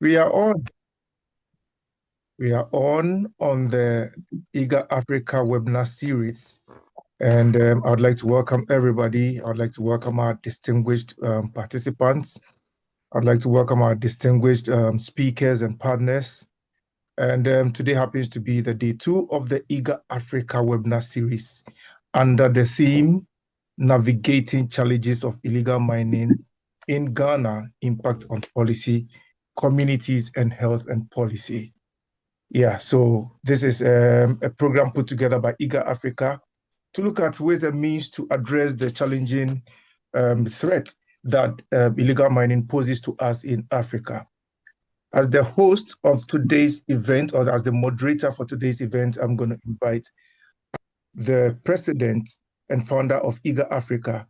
We are on. We are on the IGER Africa webinar series, and I'd like to welcome everybody. I'd like to welcome our distinguished participants. I'd like to welcome our distinguished speakers and partners. And today happens to be the day 2 of the IGER Africa webinar series under the theme Navigating Challenges of Illegal Mining in Ghana, Impact on Policy, Communities and Health and Policy. Yeah, so this is a program put together by IGER Africa to look at ways and means to address the challenging threat that illegal mining poses to us in Africa. As the host of today's event, or as the moderator for today's event, I'm going to invite the president and founder of IGER Africa,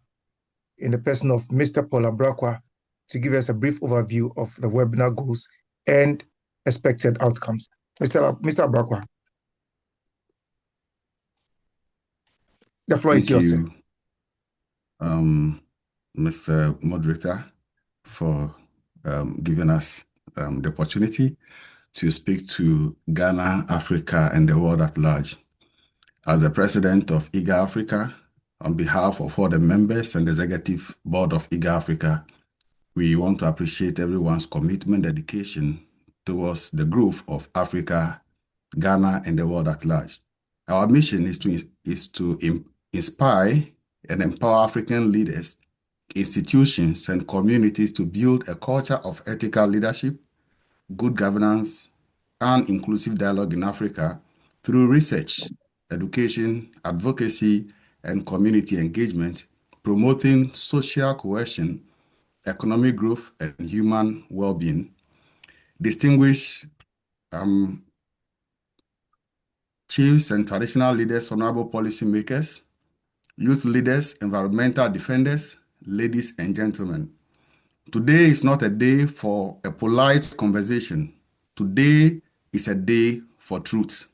in the person of Mr. Paul Abrakwa, to give us a brief overview of the webinar goals and expected outcomes. Mr. Abrakwa, the floor is yours. Thank you, Mr. Moderator, for giving us the opportunity to speak to Ghana, Africa, and the world at large. As the president of IGER Africa, on behalf of all the members and the executive board of IGER Africa, we want to appreciate everyone's commitment, dedication towards the growth of Africa, Ghana, and the world at large. Our mission is to inspire and empower African leaders, institutions, and communities to build a culture of ethical leadership, good governance, and inclusive dialogue in Africa through research, education, advocacy, and community engagement, promoting social cohesion, economic growth, and human well-being. Distinguished chiefs and traditional leaders, honorable policymakers, youth leaders, environmental defenders, ladies and gentlemen. Today is not a day for a polite conversation. Today is a day for truth.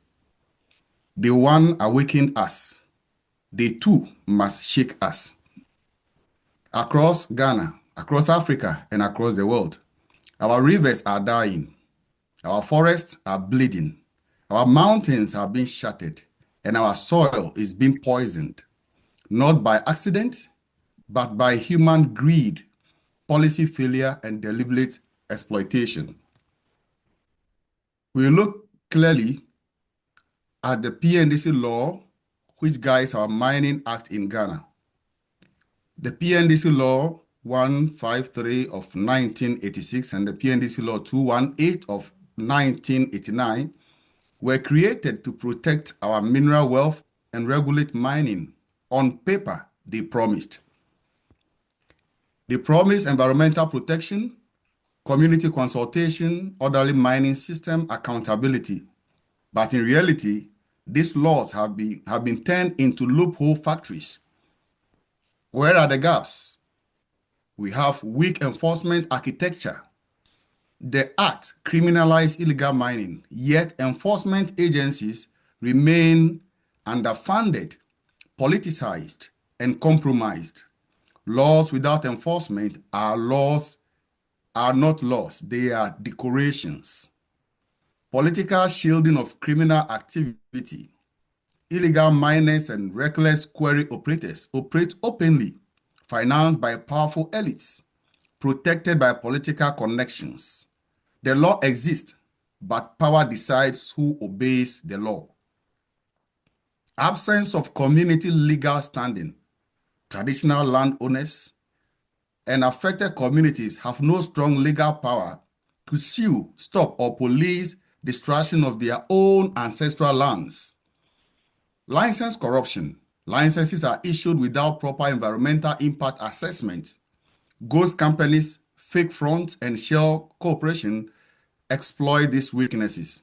The one awakened us. They too must shake us. Across Ghana, across Africa, and across the world, our rivers are dying. Our forests are bleeding. Our mountains are being shattered, and our soil is being poisoned, not by accident, but by human greed, policy failure, and deliberate exploitation. We look clearly at the PNDC law, which guides our Mining Act in Ghana. The PNDC law 153 of 1986 and the PNDC law 218 of 1989 were created to protect our mineral wealth and regulate mining. On paper, they promised. They promised environmental protection, community consultation, orderly mining system, accountability. But in reality, these laws have been turned into loophole factories. Where are the gaps? We have weak enforcement architecture. The Act criminalized illegal mining, yet enforcement agencies remain underfunded, politicized, and compromised. Laws without enforcement are not laws, they are decorations. Political shielding of criminal activity. Illegal miners and reckless quarry operators operate openly, financed by powerful elites, protected by political connections. The law exists, but power decides who obeys the law. Absence of community legal standing. Traditional landowners and affected communities have no strong legal power to sue, stop, or police destruction of their own ancestral lands. License corruption. Licenses are issued without proper environmental impact assessment. Ghost companies, fake fronts, and shell corporation exploit these weaknesses.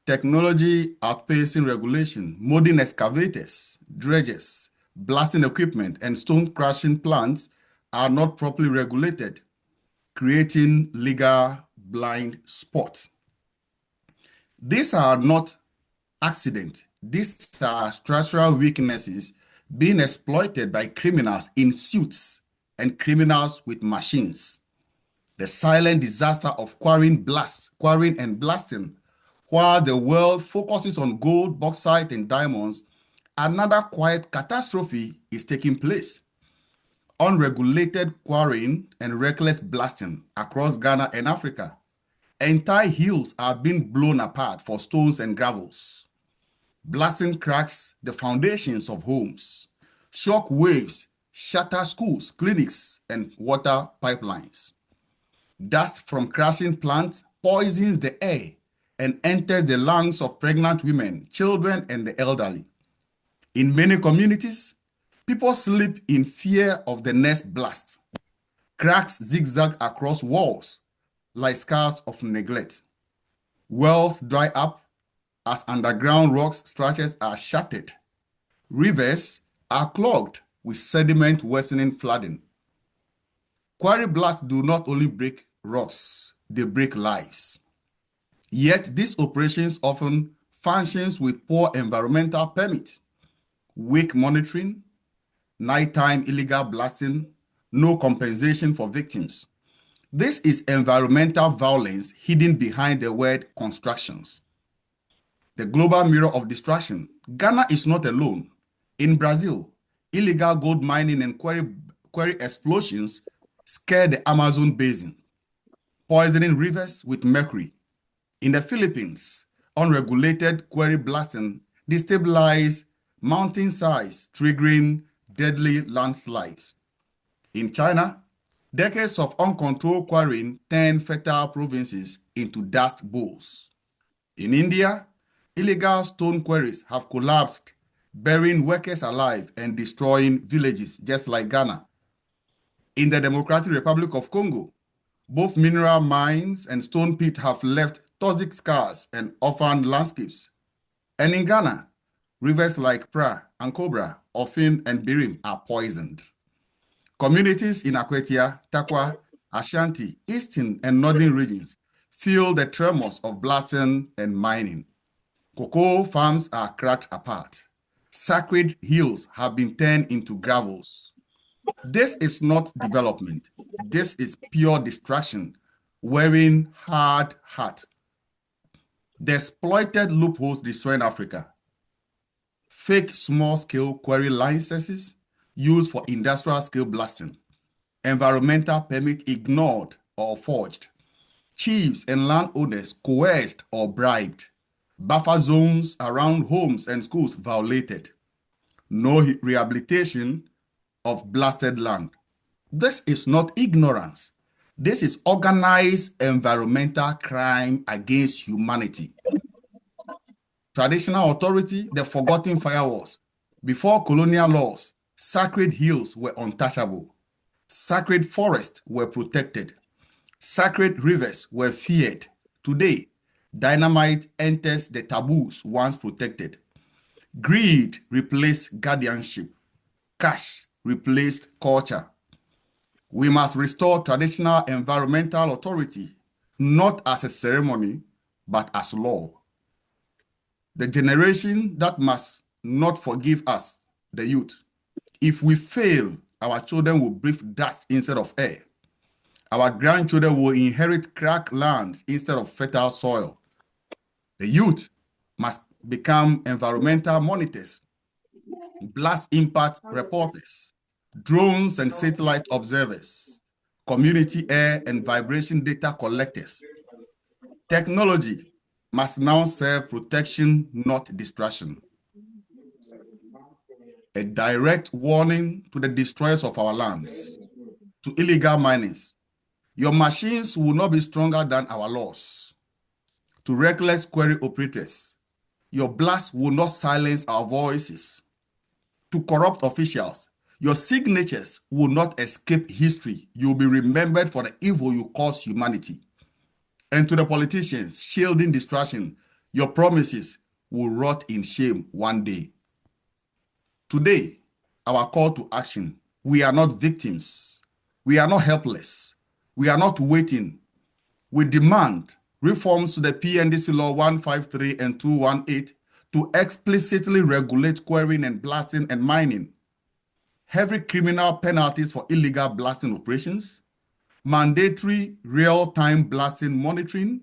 Technology outpacing regulation. Modern excavators, dredgers, blasting equipment, and stone crushing plants are not properly regulated, creating legal blind spots. These are not accidents. These are structural weaknesses being exploited by criminals in suits and criminals with machines. The silent disaster of quarrying and blasting. While the world focuses on gold, bauxite, and diamonds, another quiet catastrophe is taking place. Unregulated quarrying and reckless blasting across Ghana and Africa. Entire hills are being blown apart for stones and gravels. Blasting cracks the foundations of homes. Shock waves shatter schools, clinics, and water pipelines. Dust from crashing plants poisons the air and enters the lungs of pregnant women, children, and the elderly. In many communities, people sleep in fear of the next blast. Cracks zigzag across walls like scars of neglect. Wells dry up as underground rock structures are shattered. Rivers are clogged with sediment worsening flooding. Quarry blasts do not only break rocks, they break lives. Yet these operations often functions with poor environmental permit, weak monitoring, nighttime illegal blasting, no compensation for victims. This is environmental violence hidden behind the word constructions. The global mirror of destruction. Ghana is not alone. In Brazil, illegal gold mining and quarry explosions scare the Amazon basin, poisoning rivers with mercury. In the Philippines, unregulated quarry blasting destabilized mountainsides, triggering deadly landslides. In China, decades of uncontrolled quarrying turned fertile provinces into dust bowls. In India, illegal stone quarries have collapsed, burying workers alive and destroying villages just like Ghana. In the Democratic Republic of Congo, both mineral mines and stone pits have left toxic scars and orphaned landscapes. And in Ghana, rivers like Pra and Cobra, Ofin, and Birim are poisoned. Communities in Akwetia, Takwa, Ashanti, eastern and northern regions feel the tremors of blasting and mining. Cocoa farms are cracked apart. Sacred hills have been turned into gravels. This is not development. This is pure destruction, wearing hard hat. The exploited loopholes destroying Africa. Fake small-scale quarry licenses used for industrial-scale blasting. Environmental permit ignored or forged. Chiefs and landowners coerced or bribed. Buffer zones around homes and schools violated. No rehabilitation of blasted land. This is not ignorance. This is organized environmental crime against humanity. Traditional authority, the forgotten firewalls. Before colonial laws, sacred hills were untouchable. Sacred forests were protected. Sacred rivers were feared. Today, dynamite enters the taboos once protected. Greed replaced guardianship. Cash replaced culture. We must restore traditional environmental authority, not as a ceremony, but as law. The generation that must not forgive us, the youth. If we fail, our children will breathe dust instead of air. Our grandchildren will inherit cracked land instead of fertile soil. The youth must become environmental monitors, blast impact reporters, drones and satellite observers, community air and vibration data collectors. Technology must now serve protection, not distraction. A direct warning to the destroyers of our lands, to illegal miners. Your machines will not be stronger than our laws. To reckless quarry operators, your blast will not silence our voices. To corrupt officials, your signatures will not escape history. You will be remembered for the evil you caused humanity. And to the politicians shielding destruction, your promises will rot in shame one day. Today, our call to action: we are not victims. We are not helpless. We are not waiting. We demand reforms to the PNDC Law 153 and 218 to explicitly regulate quarrying and blasting and mining. Heavy criminal penalties for illegal blasting operations. mandatory real-time blasting monitoring,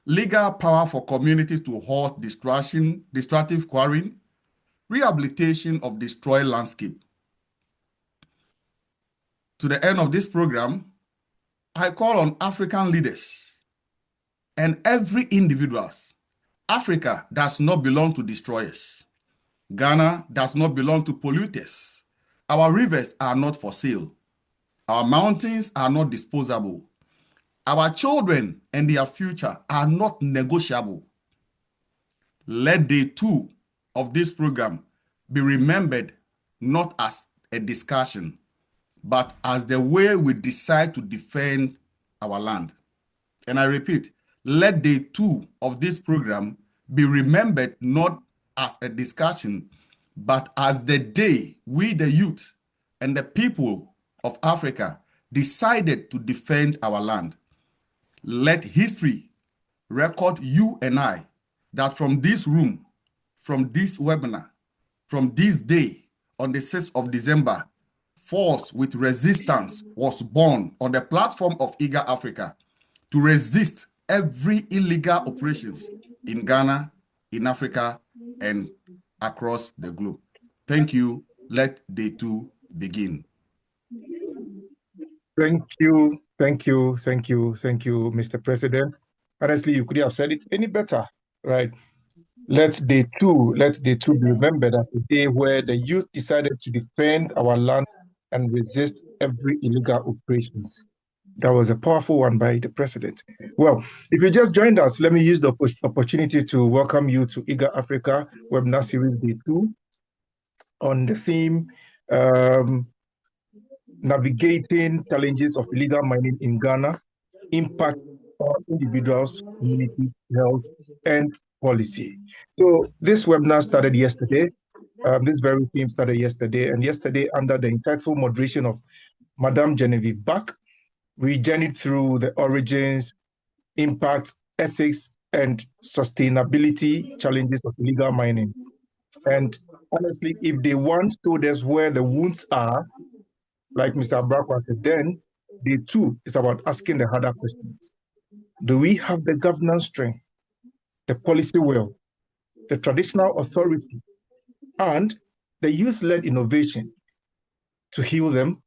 legal power for communities to halt destructive quarrying, rehabilitation of destroyed landscape. To the end of this program, I call on African leaders and every individual. Africa does not belong to destroyers. Ghana does not belong to polluters. Our rivers are not for sale. Our mountains are not disposable. Our children and their future are not negotiable. Let day 2 of this program be remembered not as a discussion, but as the way we decide to defend our land. And I repeat, let day 2 of this program be remembered not as a discussion, but as the day we, the youth and the people of Africa, decided to defend our land. Let history record you and I that from this room, from this webinar, from this day on the 6th of December, Force with Resistance was born on the platform of IGER Africa to resist every illegal operations in Ghana, in Africa, and across the globe. Thank you. Let day 2 begin. Thank you, thank you, thank you, thank you, Mr. President. Honestly, you couldn't have said it any better, right? Let day 2 be remembered as the day where the youth decided to defend our land and resist every illegal operations. That was a powerful one by the president. Well, if you just joined us, let me use the opportunity to welcome you to IGER Africa Webinar Series Day 2 on the theme Navigating Challenges of Illegal Mining in Ghana, Impact on Individuals, Communities, Health, and Policy. So this webinar started yesterday. This very theme started yesterday, and yesterday under the insightful moderation of Madame Genevieve Bach, we journeyed through the origins, impact, ethics, and sustainability challenges of illegal mining. And honestly, if they once told us where the wounds are, like Mr. Abrakwa said, then day 2 is about asking the harder questions. Do we have the governance strength, the policy will, the traditional authority, and the youth-led innovation to heal them?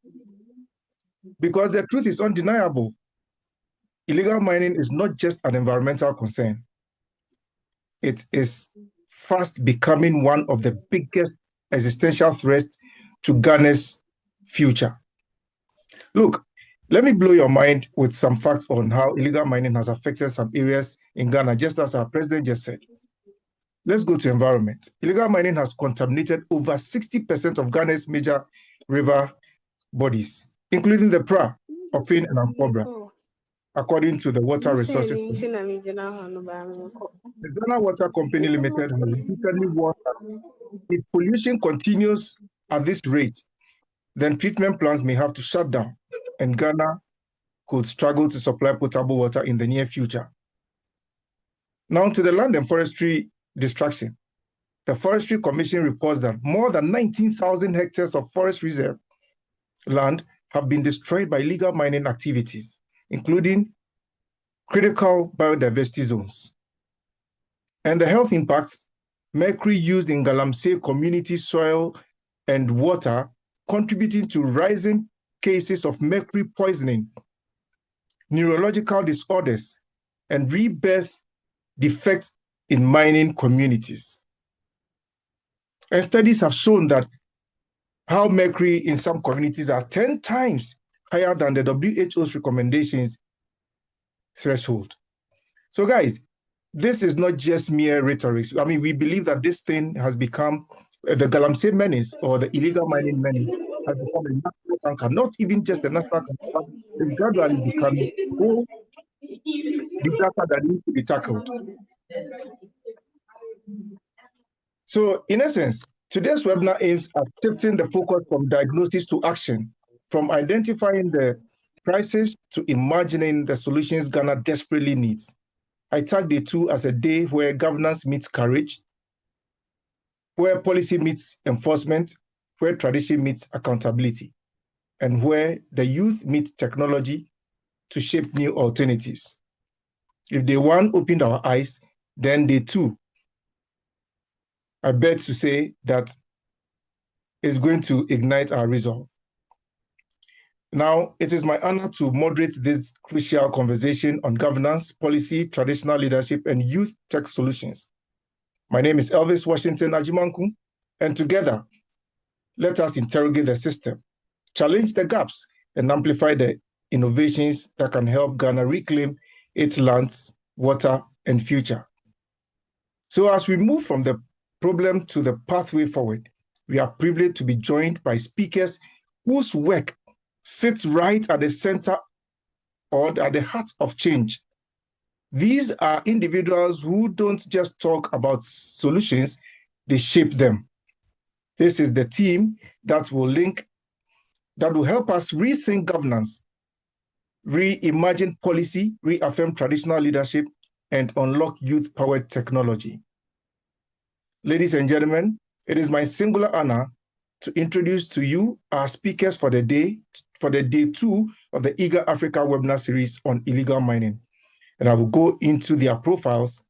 Because the truth is undeniable. Illegal mining is not just an environmental concern. It is fast becoming one of the biggest existential threats to Ghana's future. Look, let me blow your mind with some facts on how illegal mining has affected some areas in Ghana, just as our president just said. Let's go to environment. Illegal mining has contaminated over 60% of Ghana's major river bodies, including the Pra, Ofin, and Ampobra, according to the Water Resources. The Ghana Water Company Limited has repeatedly warned that if pollution continues at this rate, then treatment plants may have to shut down, and Ghana could struggle to supply potable water in the near future. Now to the land and forestry destruction. The Forestry Commission reports that more than 19,000 hectares of forest reserve land have been destroyed by illegal mining activities, including critical biodiversity zones. And the health impacts: mercury used in Galamsey community soil and water, contributing to rising cases of mercury poisoning, neurological disorders, and rebirth defects in mining communities. And studies have shown that how mercury in some communities are 10 times higher than the WHO's recommendations threshold. So guys, this is not just mere rhetoric. I mean, we believe that this thing has become the Galamsey menace, or the illegal mining menace, has become a national cancer, not even just a national cancer, but it's gradually becoming a whole disaster that needs to be tackled. So in essence, today's webinar aims at shifting the focus from diagnosis to action, from identifying the crisis to imagining the solutions Ghana desperately needs. I tag day 2 as a day where governance meets courage, where policy meets enforcement, where tradition meets accountability, and where the youth meet technology, to shape new alternatives. If day one opened our eyes, then day two, I bet to say that is going to ignite our resolve. Now, it is my honor to moderate this crucial conversation on governance, policy, traditional leadership, and youth tech solutions. My name is Elvis Washington Ajimanku, and together, let us interrogate the system, challenge the gaps, and amplify the innovations that can help Ghana reclaim its lands, water, and future. So as we move from the problem to the pathway forward, we are privileged to be joined by speakers whose work sits right at the center or at the heart of change. These are individuals who don't just talk about solutions, they shape them. This is the team that will help us rethink governance, reimagine policy, reaffirm traditional leadership, and unlock youth-powered technology. Ladies and gentlemen, it is my singular honor to introduce to you our speakers for the day two of the IGER Africa webinar series on illegal mining. And I will go into their profiles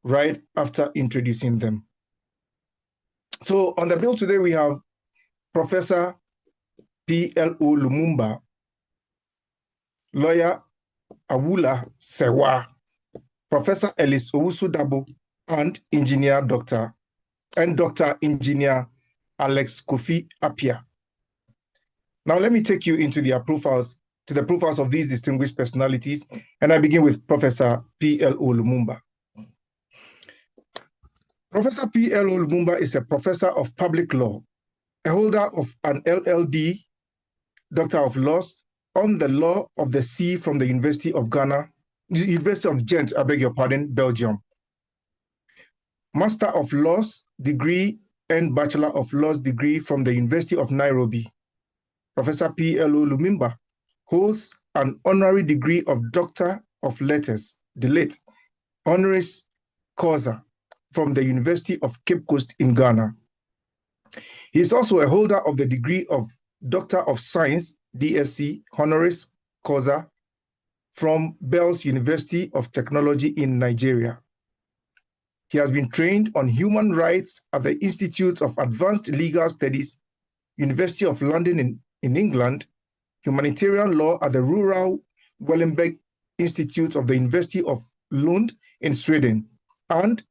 right after introducing them. So on the bill today, we have Professor P.L.O. Lumumba, lawyer Awula Sewa, Professor Ellis Owusu-Dabo, and Dr. Engineer Alex Kofi Appiah. Now let me take you into the profiles of these distinguished personalities, and I begin with Professor P.L.O. Lumumba. Professor P.L.O. Lumumba is a professor of public law, a holder of an LLD, Doctor of Laws, on the law of the sea from the University of Ghent, I beg your pardon, Belgium. Master of Laws degree and Bachelor of Laws degree from the University of Nairobi. Professor P.L.O. Lumumba holds an honorary degree of Doctor of Letters, DLit, honoris causa, from the University of Cape Coast in Ghana. He is also a holder of the degree of Doctor of Science, DSc, honoris causa, from Bells University of Technology in Nigeria. He has been trained on human rights at the Institute of Advanced Legal Studies, University of London in England, humanitarian law at the Rural Wellenberg Institute of the University of Lund in Sweden, and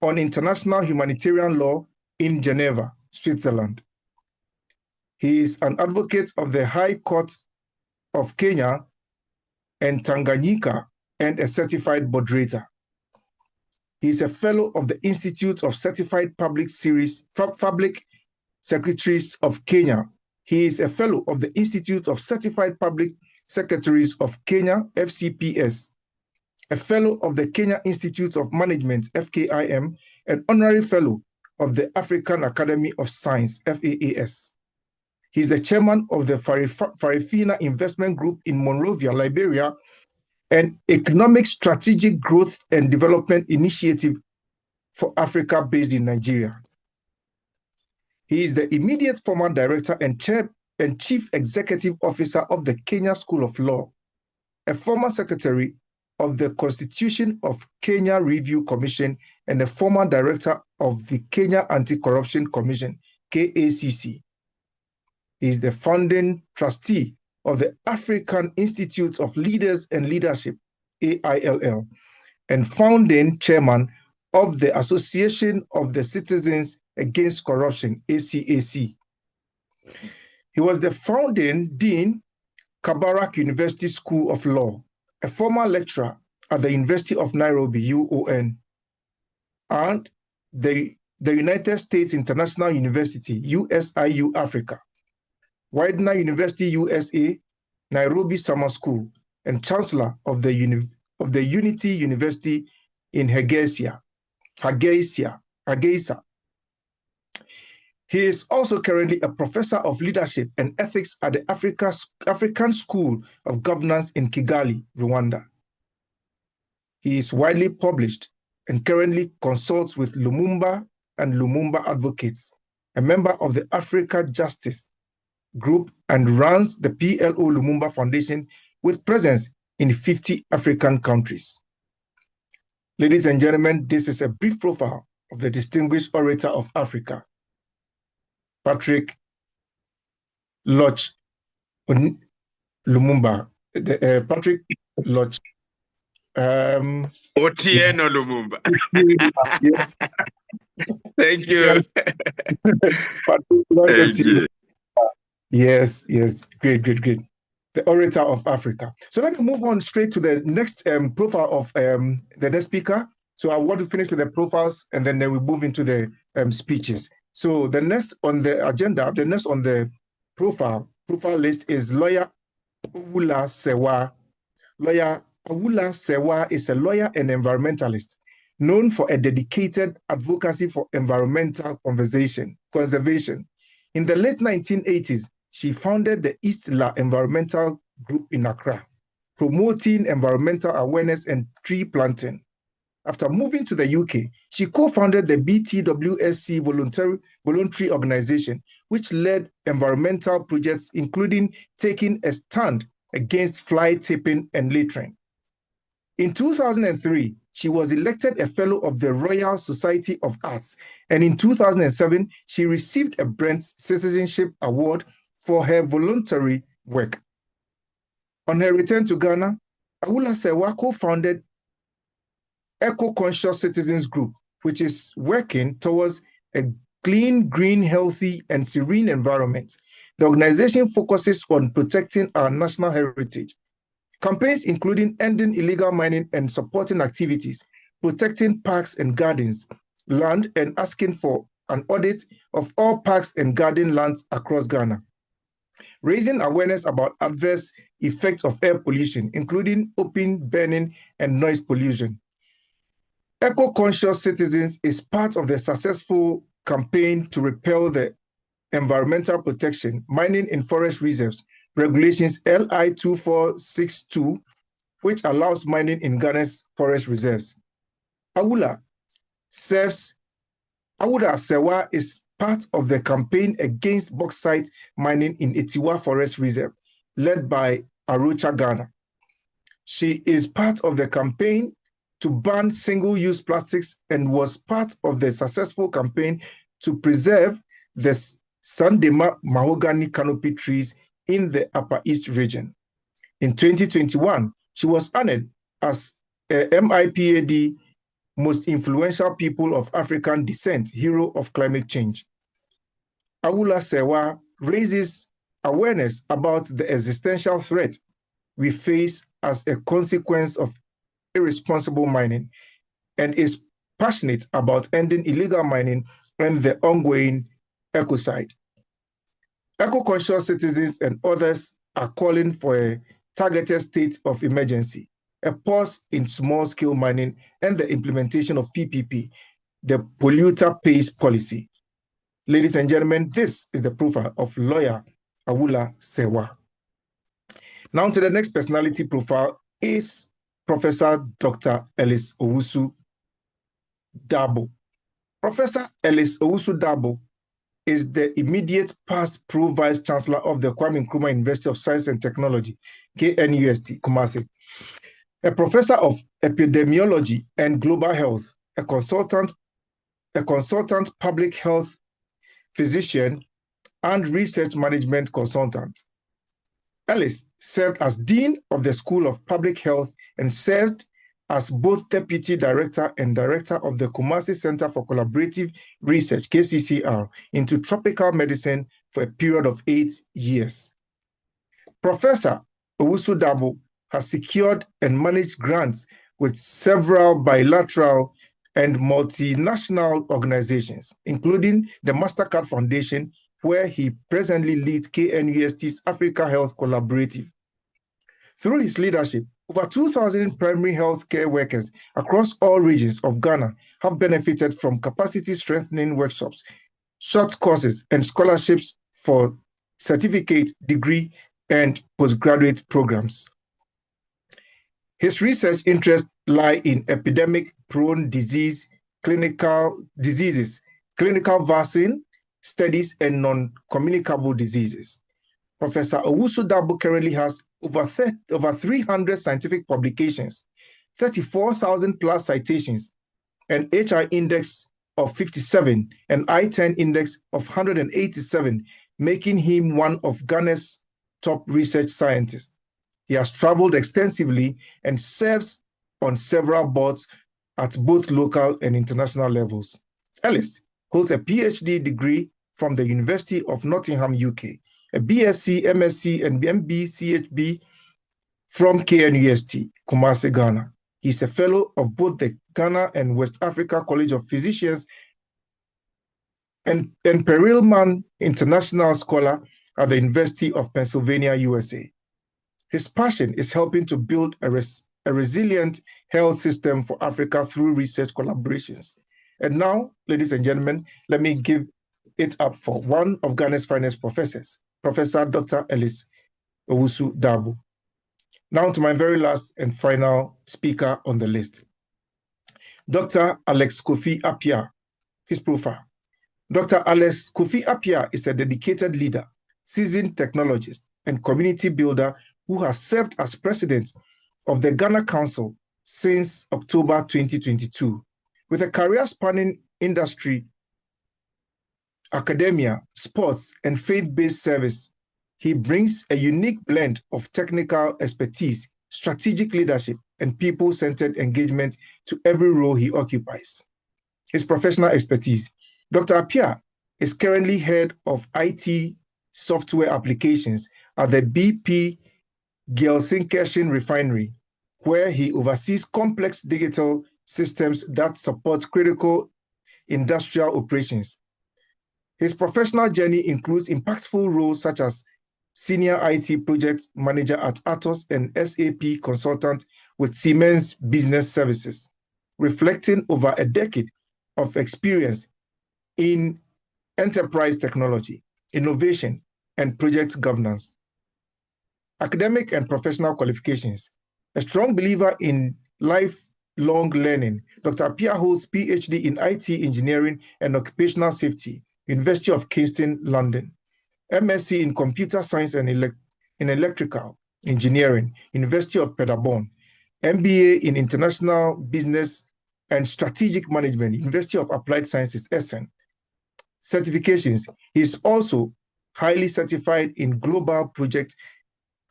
on international humanitarian law in Geneva, Switzerland. He is an advocate of the High Court of Kenya and Tanganyika and a certified moderator. He is a fellow of the Institute of Certified Public Secretaries of Kenya. He is a fellow of the Institute of Certified Public Secretaries of Kenya, FCPS, a fellow of the Kenya Institute of Management, FKIM, and honorary fellow of the African Academy of Science, FAAS. He is the chairman of the Farifina Investment Group in Monrovia, Liberia, an economic strategic growth and development initiative for Africa based in Nigeria. He is the immediate former director and chief executive officer of the Kenya School of Law, a former secretary of the Constitution of Kenya Review Commission, and a former director of the Kenya Anti-Corruption Commission, KACC. He is the founding trustee of the African Institute of Leaders and Leadership, AILL, and founding chairman of the Association of the Citizens Against Corruption, ACAC. He was the founding dean, Kabarak University School of Law, a former lecturer at the University of Nairobi, UON, and the United States International University, USIU Africa, Widener University, USA, Nairobi Summer School, and Chancellor of the Unity University in Hargeisa. He is also currently a professor of leadership and ethics at the African School of Governance in Kigali, Rwanda. He is widely published and currently consults with Lumumba and Lumumba Advocates, a member of the Africa Justice Group, and runs the P.L.O. Lumumba Foundation with presence in 50 African countries. Ladies and gentlemen, this is a brief profile of the distinguished orator of Africa, Patrick Lodge Lumumba. Patrick Lodge. Otieno Lumumba. Yes. Thank you. Patrick Lodge Thank you. Yes, great. The orator of Africa. So let me move on straight to the next profile of the next speaker. So I want to finish with the profiles, and then we move into the speeches. So the next on the agenda, the next on the profile list is lawyer Awula Sewa. Lawyer Awula Sewa is a lawyer and environmentalist known for a dedicated advocacy for environmental conservation. In the late 1980s, she founded the East La Environmental Group in Accra, promoting environmental awareness and tree planting. After moving to the UK, she co-founded the BTWSC voluntary organization, which led environmental projects, including taking a stand against fly tipping and littering. In 2003, she was elected a fellow of the Royal Society of Arts, and in 2007, she received a Brent Citizenship Award for her voluntary work. On her return to Ghana, Awula Sewa co-founded Eco-Conscious Citizens Group, which is working towards a clean, green, healthy, and serene environment. The organization focuses on protecting our national heritage. Campaigns including ending illegal mining and supporting activities, protecting parks and gardens, land, and asking for an audit of all parks and garden lands across Ghana. Raising awareness about adverse effects of air pollution, including open burning and noise pollution. Eco-Conscious Citizens is part of the successful campaign to repeal the environmental protection, mining in forest reserves, regulations LI 2462, which allows mining in Ghana's forest reserves. Awula Sewa is part of the campaign against bauxite mining in Etiwa Forest Reserve, led by Arocha Ghana. She is part of the campaign to ban single-use plastics and was part of the successful campaign to preserve the Sandema mahogany canopy trees in the Upper East region. In 2021, she was honored as a MIPAD Most Influential People of African Descent Hero of Climate Change. Awula Sewa raises awareness about the existential threat we face as a consequence of irresponsible mining and is passionate about ending illegal mining and the ongoing ecocide. Eco-conscious citizens and others are calling for a targeted state of emergency, a pause in small-scale mining, and the implementation of PPP, the polluter pays policy. Ladies and gentlemen, this is the profile of lawyer Awula Sewa. Now to the next personality profile is Professor Dr. Ellis Owusu Dabo. Professor Ellis Owusu Dabo is the immediate past Pro-Vice Chancellor of the Kwame Nkrumah University of Science and Technology, KNUST, Kumasi, a professor of epidemiology and global health, a consultant public health physician, and research management consultant. Ellis served as Dean of the School of Public Health and served as both Deputy Director and Director of the Kumasi Center for Collaborative Research, KCCR, into tropical medicine for a period of 8 years. Professor Owusu Dabo has secured and managed grants with several bilateral and multinational organizations, including the MasterCard Foundation, where he presently leads KNUST's Africa Health Collaborative. Through his leadership, over 2,000 primary health care workers across all regions of Ghana have benefited from capacity strengthening workshops, short courses, and scholarships for certificate, degree, and postgraduate programs. His research interests lie in epidemic-prone diseases, clinical vaccine studies, and non-communicable diseases. Professor Owusu Dabo currently has over 300 scientific publications, 34,000 plus citations, an HI index of 57, and I-10 index of 187, making him one of Ghana's top research scientists. He has traveled extensively and serves on several boards at both local and international levels. Ellis holds a PhD degree from the University of Nottingham, UK, a BSc, MSc, and MBCHB from KNUST, Kumasi, Ghana. He's a fellow of both the Ghana and West Africa College of Physicians and Perelman International Scholar at the University of Pennsylvania, USA. His passion is helping to build a resilient health system for Africa through research collaborations. And now, ladies and gentlemen, let me give it up for one of Ghana's finest professors, Professor Dr. Ellis Owusu Dabo. Now to my very last and final speaker on the list, Dr. Alex Kofi Appiah, his profile. Dr. Alex Kofi Appiah is a dedicated leader, seasoned technologist, and community builder who has served as president of the Ghana Council since October 2022. With a career spanning industry, academia, sports, and faith-based service, he brings a unique blend of technical expertise, strategic leadership, and people-centered engagement to every role he occupies. His professional expertise. Dr. Appiah is currently head of IT software applications at the BP Gelsenkirchen refinery, where he oversees complex digital systems that support critical industrial operations. His professional journey includes impactful roles such as senior IT project manager at Atos and SAP consultant with Siemens Business Services, reflecting over a decade of experience in enterprise technology, innovation, and project governance. Academic and professional qualifications. A strong believer in lifelong learning, Dr. Appiah holds PhD in IT engineering and occupational safety, University of Kingston, London. MSc in computer science and in electrical engineering, University of Peterborough. MBA in international business and strategic management, University of Applied Sciences, Essen. Certifications. He is also highly certified in global project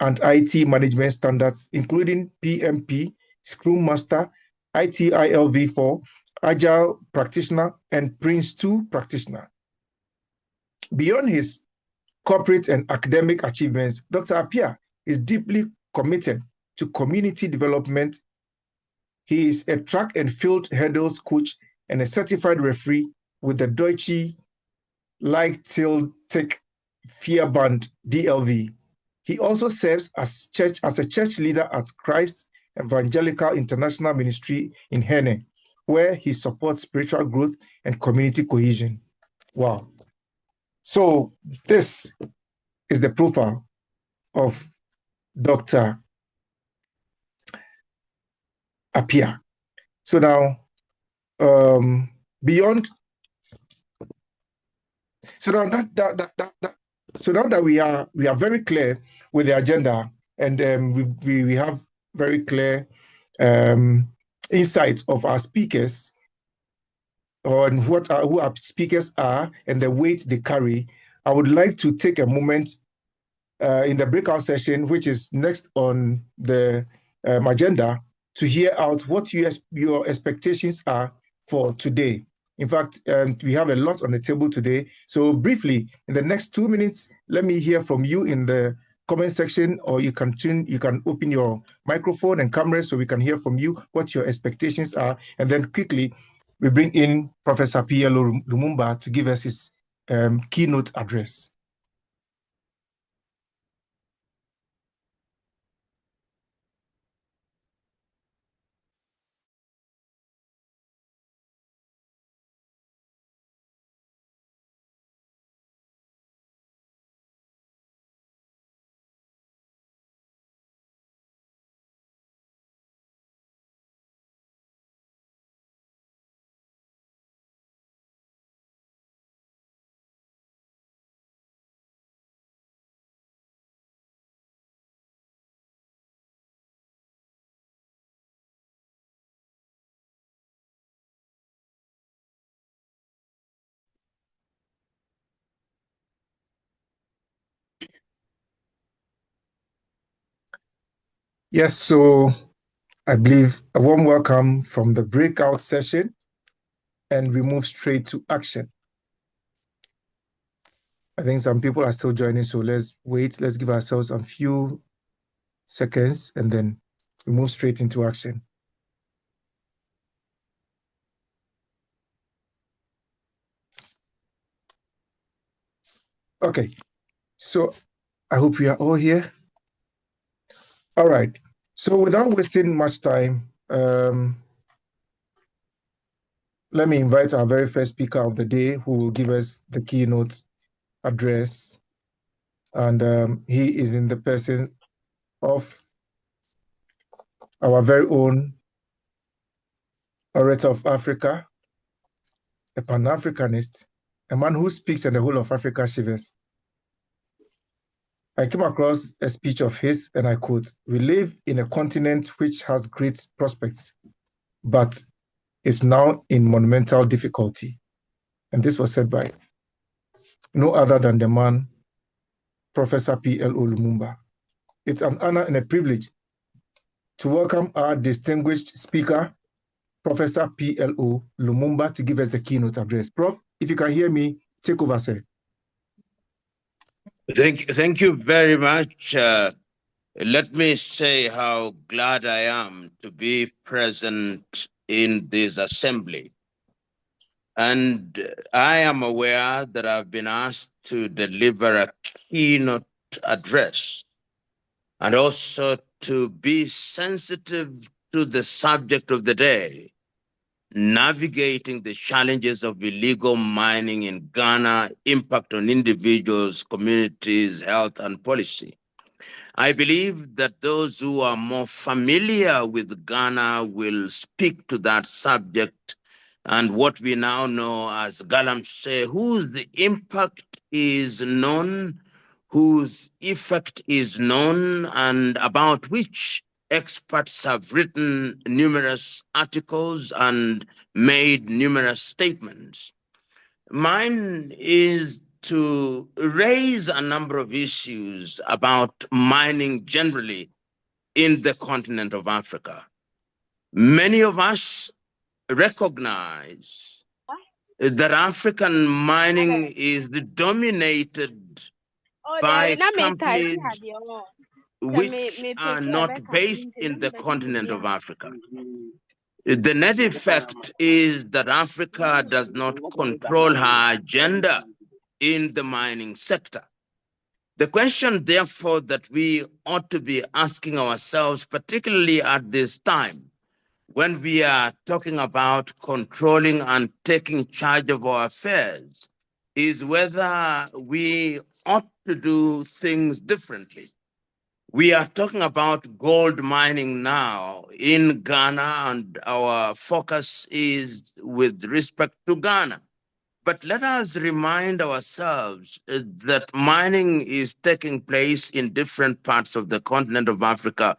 and IT management standards, including PMP, Scrum Master, ITIL-V4, Agile Practitioner, and Prince 2 Practitioner. Beyond his corporate and academic achievements, Dr. Appiah is deeply committed to community development. He is a track and field hurdles coach and a certified referee with the Deutsche Leichtathletik Vierband DLV. He also serves as a church leader at Christ Evangelical International Ministry in Hene, where he supports spiritual growth and community cohesion. Wow. So this is the profile of Dr. Appiah. So now, beyond, so now that we are very clear with the agenda, and we have very clear insight of our speakers on who our speakers are and the weight they carry. I would like to take a moment in the breakout session, which is next on the agenda, to hear out what your expectations are for today. In fact, we have a lot on the table today. So briefly, in the next 2 minutes, let me hear from you in the comment section, or you can open your microphone and camera so we can hear from you what your expectations are. And then quickly, we bring in Professor Pierre Lumumba to give us his keynote address. Yes, so I believe a warm welcome from the breakout session, and we move straight to action. I think some people are still joining, so let's wait. Let's give ourselves a few seconds, and then we move straight into action. Okay, so I hope we are all here. All right, so without wasting much time, let me invite our very first speaker of the day who will give us the keynote address. And he is in the person of our very own orator of Africa, a Pan-Africanist, a man who speaks and the whole of Africa shivers. I came across a speech of his, and I quote, "We live in a continent which has great prospects, but is now in monumental difficulty." And this was said by no other than the man, Professor P.L.O. Lumumba. It's an honor and a privilege to welcome our distinguished speaker, Professor P.L.O. Lumumba, to give us the keynote address. Prof, if you can hear me, take over, sir. Thank you very much. Let me say how glad I am to be present in this assembly. And I am aware that I've been asked to deliver a keynote address and also to be sensitive to the subject of the day, navigating the challenges of illegal mining in Ghana, impact on individuals, communities, health, and policy. I believe that those who are more familiar with Ghana will speak to that subject and what we now know as Galamsey, whose impact is known, whose effect is known, and about which experts have written numerous articles and made numerous statements. Mine is to raise a number of issues about mining generally in the continent of Africa. Many of us recognize that African mining is dominated by companies which are not based in the continent of Africa. The net effect is that Africa does not control her agenda in the mining sector. The question, therefore, that we ought to be asking ourselves, particularly at this time, when we are talking about controlling and taking charge of our affairs, is whether we ought to do things differently. We are talking about gold mining now in Ghana, and our focus is with respect to Ghana. But let us remind ourselves that mining is taking place in different parts of the continent of Africa.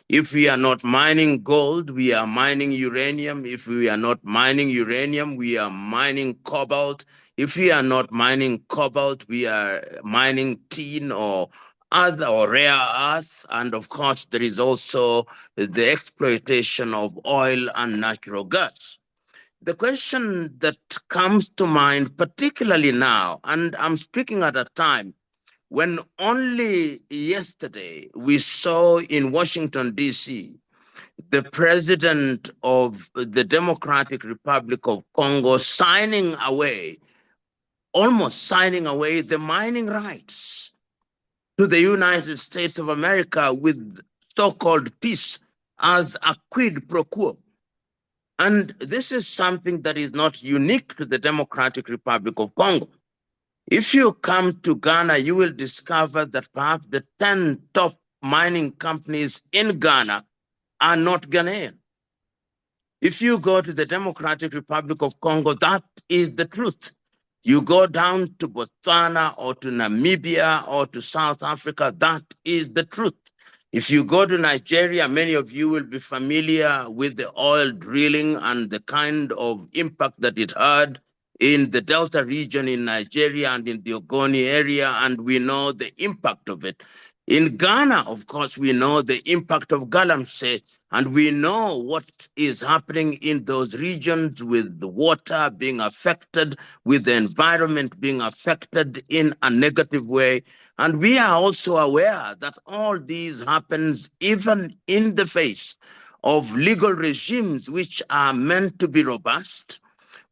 If we are not mining gold, we are mining uranium. If we are not mining uranium, we are mining cobalt. If we are not mining cobalt, we are mining tin or other or rare earth. And of course, there is also the exploitation of oil and natural gas. The question that comes to mind, particularly now, and I'm speaking at a time when only yesterday we saw in Washington, D.C., the president of the Democratic Republic of Congo almost signing away the mining rights to the United States of America with so-called peace as a quid pro quo. And this is something that is not unique to the Democratic Republic of Congo. If you come to Ghana, you will discover that perhaps the 10 top mining companies in Ghana are not Ghanaian. If you go to the Democratic Republic of Congo, that is the truth. You go down to Botswana or to Namibia or to South Africa, that is the truth. If you go to Nigeria, many of you will be familiar with the oil drilling and the kind of impact that it had in the Delta region in Nigeria and in the Ogoni area, and we know the impact of it. In Ghana, of course, we know the impact of Galamsey, and we know what is happening in those regions with the water being affected, with the environment being affected in a negative way. And we are also aware that all these happens even in the face of legal regimes which are meant to be robust,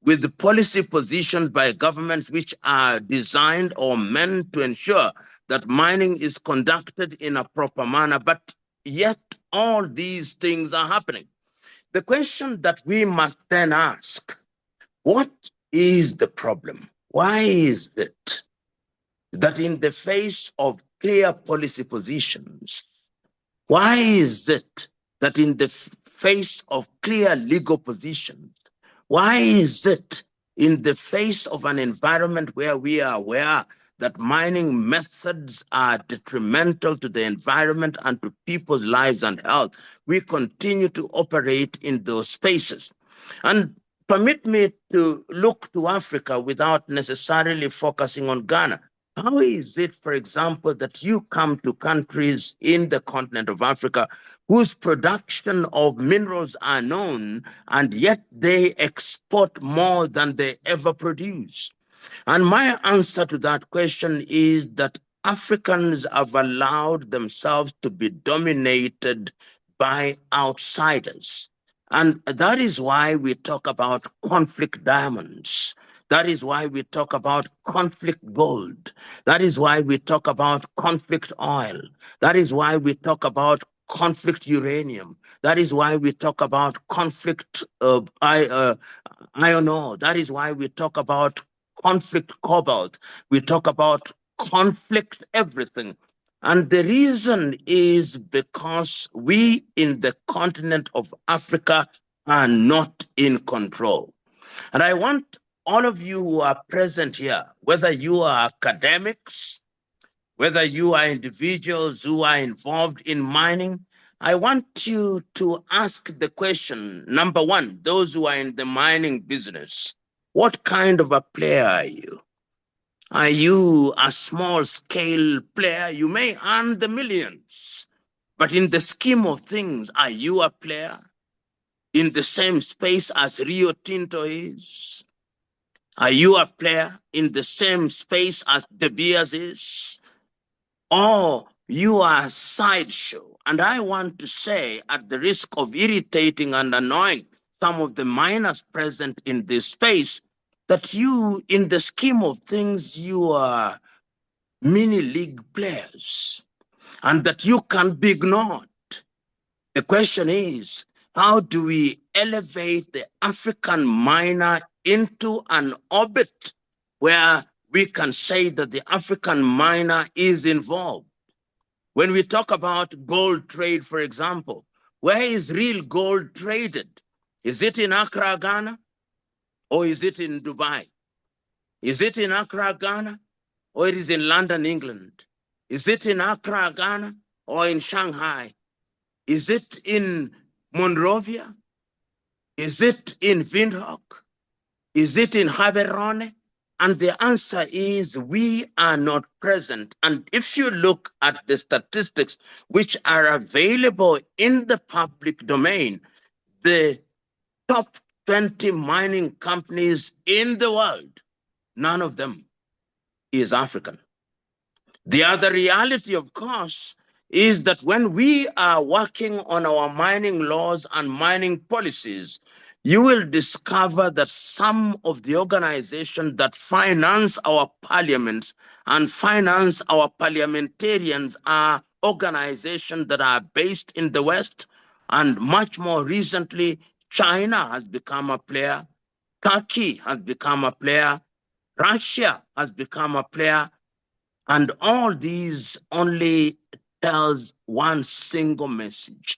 with the policy positions by governments which are designed or meant to ensure that mining is conducted in a proper manner, but yet all these things are happening. The question that we must then ask, what is the problem? Why is it that in the face of clear policy positions, why is it that in the face of clear legal positions, why is it in the face of an environment where we are aware that mining methods are detrimental to the environment and to people's lives and health, we continue to operate in those spaces? And permit me to look to Africa without necessarily focusing on Ghana. How is it, for example, that you come to countries in the continent of Africa whose production of minerals are known, and yet they export more than they ever produce? And my answer to that question is that Africans have allowed themselves to be dominated by outsiders. And that is why we talk about conflict diamonds. That is why we talk about conflict gold. That is why we talk about conflict oil. That is why we talk about conflict uranium. That is why we talk about conflict iron ore. That is why we talk about conflict cobalt. We talk about conflict everything. And the reason is because we in the continent of Africa are not in control. And I want all of you who are present here, whether you are academics, whether you are individuals who are involved in mining, I want you to ask the question, number one, those who are in the mining business, what kind of a player are you? Are you a small scale player? You may earn the millions, but in the scheme of things, are you a player in the same space as Rio Tinto is? Are you a player in the same space as De Beers is? Or you are a sideshow? And I want to say, at the risk of irritating and annoying some of the miners present in this space, that you, in the scheme of things, you are mini league players and that you can't be ignored. The question is, how do we elevate the African miner into an orbit where we can say that the African miner is involved? When we talk about gold trade, for example, where is real gold traded? Is it in Accra, Ghana? Or is it in Dubai? Is it in Accra, Ghana? Or it is in London, England? Is it in Accra, Ghana? Or in Shanghai? Is it in Monrovia? Is it in Windhoek? Is it in Gaborone? And the answer is we are not present. And if you look at the statistics which are available in the public domain, the top 20 mining companies in the world, none of them is African. The other reality, of course, is that when we are working on our mining laws and mining policies, you will discover that some of the organizations that finance our parliaments and finance our parliamentarians are organizations that are based in the West. And much more recently, China has become a player, Turkey has become a player, Russia has become a player, and all these only tells one single message.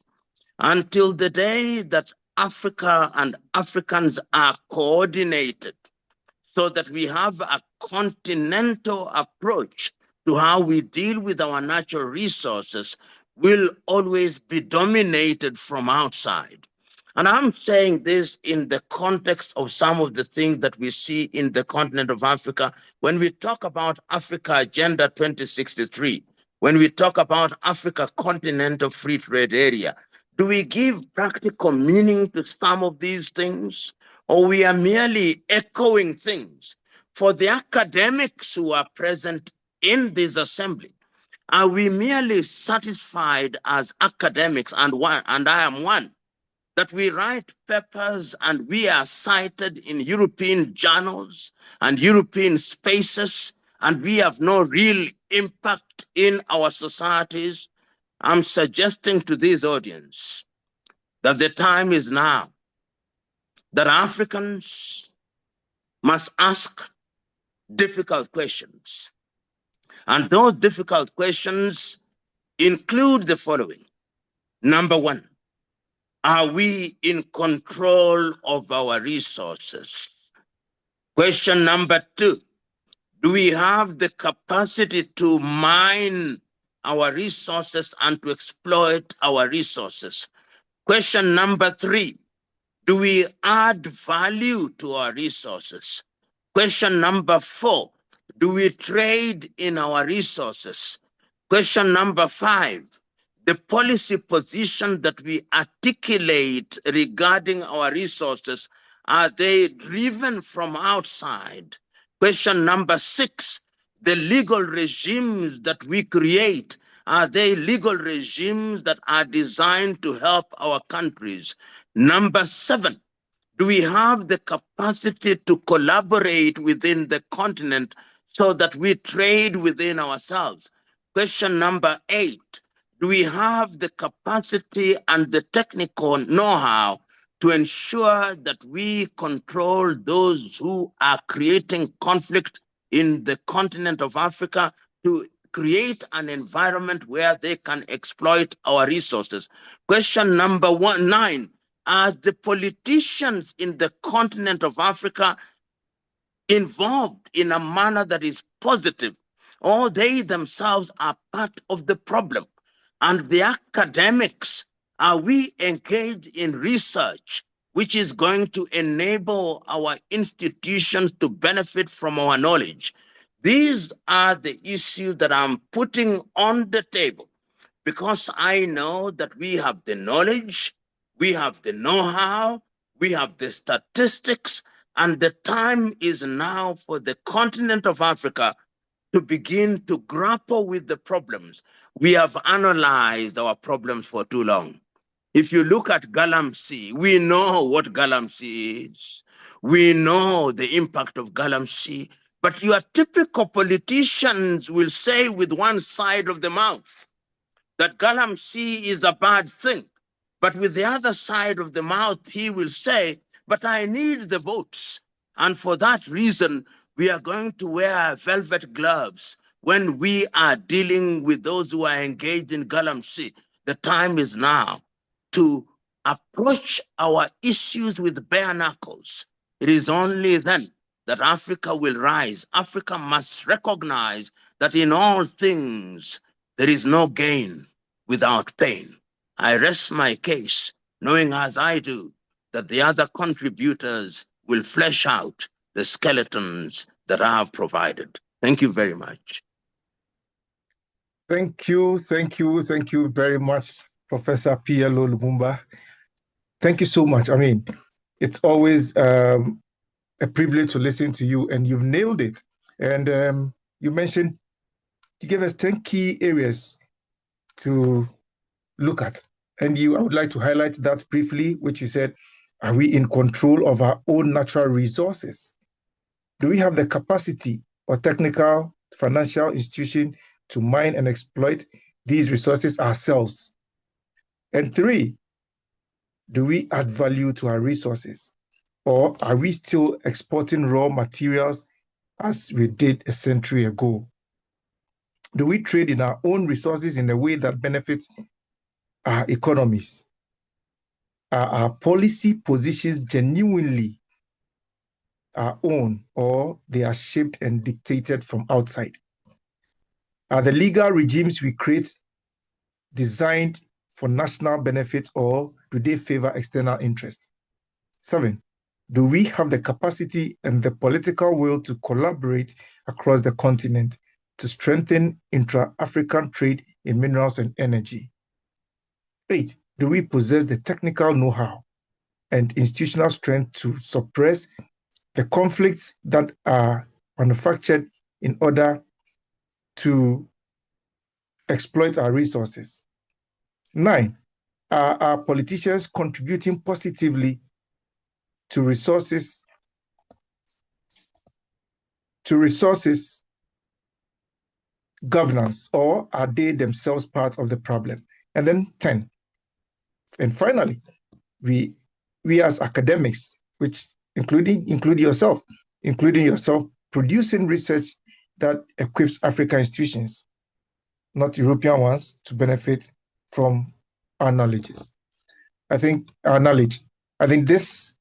Until the day that Africa and Africans are coordinated so that we have a continental approach to how we deal with our natural resources, will always be dominated from outside. And I'm saying this in the context of some of the things that we see in the continent of Africa. When we talk about Africa Agenda 2063, When we talk about Africa continent of free trade area, do we give practical meaning to some of these things? Or we are merely echoing things? For the academics who are present in this assembly, are we merely satisfied as academics, and I am one, that we write papers and we are cited in European journals and European spaces, and we have no real impact in our societies? I'm suggesting to this audience that the time is now that Africans must ask difficult questions. And those difficult questions include the following. Number one, are we in control of our resources? Question number two, do we have the capacity to mine our resources and to exploit our resources? Question number three, do we add value to our resources? Question number four, do we trade in our resources? Question number five, the policy position that we articulate regarding our resources, are they driven from outside? Question number six, the legal regimes that we create, are they legal regimes that are designed to help our countries? Number seven, do we have the capacity to collaborate within the continent so that we trade within ourselves? Question number eight, do we have the capacity and the technical know-how to ensure that we control those who are creating conflict in the continent of Africa, to create an environment where they can exploit our resources? Question number nine, are the politicians in the continent of Africa involved in a manner that is positive, or they themselves are part of the problem? And the academics, are we engaged in research which is going to enable our institutions to benefit from our knowledge? These are the issues that I'm putting on the table, because I know that we have the knowledge, we have the know-how, we have the statistics, and the time is now for the continent of Africa to begin to grapple with the problems. We have analyzed our problems for too long. If you look at Galamsey, we know what Galamsey is. We know the impact of Galamsey, but your typical politicians will say with one side of the mouth that Galamsey is a bad thing. But with the other side of the mouth, he will say, but I need the votes. And for that reason, we are going to wear velvet gloves when we are dealing with those who are engaged in Galamsey. The time is now to approach our issues with bare knuckles. It is only then that Africa will rise. Africa must recognize that in all things, there is no gain without pain. I rest my case, knowing as I do that the other contributors will flesh out the skeletons that I have provided. Thank you very much. Thank you very much, Professor PLO Lumumba. Thank you so much. I mean, it's always a privilege to listen to you, and you've nailed it. And you gave us 10 key areas to look at. And I would like to highlight that briefly, which you said, are we in control of our own natural resources? Do we have the capacity or technical, financial institution to mine and exploit these resources ourselves? And three, do we add value to our resources? Or are we still exporting raw materials as we did a century ago? Do we trade in our own resources in a way that benefits our economies? Are our policy positions genuinely our own, or they are shaped and dictated from outside? Are the legal regimes we create designed for national benefit, or do they favor external interest? 7, do we have the capacity and the political will to collaborate across the continent? to strengthen intra-African trade in minerals and energy? 8, do we possess the technical know-how and institutional strength to suppress the conflicts that are manufactured in order to exploit our resources? 9, are our politicians contributing positively to resources governance, or are they themselves part of the problem? And then 10, and finally, we as academics, which including yourself, producing research that equips African institutions, not European ones, to benefit from our knowledges. I think this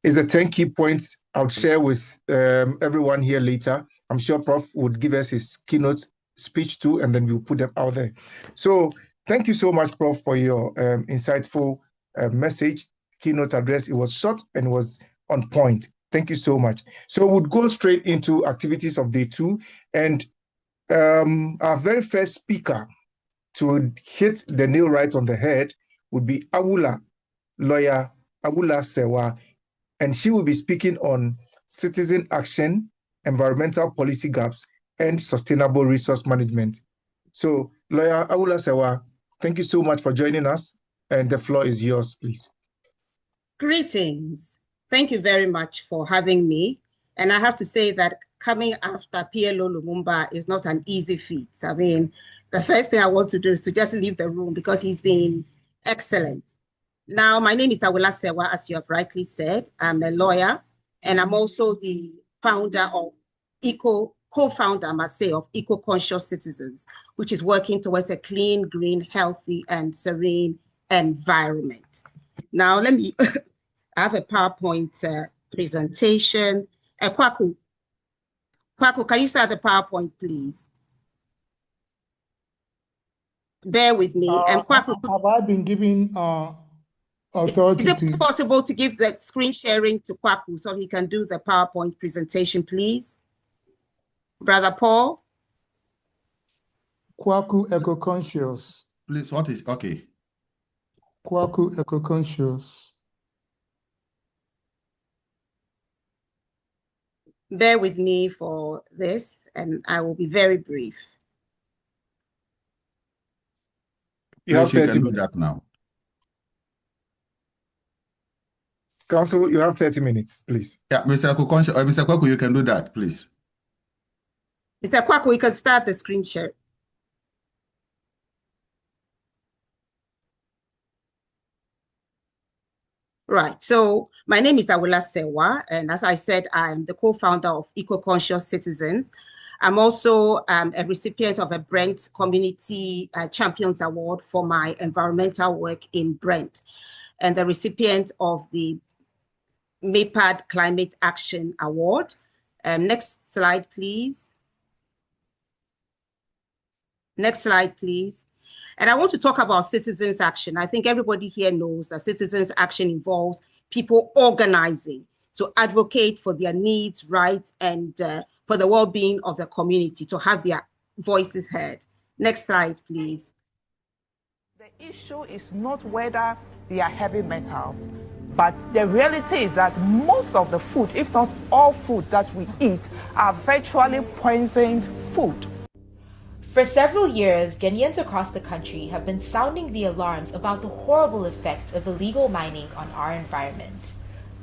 is the 10 key points I'll share with everyone here later. I'm sure Prof would give us his keynote speech too, and then we'll put them out there. So thank you so much, Prof, for your insightful message, keynote address. It was short and was on point. Thank you so much. So we'll go straight into activities of day 2. And our very first speaker to hit the nail right on the head would be Awula, lawyer Awula Sewa, and she will be speaking on citizen action, environmental policy gaps, and sustainable resource management. So, lawyer Awula Sewa, thank you so much for joining us, and the floor is yours, please. Greetings. Thank you very much for having me. And I have to say that coming after PLO Lumumba is not an easy feat. I mean, the first thing I want to do is to just leave the room because he's been excellent. Now, my name is Awula Sewa, as you have rightly said. I'm a lawyer, and I'm also the founder of co-founder, I must say, of Eco-Conscious Citizens, which is working towards a clean, green, healthy, and serene environment. Now, let me, I have a PowerPoint presentation. Kwaku, can you start the PowerPoint, please? Bear with me. Kwaku, have I been given authority is it possible to give the screen sharing to Kwaku so he can do the PowerPoint presentation, please? Brother Paul? Kwaku Eco-Conscious. Please, what is, okay. Kwaku Eco-Conscious. Bear with me for this, and I will be very brief. You can do that now. Council, you have 30 minutes, please. Yeah, Mr. Kwaku, you can do that, please. Mr. Kwaku, you can start the screen share. Right, so my name is Awula Sewa, and as I said, I'm the co-founder of Eco-Conscious Citizens. I'm also a recipient of a Brent Community Champions Award for my environmental work in Brent, and the recipient of the MAPAD Climate Action Award. Next slide, please. Next slide, please. And I want to talk about citizens' action. I think everybody here knows that citizens' action involves people organizing to advocate for their needs, rights, and for the well-being of the community, to have their voices heard. Next slide, please. The issue is not whether they are heavy metals, but the reality is that most of the food, if not all food that we eat, are virtually poisoned food. For several years, Ghanaians across the country have been sounding the alarms about the horrible effects of illegal mining on our environment.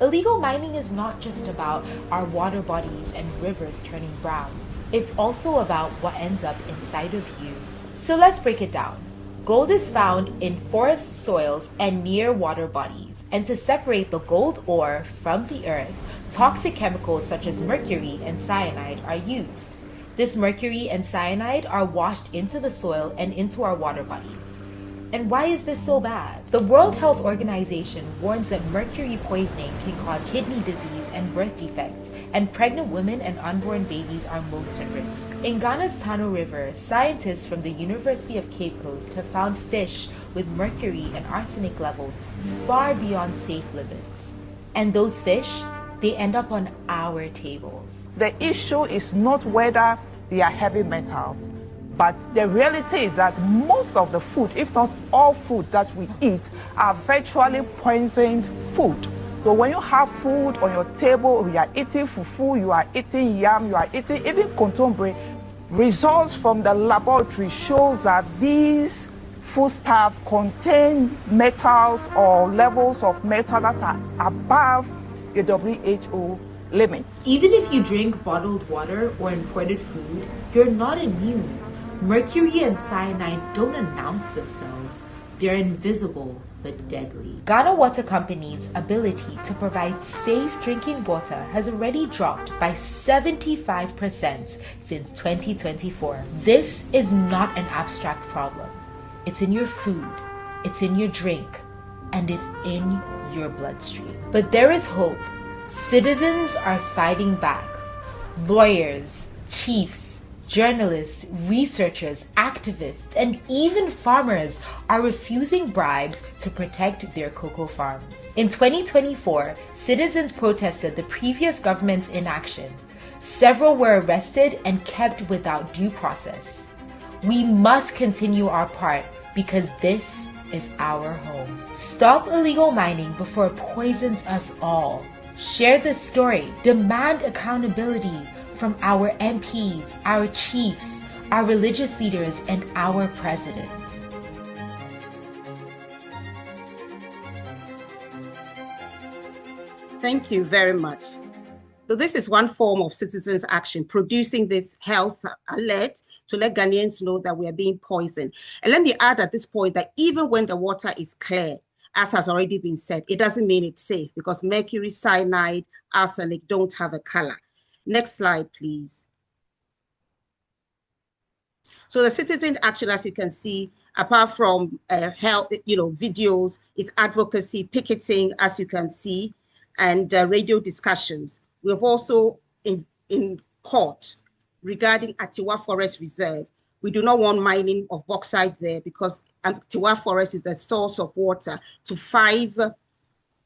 Illegal mining is not just about our water bodies and rivers turning brown. It's also about what ends up inside of you. So let's break it down. Gold is found in forest soils and near water bodies. And to separate the gold ore from the earth, toxic chemicals such as mercury and cyanide are used. This mercury and cyanide are washed into the soil and into our water bodies. And why is this so bad? The World Health Organization warns that mercury poisoning can cause kidney disease and birth defects, and pregnant women and unborn babies are most at risk. In Ghana's Tano River, scientists from the University of Cape Coast have found fish with mercury and arsenic levels far beyond safe limits. And those fish, they end up on our tables. The issue is not whether their heavy metals. But the reality is that most of the food, if not all food that we eat, are virtually poisoned food. So when you have food on your table, you are eating fufu, you are eating yam, you are eating even contemporary, results from the laboratory shows that these foodstuffs contain metals or levels of metal that are above the WHO limits. Even if you drink bottled water or imported food, you're not immune. Mercury and cyanide don't announce themselves. They're invisible but deadly. Ghana Water Company's ability to provide safe drinking water has already dropped by 75% since 2024. This is not an abstract problem. It's in your food, it's in your drink, and it's in your bloodstream. But there is hope. Citizens are fighting back. Lawyers, chiefs, journalists, researchers, activists, and even farmers are refusing bribes to protect their cocoa farms. In 2024, citizens protested the previous government's inaction. Several were arrested and kept without due process. We must continue our part because this is our home. Stop illegal mining before it poisons us all. Share this story. Demand accountability from our MPs, our chiefs, our religious leaders, and our president. Thank you very much. So this is one form of citizens' action, producing this health alert to let Ghanaians know that we are being poisoned. And let me add at this point that even when the water is clear, as has already been said, it doesn't mean it's safe because mercury, cyanide, arsenic don't have a color. Next slide, please. So the citizen action, as you can see, apart from health, videos, it's advocacy, picketing, as you can see, and radio discussions. We have also in court regarding Atiwa Forest Reserve. We do not want mining of bauxite there because Atiwa Forest is the source of water to 5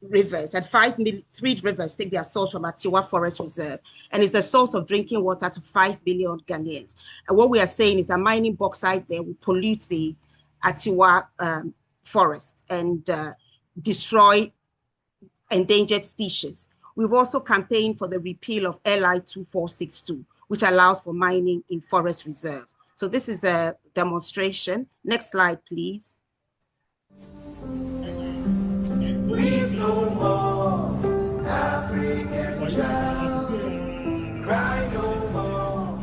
rivers, and 3 rivers take their source from Atiwa Forest Reserve, and it's the source of drinking water to 5 million Ghanaians. And what we are saying is that mining bauxite there will pollute the Atiwa forest and destroy endangered species. We've also campaigned for the repeal of LI 2462, which allows for mining in forest reserve. So this is a demonstration. Next slide, please. Weep no more, African child. Cry no more,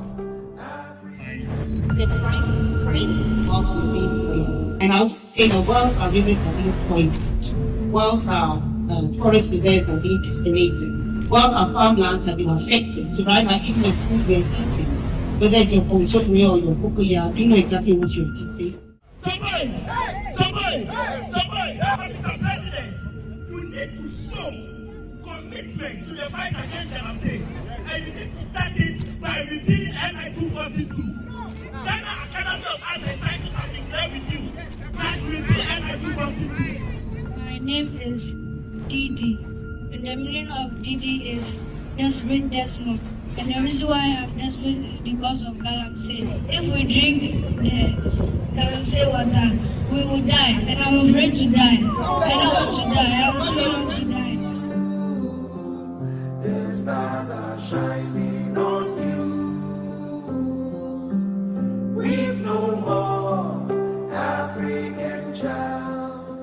African. It's a right to silence whilst we're being poisoned. And I want to say that whilst our rivers are being poisoned, whilst our forest reserves are being decimated, whilst our farmlands have been affected, so right now even the food we're eating, whether it's your ponchokri or your cocoa, do you know exactly what you're eating? Mr. President, you need to show commitment to the fight against them, and you need to start it by repealing LI 2462. Ghana Academy of Arts and Sciences have been clear with you that we repeal LI 2462. My name is Didi, and the meaning of Didi is desperate desperate. And the reason why I'm desperate is because of galamsey. If we drink the galamsey water, we will die, and I'm afraid to die. I don't want to die. I'm too young to die. The stars are shining on you. Weep no more, African child.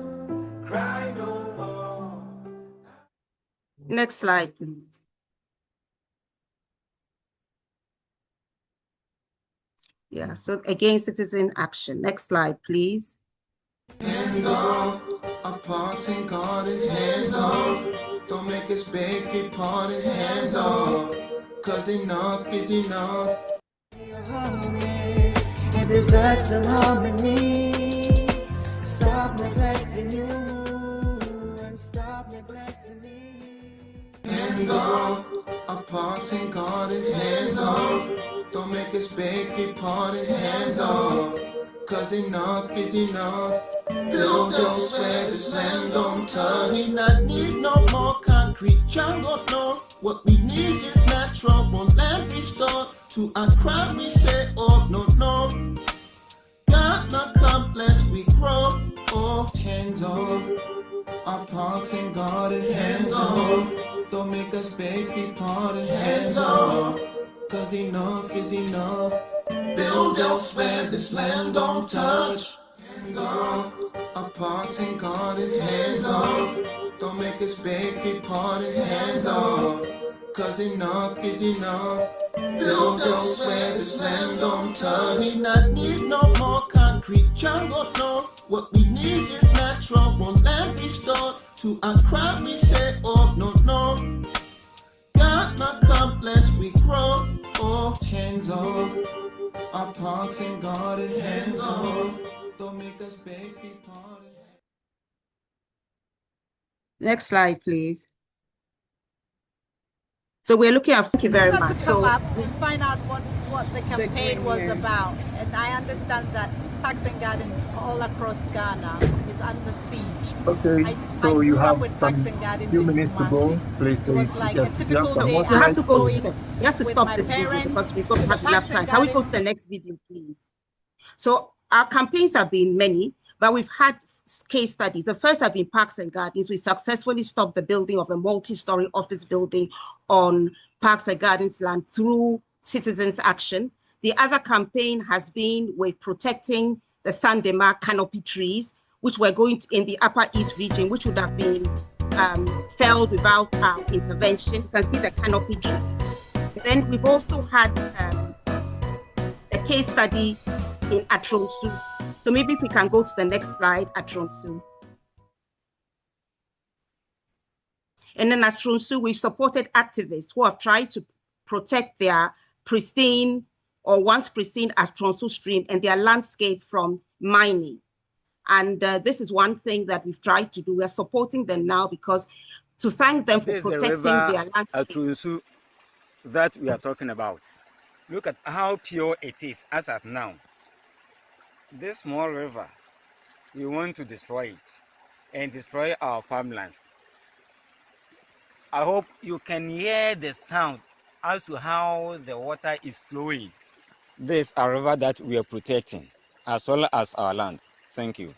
Cry no more. Next slide, please. Yeah, so again, citizen action. Next slide, please. Hands off, our parts and gardens, hands off. Don't make us beg for pardons, hands off. Cause enough is enough. It deserves some harmony. Stop neglecting you and stop neglecting me. Hands off, our parts and gardens, hands off. Don't make us beg for pardons, hands off. Cause enough is enough. Build those where the slam don't touch. We not need no more concrete jungle, no. What we need is natural, won't land restored. To Accra we say, oh no no. Ghana come lest we grow. Oh, hands off our parks and gardens. Hands off. Don't make us beg for pardons. Hands off. Cause enough is enough. Build elsewhere, this land don't touch. Hands off our parks and gardens. Hands off. Don't make us beg for pardons. Hands off. Cause enough is enough. Build elsewhere, this land don't touch. We not need no more concrete jungle, no. What we need is natural, won't land restored. To Accra we say, oh no no. Ghana come lest we grow. Oh, hands off our parks and gardens. Hands off. Don't make us beg for pardons. Next slide, please. So we're looking at, thank you very much. So and find out what the campaign was about. And I understand that parks and gardens all across Ghana is under siege. Okay, so you have some few minutes to go. Please, it was like a typical day. You have to go. You have to stop this video because we don't have enough time. Can we go to the next video, please? So our campaigns have been many, but we've had case studies. The first have been parks and gardens. We successfully stopped the building of a multi-story office building on parks and gardens land through citizens' action. The other campaign has been with protecting the Sandema canopy trees, which were going to, in the Upper East region, which would have been felled without our intervention. You can see the canopy trees. Then we've also had a case study in Atronsu. So maybe if we can go to the next slide, Atronsu. And in Atronsu, we've supported activists who have tried to protect their pristine or once pristine Atronsu stream and their landscape from mining. And this is one thing that we've tried to do. We're supporting them now because to thank them for protecting their landscape. Atronsu that we are talking about. Look at how pure it is as of now. This small river, we want to destroy it and destroy our farmlands. I hope you can hear the sound as to how the water is flowing. This is a river that we are protecting as well as our land. Thank you.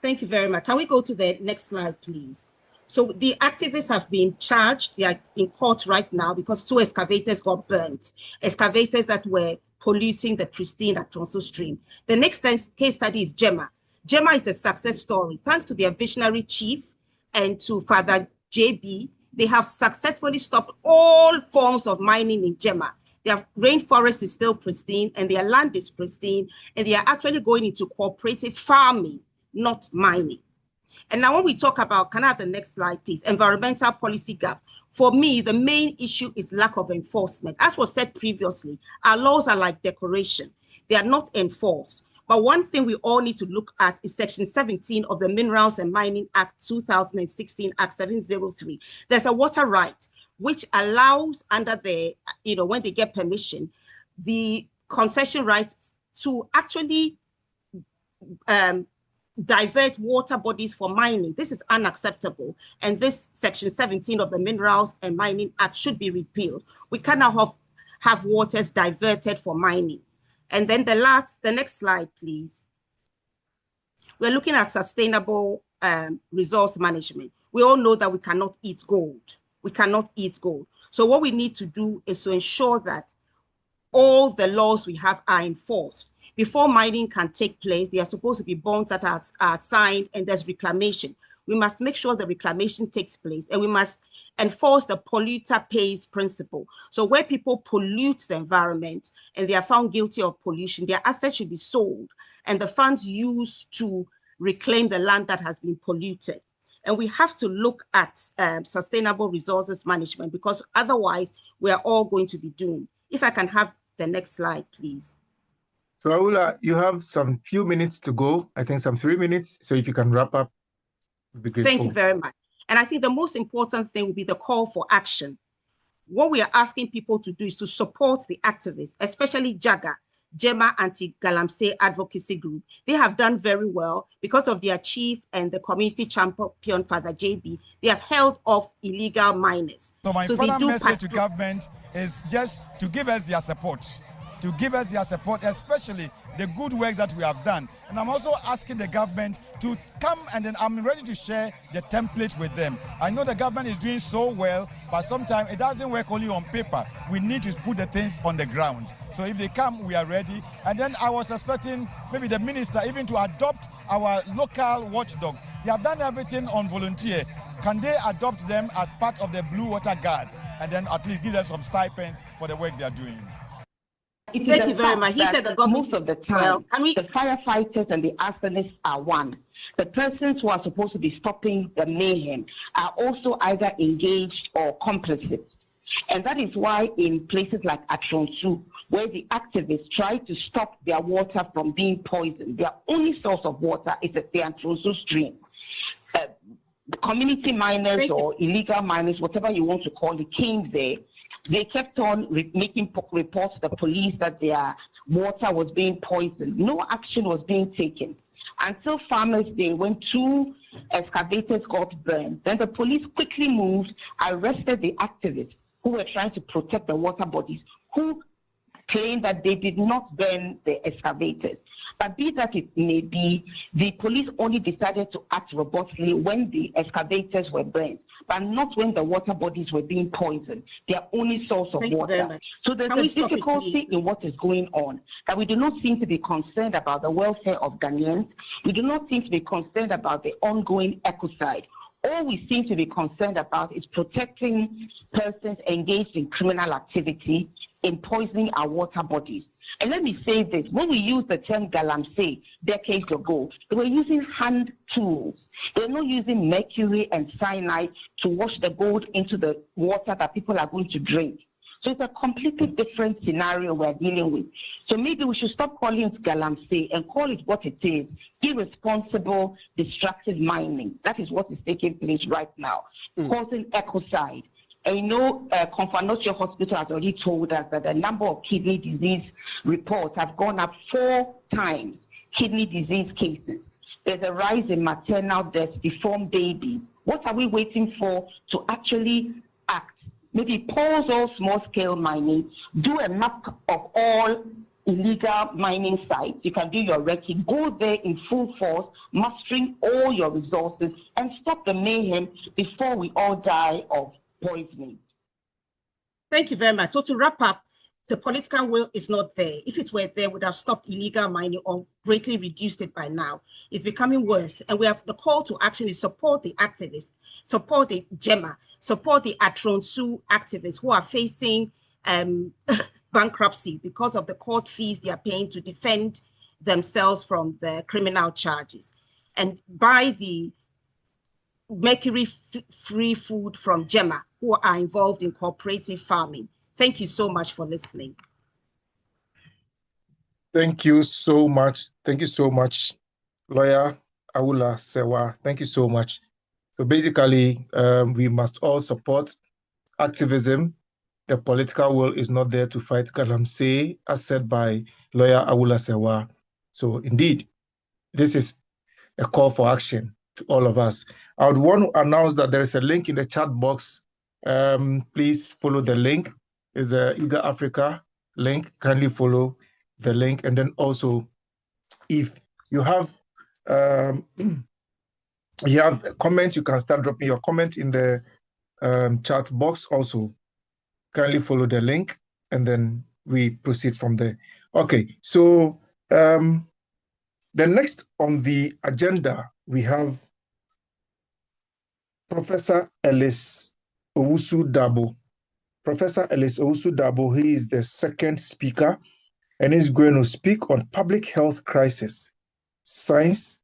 Thank you very much. Can we go to the next slide, please? So the activists have been charged. They are in court right now because 2 excavators got burnt. Excavators that were polluting the pristine Atronsu stream. The next case study is Gemma. Gemma is a success story. Thanks to their visionary chief and to Father JB, they have successfully stopped all forms of mining in Gemma. Their rainforest is still pristine and their land is pristine, and they are actually going into cooperative farming, not mining. And now when we talk about, can I have the next slide, please? Environmental policy gap. For me, the main issue is lack of enforcement. As was said previously, our laws are like decoration. They are not enforced. But one thing we all need to look at is Section 17 of the Minerals and Mining Act 2016, Act 703. There's a water right, which allows under the, when they get permission, the concession rights to actually divert water bodies for mining. This is unacceptable. And this Section 17 of the Minerals and Mining Act should be repealed. We cannot have waters diverted for mining. And then the next slide, please. We're looking at sustainable resource management. We all know that we cannot eat gold. We cannot eat gold. So what we need to do is to ensure that all the laws we have are enforced. Before mining can take place, there are supposed to be bonds that are signed and there's reclamation. We must make sure the reclamation takes place and we must enforce the polluter pays principle. So where people pollute the environment and they are found guilty of pollution, their assets should be sold and the funds used to reclaim the land that has been polluted. And we have to look at sustainable resources management because otherwise we are all going to be doomed. If I can have the next slide, please. So Aula, you have some few minutes to go. I think some 3 minutes. So if you can wrap up, would be grateful. Thank you very much. And I think the most important thing will be the call for action. What we are asking people to do is to support the activists, especially JAGA. Jema Anti-Galamsey Advocacy Group. They have done very well because of their chief and the community champion, Father JB. They have held off illegal miners. So my final message to government is just to give us their support. To give us their support, especially the good work that we have done. And I'm also asking the government to come, and then I'm ready to share the template with them. I know the government is doing so well, but sometimes it doesn't work only on paper. We need to put the things on the ground. So if they come, we are ready. And then I was expecting maybe the minister even to adopt our local watchdog. They have done everything on volunteer. Can they adopt them as part of the Blue Water Guards and then at least give them some stipends for the work they are doing? Thank you very much. He said the government most of the time, the firefighters and the arsonists are one. The persons who are supposed to be stopping the mayhem are also either engaged or complicit. And that is why in places like Atronsu, where the activists try to stop their water from being poisoned, their only source of water is the Atronsu stream. The community miners or illegal miners, whatever you want to call it, came there. They kept on making reports to the police that their water was being poisoned. No action was being taken until Farmers Day, when 2 excavators got burned. Then the police quickly moved, arrested the activists who were trying to protect the water bodies, who claimed that they did not burn the excavators. But be that it may be, the police only decided to act robustly when the excavators were burned, but not when the water bodies were being poisoned, their only source of water. So there's a difficulty in what is going on, that we do not seem to be concerned about the welfare of Ghanaians. We do not seem to be concerned about the ongoing ecocide. All we seem to be concerned about is protecting persons engaged in criminal activity, in poisoning our water bodies. And let me say this, when we used the term galamsey decades ago, they were using hand tools. They're not using mercury and cyanide to wash the gold into the water that people are going to drink. So it's a completely different scenario we're dealing with. So maybe we should stop calling it galamsey and call it what it is, irresponsible, destructive mining. That is what is taking place right now, causing ecocide. And you know, Confanocio Hospital has already told us that the number of kidney disease reports have gone up 4 times, kidney disease cases. There's a rise in maternal deaths, deformed babies. What are we waiting for to actually act? Maybe pause all small-scale mining, do a map of all illegal mining sites. You can do your recce, go there in full force, mustering all your resources, and stop the mayhem before we all die of poisoning. Thank you very much. So to wrap up, the political will is not there. If it were there, we would have stopped illegal mining or greatly reduced it by now. It's becoming worse. And we have the call to action is support the activists, support the GEMA, support the Atronsu activists who are facing bankruptcy because of the court fees they are paying to defend themselves from the criminal charges. And buy the mercury-free food from GEMA, who are involved in cooperative farming. Thank you so much for listening. Thank you so much. Thank you so much, Lawyer Awula Sewa. Thank you so much. So basically, we must all support activism. The political will is not there to fight galamsey, as said by Lawyer Awula Sewa. So indeed, this is a call for action to all of us. I would want to announce that there is a link in the chat box. Please follow the link. It's the IGER Africa link. Kindly follow the link. And then also, if you have comments, you can start dropping your comments in the chat box also. Kindly follow the link, and then we proceed from there. Okay, so the next on the agenda, we have Professor Ellis Owusu-Dabo. Professor Ellis Owusu-Dabo, he is the second speaker, and he's going to speak on public health crisis, science,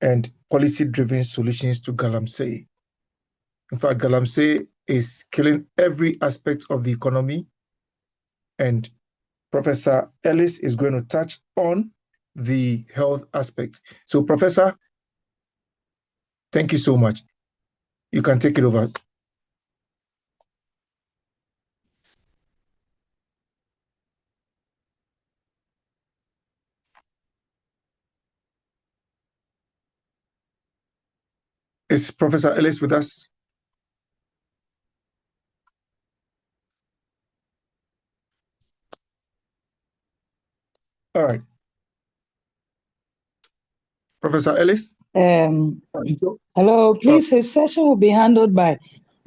and policy-driven solutions to galamsey. In fact, galamsey is killing every aspect of the economy, and Professor Ellis is going to touch on the health aspect. So, Professor, thank you so much. You can take it over. Is Professor Ellis with us? All right. Professor Ellis? Hello, please, his session will be handled by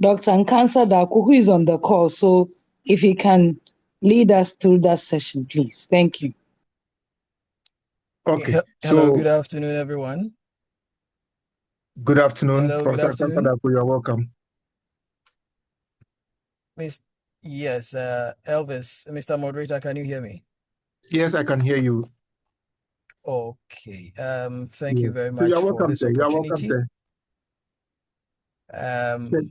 Dr. Nkansa Daku, who is on the call. So if he can lead us through that session, please. Thank you. Okay. Hello, good afternoon, everyone. Good afternoon, Hello, Professor good afternoon. Nkansa Daku, you're welcome. Yes, Elvis, Mr. Moderator, can you hear me? Yes, I can hear you. Okay. Thank you very So much you're for welcome, this sir. You're welcome, opportunity. sir.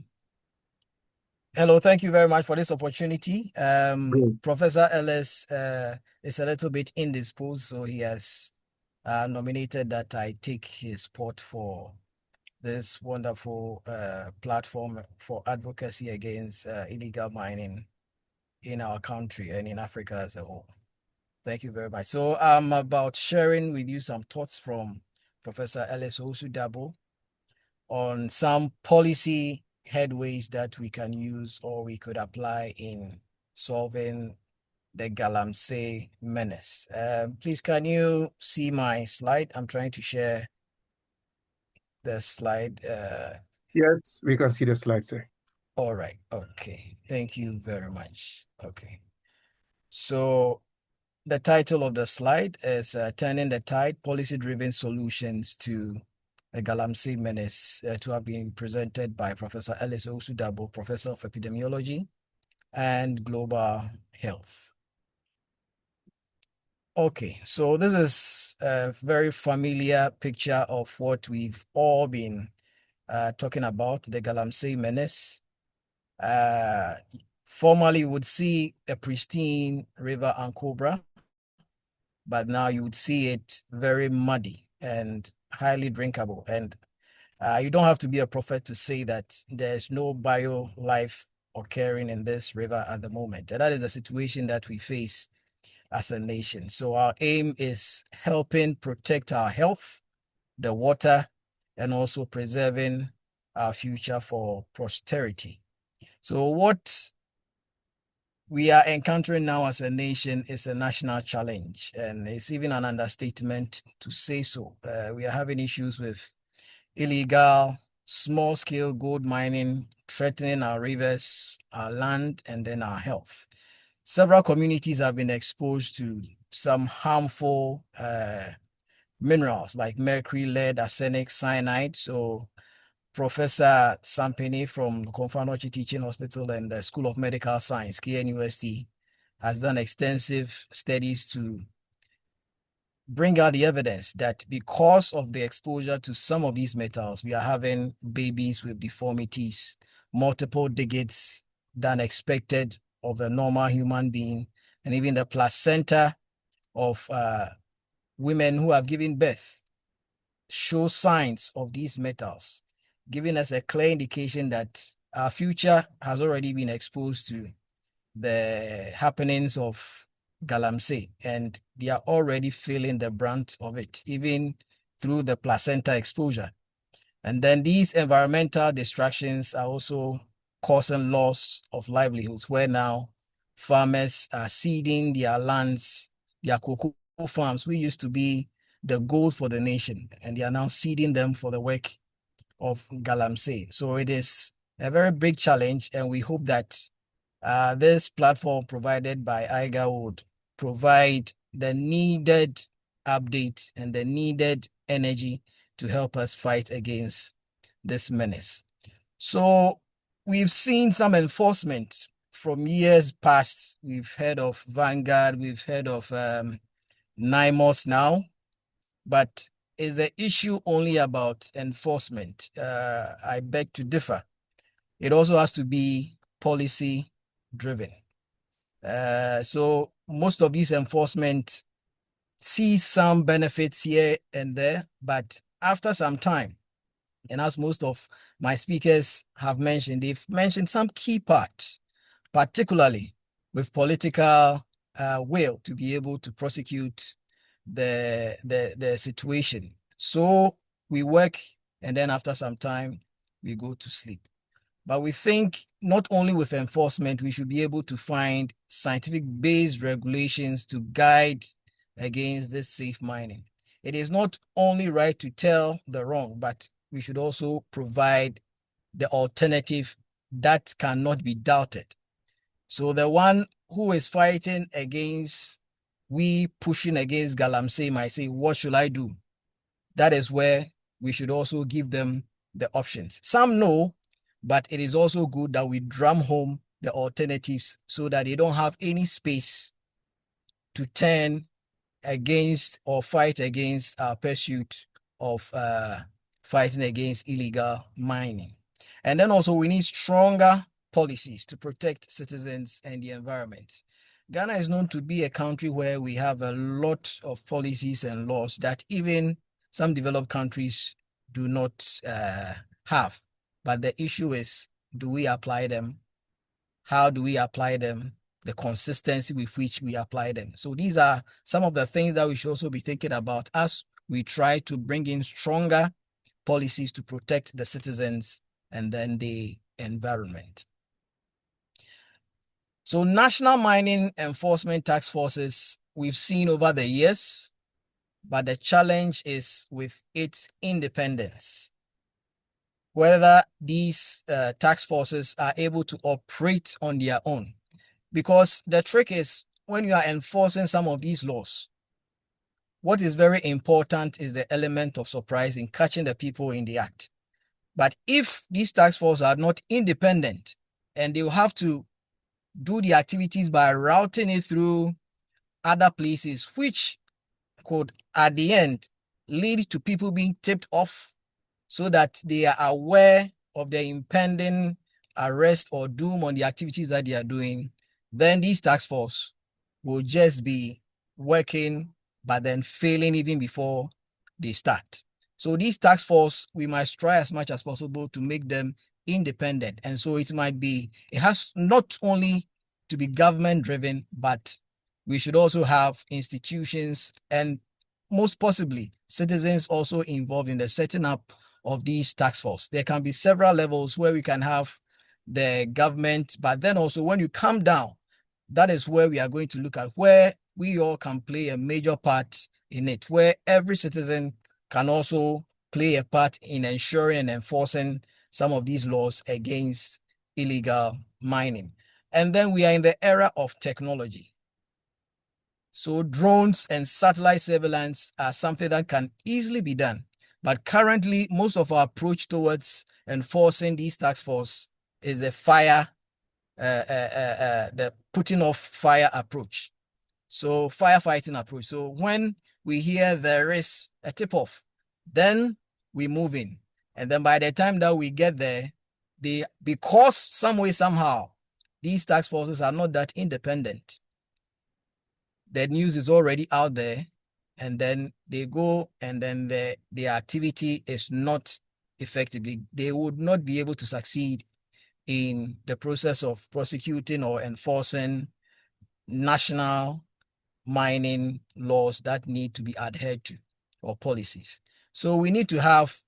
Hello, thank you very much for this opportunity. Professor Ellis is a little bit indisposed, so he has nominated that I take his spot for this wonderful platform for advocacy against illegal mining in our country and in Africa as a whole. Thank you very much. So I'm about sharing with you some thoughts from Professor Ellis Osudabo on some policy headways that we can use or we could apply in solving the Galamsey menace. Please, can you see my slide? I'm trying to share the slide. Yes, we can see the slide, sir. All right. Okay. Thank you very much. Okay. So the title of the slide is Turning the Tide, Policy-Driven Solutions to the Galamsey Menace, to have been presented by Professor Ellis Osudabo, Professor of Epidemiology and Global Health. Okay, so this is a very familiar picture of what we've all been talking about, the Galamsey Menace. Formerly, you would see a pristine river Ankobra, but now you would see it very muddy and highly drinkable. And you don't have to be a prophet to say that there's no bio life occurring in this river at the moment. And that is the situation that we face as a nation. So our aim is helping protect our health, the water, and also preserving our future for posterity. So what we are encountering now as a nation is a national challenge, and it's even an understatement to say so. We are having issues with illegal, small-scale gold mining threatening our rivers, our land, and then our health. Several communities have been exposed to some harmful minerals like mercury, lead, arsenic, cyanide. So Professor Sampini from Konfanochi Teaching Hospital and the School of Medical Science, KNUST, has done extensive studies to bring out the evidence that because of the exposure to some of these metals, we are having babies with deformities, multiple digits than expected of a normal human being, and even the placenta of women who have given birth show signs of these metals, giving us a clear indication that our future has already been exposed to the happenings of Galamsey, and they are already feeling the brunt of it, even through the placenta exposure. And then these environmental distractions are also causing loss of livelihoods, where now farmers are ceding their lands, their cocoa farms, which used to be the gold for the nation, and they are now ceding them for the work of Galamsey. So it is a very big challenge, and we hope that this platform provided by IGER would provide the needed update and the needed energy to help us fight against this menace. So we've seen some enforcement from years past. We've heard of Vanguard, we've heard of NIMOS now, but is the issue only about enforcement? I beg to differ. It also has to be policy driven. So most of these enforcement see some benefits here and there, but after some time, and as most of my speakers have mentioned, they've mentioned some key parts, particularly with political will to be able to prosecute the situation. So we work, and then after some time, we go to sleep. But we think not only with enforcement, we should be able to find scientific-based regulations to guide against this safe mining. It is not only right to tell the wrong, but we should also provide the alternative that cannot be doubted. So the one who is fighting against, we pushing against Galamsey might say, what should I do? That is where we should also give them the options. Some know, but it is also good that we drum home the alternatives so that they don't have any space to turn against or fight against our pursuit of fighting against illegal mining. And then also we need stronger policies to protect citizens and the environment. Ghana is known to be a country where we have a lot of policies and laws that even some developed countries do not have. But the issue is, do we apply them? How do we apply them? The consistency with which we apply them. So these are some of the things that we should also be thinking about as we try to bring in stronger policies to protect the citizens and then the environment. So national mining enforcement task forces, we've seen over the years, but the challenge is with its independence. Whether these task forces are able to operate on their own. Because the trick is, when you are enforcing some of these laws, what is very important is the element of surprise in catching the people in the act. But if these task forces are not independent and they will have to do the activities by routing it through other places, which could at the end lead to people being tipped off so that they are aware of the impending arrest or doom on the activities that they are doing, then these task force will just be working, but then failing even before they start. So these task force, we must try as much as possible to make them independent. And so it has not only to be government driven, but we should also have institutions and most possibly citizens also involved in the setting up of these task force. There can be several levels where we can have the government, but then also when you come down, that is where we are going to look at where we all can play a major part in it, where every citizen can also play a part in ensuring and enforcing some of these laws against illegal mining. And then we are in the era of technology. So drones and satellite surveillance are something that can easily be done. But currently, most of our approach towards enforcing these task force is the the putting off fire approach. So firefighting approach. So when we hear there is a tip-off, then we move in. And then by the time that we get there, because some way, somehow, these task forces are not that independent, the news is already out there, and then they go and then the activity is not effectively, they would not be able to succeed in the process of prosecuting or enforcing national mining laws that need to be adhered to or policies. So we need to have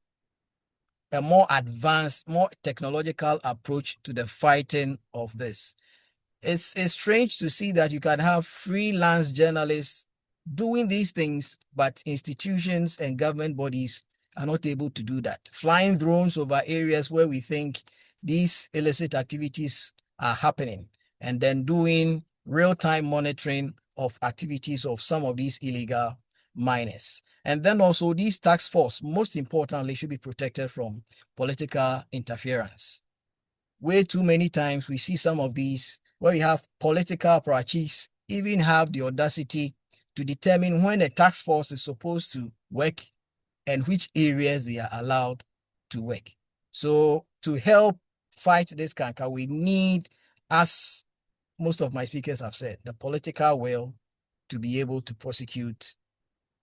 a more advanced, more technological approach to the fighting of this. It's strange to see that you can have freelance journalists doing these things, but institutions and government bodies are not able to do that. Flying drones over areas where we think these illicit activities are happening, and then doing real-time monitoring of activities of some of these illegal miners. And then also these task force, most importantly, should be protected from political interference. Way too many times we see some of these where you have political apparatchiks even have the audacity to determine when a task force is supposed to work and which areas they are allowed to work. So to help fight this canker, we need, as most of my speakers have said, the political will to be able to prosecute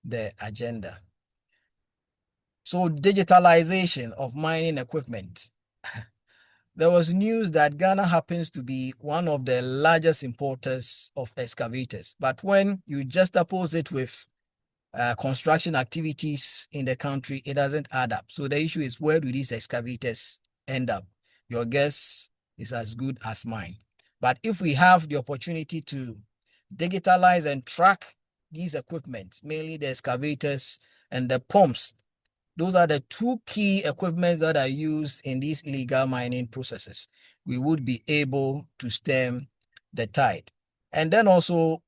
the agenda. So digitalization of mining equipment. There was news that Ghana happens to be one of the largest importers of excavators. But when you juxtapose it with construction activities in the country, it doesn't add up. So the issue is, where do these excavators end up. Your guess is as good as mine. But if we have the opportunity to digitalize and track these equipment, mainly the excavators and the pumps, those are the two key equipment that are used in these illegal mining processes. We would be able to stem the tide. And then also,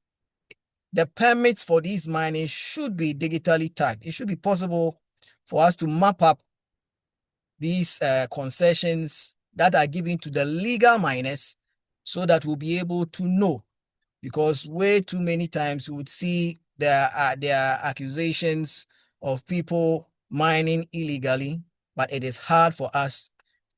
the permits for these mining should be digitally tagged. It should be possible for us to map up these concessions that are given to the legal miners so that we'll be able to know, because way too many times we would see there are accusations of people mining illegally, but it is hard for us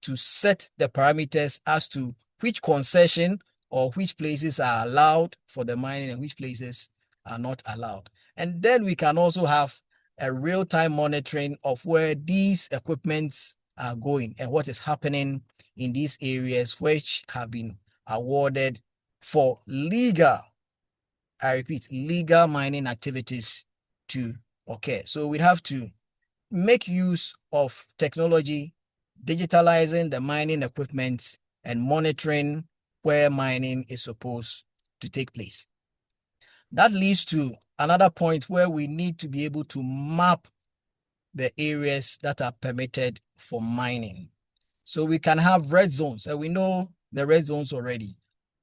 to set the parameters as to which concession or which places are allowed for the mining and which places are not allowed. And then we can also have a real-time monitoring of where these equipments are going and what is happening in these areas which have been awarded for legal, I repeat, legal mining activities to occur. So we have to make use of technology, digitalizing the mining equipment and monitoring where mining is supposed to take place. That leads to another point where we need to be able to map the areas that are permitted for mining. So we can have red zones, and we know the red zones already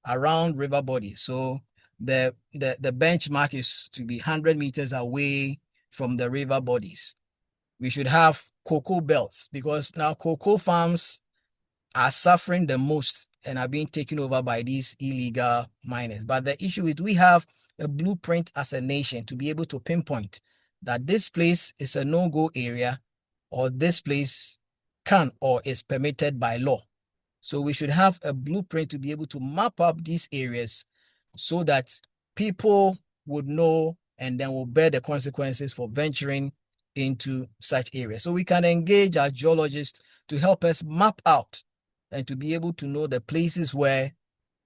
around river bodies. So the benchmark is to be 100 meters away from the river bodies. We should have cocoa belts, because now cocoa farms are suffering the most and are being taken over by these illegal miners. But the issue is we have a blueprint as a nation to be able to pinpoint that this place is a no-go area, or this place can or is permitted by law. So we should have a blueprint to be able to map up these areas so that people would know and then will bear the consequences for venturing into such areas. So we can engage our geologists to help us map out and to be able to know the places where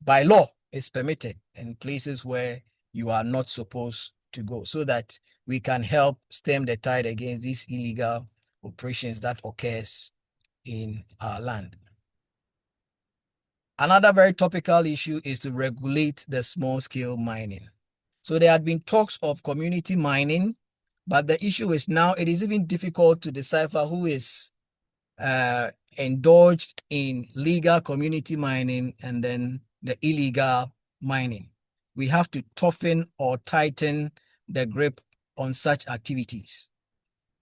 by law it's permitted and places where you are not supposed to go, so that we can help stem the tide against these illegal operations that occurs in our land. Another very topical issue is to regulate the small-scale mining. So there had been talks of community mining, but the issue is now it is even difficult to decipher who is indulged in legal community mining and then the illegal mining. We have to toughen or tighten the grip on such activities.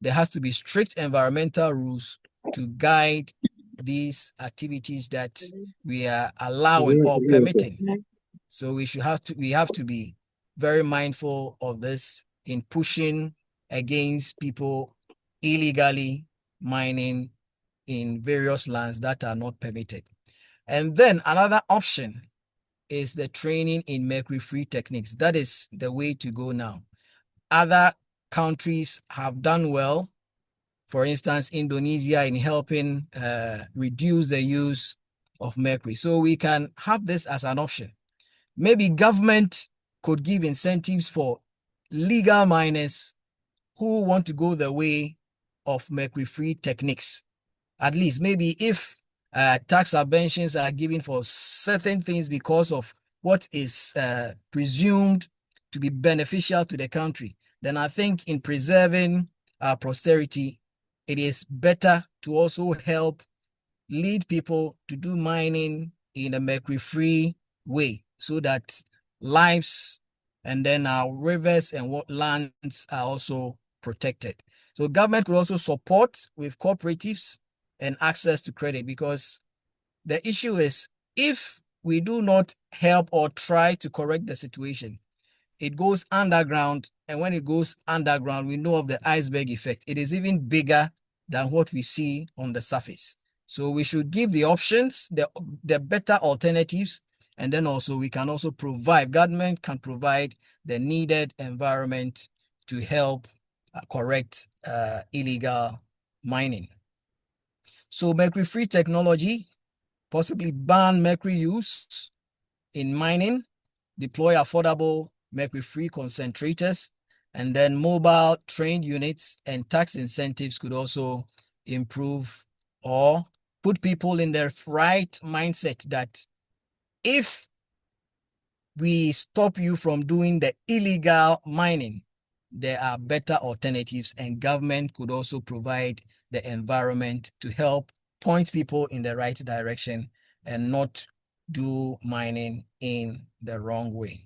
There has to be strict environmental rules to guide these activities that we are allowing or permitting. So we have to be very mindful of this in pushing against people illegally mining in various lands that are not permitted. And then another option is the training in mercury-free techniques. That is the way to go now. Other countries have done well. For instance, Indonesia in helping reduce the use of mercury. So we can have this as an option. Maybe government could give incentives for legal miners who want to go the way of mercury-free techniques. At least maybe if tax subventions are given for certain things because of what is presumed to be beneficial to the country, then I think in preserving our posterity, it is better to also help lead people to do mining in a mercury-free way so that lives and then our rivers and lands are also protected. So government could also support with cooperatives and access to credit, because the issue is if we do not help or try to correct the situation, it goes underground, and when it goes underground, we know of the iceberg effect. It is even bigger than what we see on the surface. So we should give the options, the better alternatives, and then also we can also provide, government can provide the needed environment to help correct illegal mining. So mercury-free technology, possibly ban mercury use in mining, deploy affordable mercury-free concentrators, and then mobile trained units and tax incentives could also improve or put people in the right mindset that if we stop you from doing the illegal mining, there are better alternatives, and government could also provide the environment to help point people in the right direction and not do mining in the wrong way.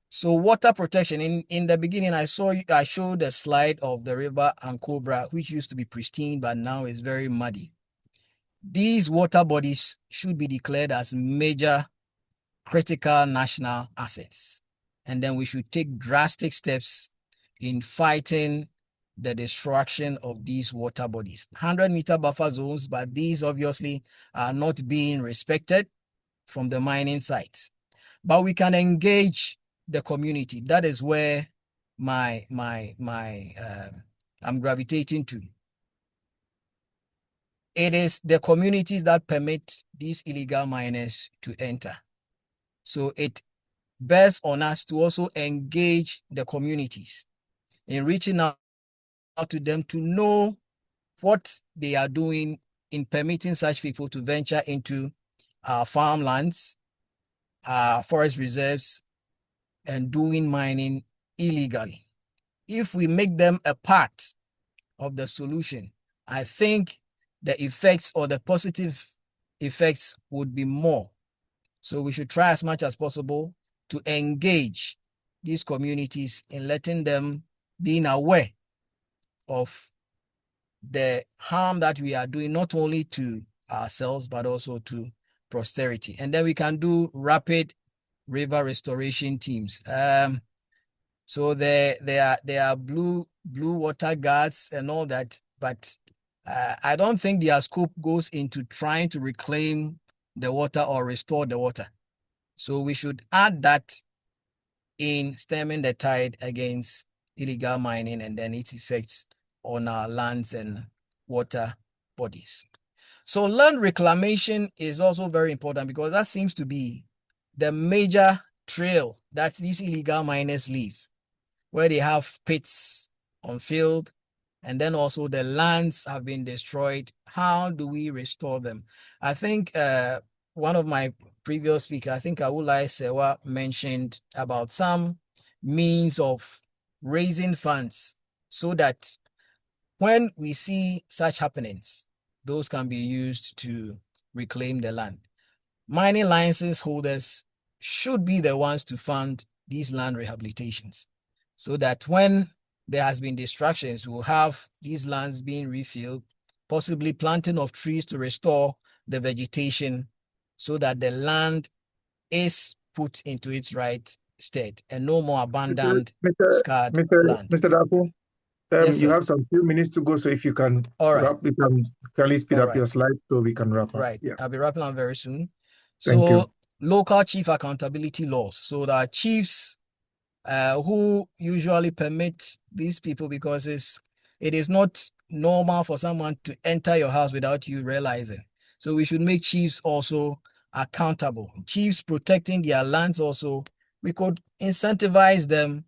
So water protection, in the beginning, I showed a slide of the river Ankobra, which used to be pristine, but now is very muddy. These water bodies should be declared as major critical national assets. And then we should take drastic steps in fighting the destruction of these water bodies. 100-meter buffer zones, but these obviously are not being respected from the mining sites. But we can engage the community. That is where I'm gravitating to. It is the communities that permit these illegal miners to enter. So it bears on us to also engage the communities in reaching out to them to know what they are doing in permitting such people to venture into our farmlands, our forest reserves, and doing mining illegally. If we make them a part of the solution, I think the effects or the positive effects would be more. So we should try as much as possible to engage these communities in letting them being aware of the harm that we are doing, not only to ourselves, but also to posterity. And then we can do rapid river restoration teams. So there are blue water guards and all that, but I don't think their scope goes into trying to reclaim the water or restore the water. So we should add that in stemming the tide against illegal mining and then its effects on our lands and water bodies. So land reclamation is also very important because that seems to be the major trail that these illegal miners leave, where they have pits on field, and then also the lands have been destroyed. How do we restore them? I think one of my previous speakers, I think Awulai Sewa, mentioned about some means of raising funds so that when we see such happenings, those can be used to reclaim the land. Mining license holders should be the ones to fund these land rehabilitations so that when there has been distractions, we'll have these lands being refilled, possibly planting of trees to restore the vegetation so that the land is put into its right state and no more abandoned, scarred land. Mr. Dapo, Yes, you sir. have some few minutes to go, so if you can wrap, you can kindly speed up your slide so we can wrap up. Right. Yeah. I'll be wrapping up very soon. Thank you. So local chief accountability laws. So there are chiefs who usually permit these people because it is not normal for someone to enter your house without you realizing. So we should make chiefs also accountable. Chiefs protecting their lands also, we could incentivize them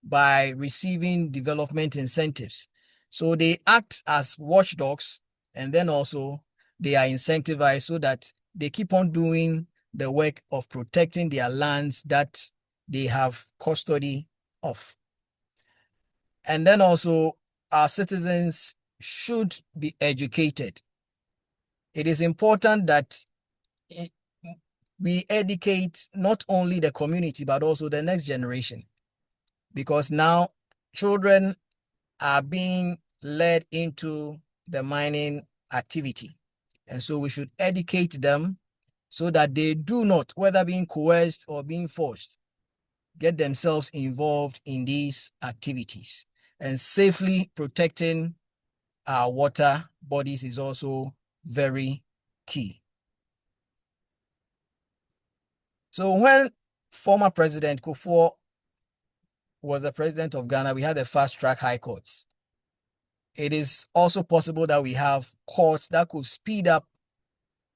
by receiving development incentives. So they act as watchdogs, and then also they are incentivized so that they keep on doing the work of protecting their lands that they have custody of. And then also our citizens should be educated. It is important that we educate not only the community, but also the next generation, because now children are being led into the mining activity. And so we should educate them so that they do not, whether being coerced or being forced, get themselves involved in these activities. And safely protecting our water bodies is also very key. So when former President Kufuor was the president of Ghana, we had the fast-track high courts. It is also possible that we have courts that could speed up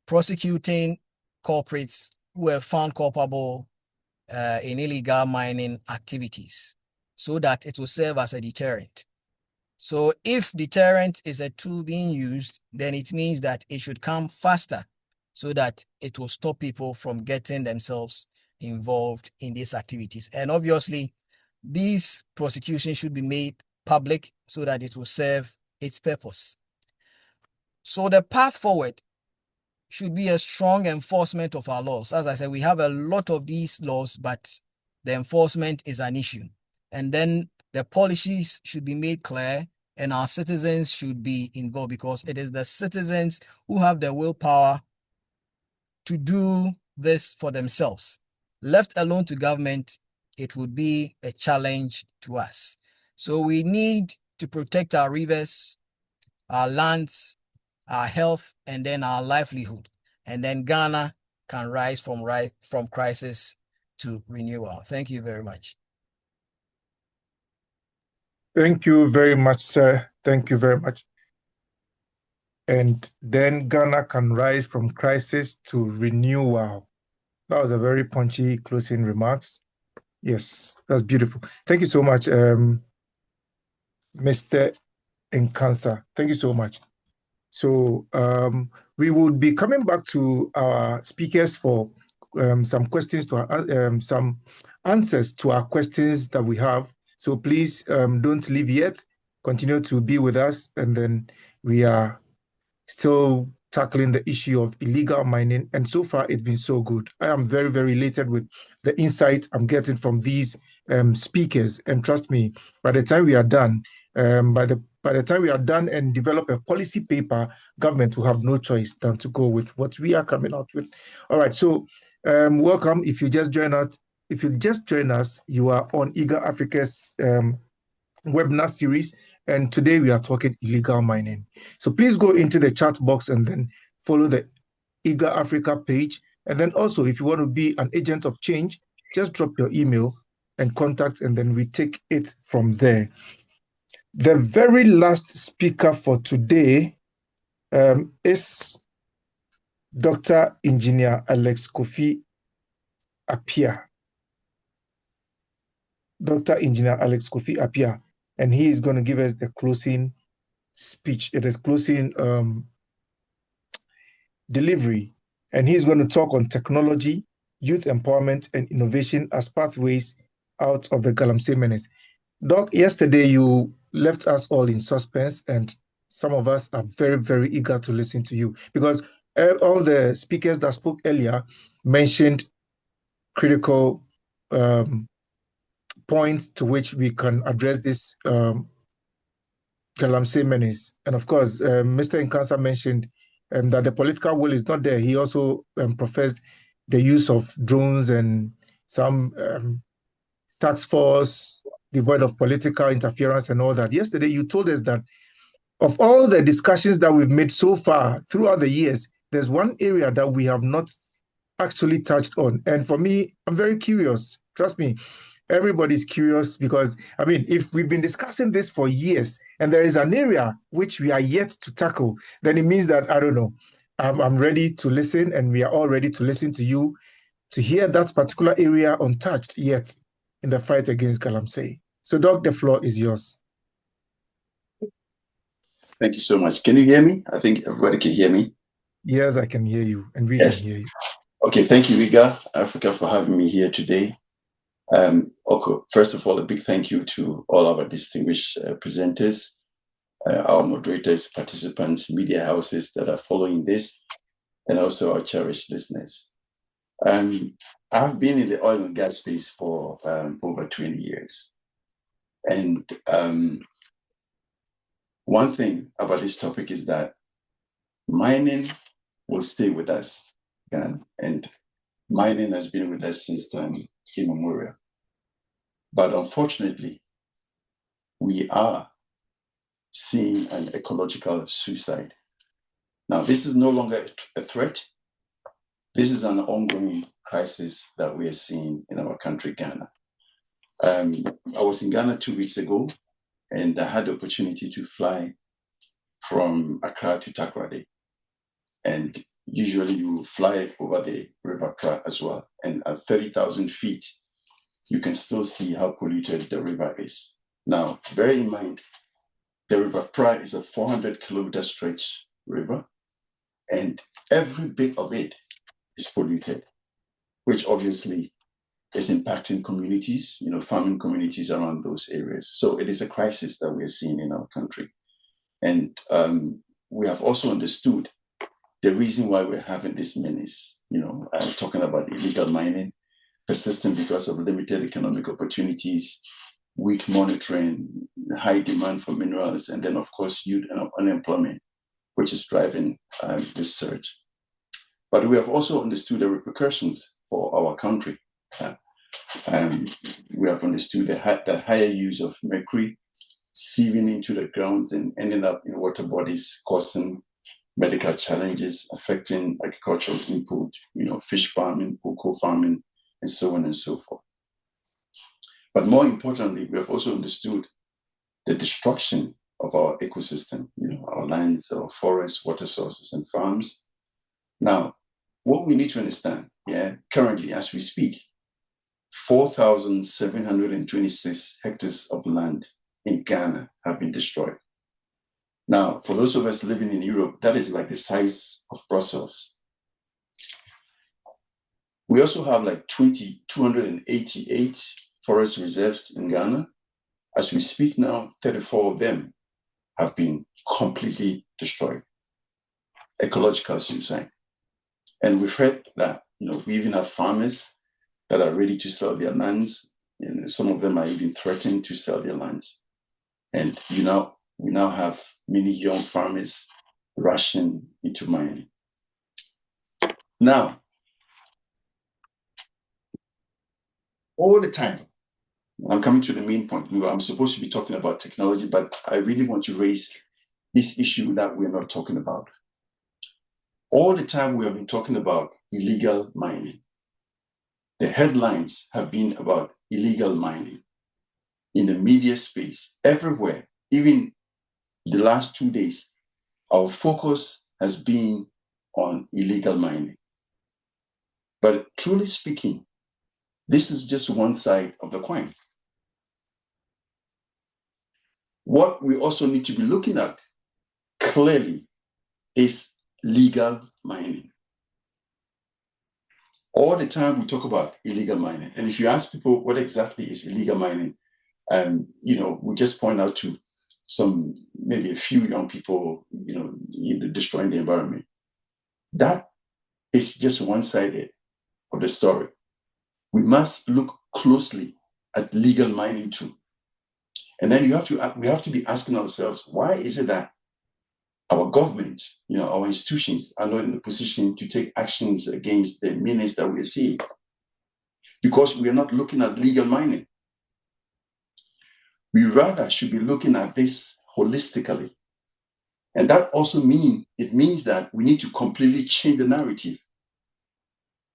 prosecuting culprits who were found culpable in illegal mining activities so that it will serve as a deterrent. So if deterrent is a tool being used, then it means that it should come faster so that it will stop people from getting themselves involved in these activities. And obviously, these prosecutions should be made public so that it will serve its purpose. So the path forward should be a strong enforcement of our laws. As I said, we have a lot of these laws, but the enforcement is an issue. And then the policies should be made clear and our citizens should be involved, because it is the citizens who have the willpower to do this for themselves. Left alone to government, it would be a challenge to us. So we need to protect our rivers, our lands, our health, and then our livelihood. And then Ghana can rise from crisis to renewal. Thank you very much. Thank you very much, sir. Thank you very much. And then Ghana can rise from crisis to renewal. That was a very punchy closing remarks. Yes, that's beautiful. Thank you so much, Mr. Nkansa. Thank you so much. So we will be coming back to our speakers for some questions to our, some answers to our questions that we have. So please don't leave yet. Continue to be with us, and then we are still tackling the issue of illegal mining. And so far, it's been so good. I am very, very elated with the insight I'm getting from these speakers. And trust me, by the time we are done, by the time we are done and develop a policy paper, government will have no choice than to go with what we are coming out with. All right, so welcome. If you just join us, you are on IGER Africa's webinar series, and today we are talking illegal mining. So please go into the chat box and then follow the IGER Africa page. And then also, if you want to be an agent of change, just drop your email and contact, and then we take it from there. The very last speaker for today is Dr. Engineer Alex Kofi Appiah. Dr. Engineer Alex Kofi Appiah, and he is going to give us the closing speech. It is closing delivery, and he's going to talk on technology, youth empowerment, and innovation as pathways out of the Galamsey menace. Doc, yesterday you left us all in suspense, and some of us are very, very eager to listen to you, because all the speakers that spoke earlier mentioned critical points to which we can address this Galamsey menace. And of course, Mr. Nkansa mentioned that the political will is not there. He also professed the use of drones and some task force devoid of political interference and all that. Yesterday, you told us that of all the discussions that we've made so far throughout the years, there's one area that we have not actually touched on. And for me, I'm very curious. Trust me, everybody's curious, because, I mean, if we've been discussing this for years and there is an area which we are yet to tackle, then it means that, I don't know, I'm ready to listen, and we are all ready to listen to you to hear that particular area untouched yet in the fight against Galamsey. So, Doc, the floor is yours. Thank you so much. Can you hear me? I think everybody can hear me. Yes, I can hear you, and we can hear you. Okay, thank you, IGER Africa, for having me here today. Okay, first of all, a big thank you to all our distinguished presenters, our moderators, participants, media houses that are following this, and also our cherished listeners. I've been in the oil and gas space for over 20 years. And one thing about this topic is that mining will stay with us, and mining has been with us since time immemorial. But unfortunately, we are seeing an ecological suicide. Now, this is no longer a threat. This is an ongoing crisis that we are seeing in our country, Ghana. I was in Ghana 2 weeks ago, and I had the opportunity to fly from Accra to Takoradi. And usually you fly over the River Accra as well. And at 30,000 feet, you can still see how polluted the river is. Now, bear in mind The River Pra is a 400-kilometer stretch river, and every bit of it is polluted, which obviously is impacting communities, farming communities around those areas. So it is a crisis that we're seeing in our country. And we have also understood the reason why we're having this menace, talking about illegal mining, persistent because of limited economic opportunities, weak monitoring, high demand for minerals, and then, of course, youth unemployment, which is driving this surge. But we have also understood the repercussions for our country. We have understood the higher use of mercury seeping into the grounds and ending up in water bodies, causing medical challenges, affecting agricultural input, fish farming, cocoa farming, and so on and so forth. But more importantly, we have also understood the destruction of our ecosystem, our lands, our forests, water sources, and farms. Now, what we need to understand, currently as we speak, 4,726 hectares of land in Ghana have been destroyed. Now, for those of us living in Europe, that is like the size of Brussels. We also have like 288 forest reserves in Ghana. As we speak now, 34 of them have been completely destroyed. Ecological suicide. And we've heard that, we even have farmers that are ready to sell their lands. And some of them are even threatening to sell their lands. And we now have many young farmers rushing into mining. Now, all the time, I'm coming to the main point. I'm supposed to be talking about technology, but I really want to raise this issue that we're not talking about. All the time we have been talking about illegal mining. The headlines have been about illegal mining in the media space, everywhere. Even the last 2 days, our focus has been on illegal mining. But truly speaking, this is just one side of the coin. What we also need to be looking at clearly is legal mining. All the time we talk about illegal mining. And if you ask people what exactly is illegal mining, we just point out to maybe a few young people, destroying the environment. That is just one side of the story. We must look closely at legal mining too. And then we have to be asking ourselves, why is it that our government, our institutions are not in a position to take actions against the menace that we're seeing? Because we are not looking at legal mining. We rather should be looking at this holistically. And that also means that we need to completely change the narrative.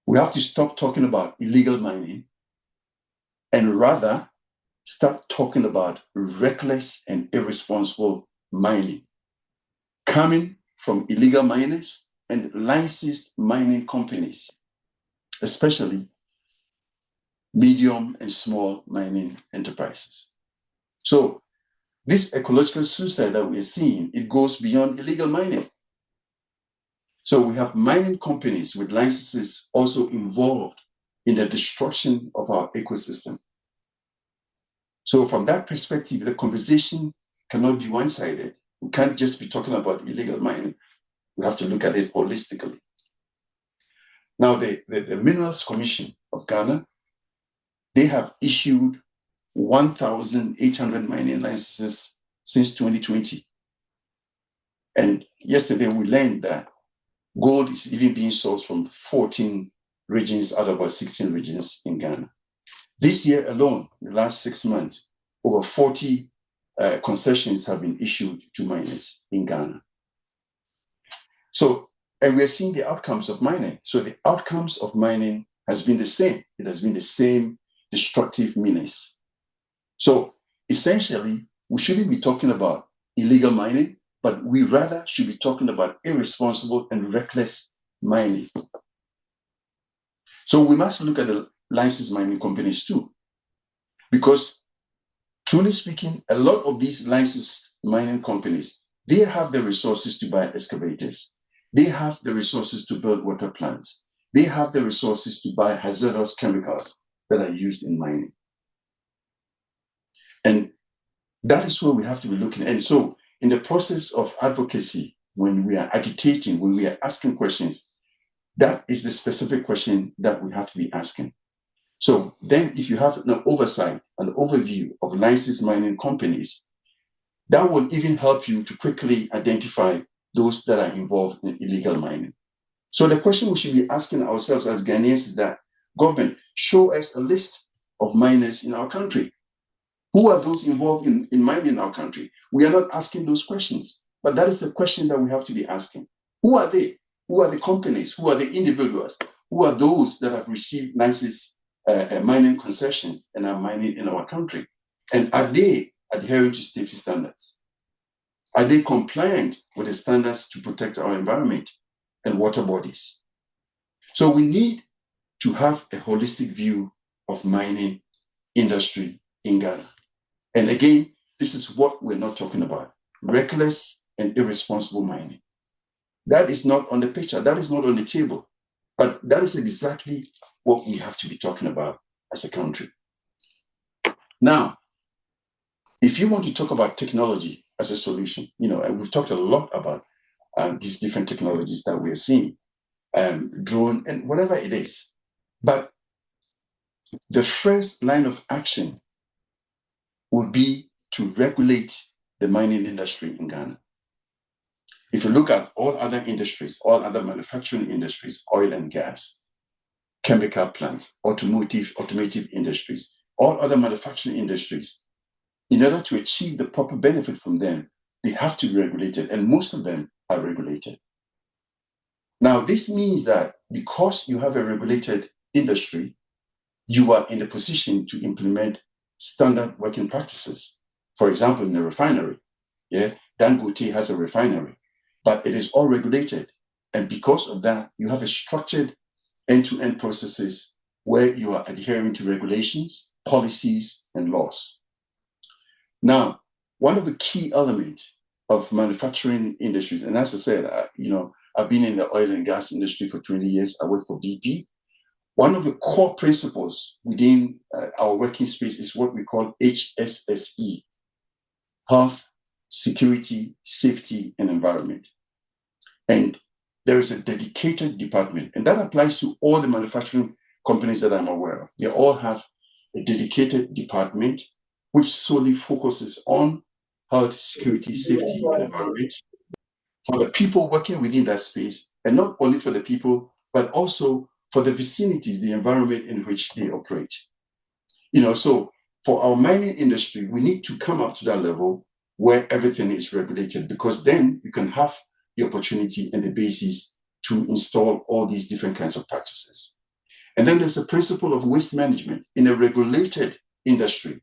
We have to stop talking about illegal mining and rather start talking about reckless and irresponsible mining coming from illegal miners and licensed mining companies, especially medium and small mining enterprises. So this ecological suicide that we're seeing, it goes beyond illegal mining. So we have mining companies with licenses also involved in the destruction of our ecosystem. So from that perspective, the conversation cannot be one-sided. We can't just be talking about illegal mining. We have to look at it holistically. Now, the Minerals Commission of Ghana, they have issued 1,800 mining licenses since 2020. And yesterday we learned that gold is even being sourced from 14 regions out of our 16 regions in Ghana. This year alone, in the last 6 months, over 40 concessions have been issued to miners in Ghana. So, and we're seeing the outcomes of mining. So the outcomes of mining has been the same. It has been the same destructive menace. So essentially, we shouldn't be talking about illegal mining, but we rather should be talking about irresponsible and reckless mining. So we must look at the licensed mining companies too, because Truly speaking, a lot of these licensed mining companies, they have the resources to buy excavators. They have the resources to build water plants. They have the resources to buy hazardous chemicals that are used in mining. And that is where we have to be looking. And so in the process of advocacy, when we are agitating, when we are asking questions, that is the specific question that we have to be asking. So then if you have an oversight, an overview of licensed mining companies, that will even help you to quickly identify those that are involved in illegal mining. So the question we should be asking ourselves as Ghanaians is that, government, show us a list of miners in our country. Who are those involved in mining in our country? We are not asking those questions, but that is the question that we have to be asking. Who are they? Who are the companies? Who are the individuals? Who are those that have received licensed mining concessions and are mining in our country? And are they adhering to safety standards? Are they compliant with the standards to protect our environment and water bodies? So we need to have a holistic view of mining industry in Ghana. And again, this is what we're not talking about. Reckless and irresponsible mining. That is not on the picture. That is not on the table. But that is exactly what we have to be talking about as a country. Now, if you want to talk about technology as a solution, and we've talked a lot about these different technologies that we are seeing, drone and whatever it is. But the first line of action would be to regulate the mining industry in Ghana. If you look at all other industries, all other manufacturing industries, oil and gas, chemical plants, automotive industries, all other manufacturing industries, in order to achieve the proper benefit from them, they have to be regulated, and most of them are regulated. Now, this means that because you have a regulated industry, you are in a position to implement standard working practices. For example, in a refinery, Dangote has a refinery, but it is all regulated. And because of that, you have a structured end-to-end processes where you are adhering to regulations, policies, and laws. Now, one of the key elements of manufacturing industries, and as I said, I've been in the oil and gas industry for 20 years. I work for BP. One of the core principles within our working space is what we call HSSE, Health, Security, Safety, and Environment. And there is a dedicated department, and that applies to all the manufacturing companies that I'm aware of. They all have a dedicated department which solely focuses on health, security, safety, and environment for the people working within that space, and not only for the people, but also for the vicinities, the environment in which they operate. So for our mining industry, we need to come up to that level where everything is regulated, because then you can have the opportunity and the basis to install all these different kinds of practices. And then there's a principle of waste management. In a regulated industry,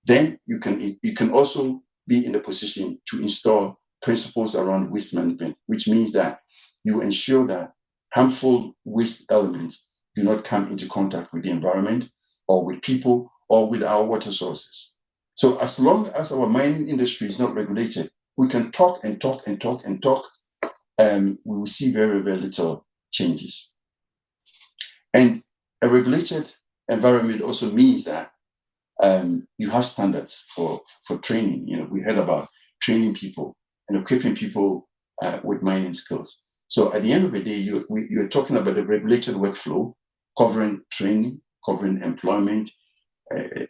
then you can also be in a position to install principles around waste management, which means that you ensure that harmful waste elements do not come into contact with the environment or with people or with our water sources. So as long as our mining industry is not regulated, we can talk and talk and talk and talk, and we will see very, very little changes. And a regulated environment also means that you have standards for training. We heard about training people and equipping people with mining skills. So at the end of the day, you're talking about a regulated workflow covering training, covering employment,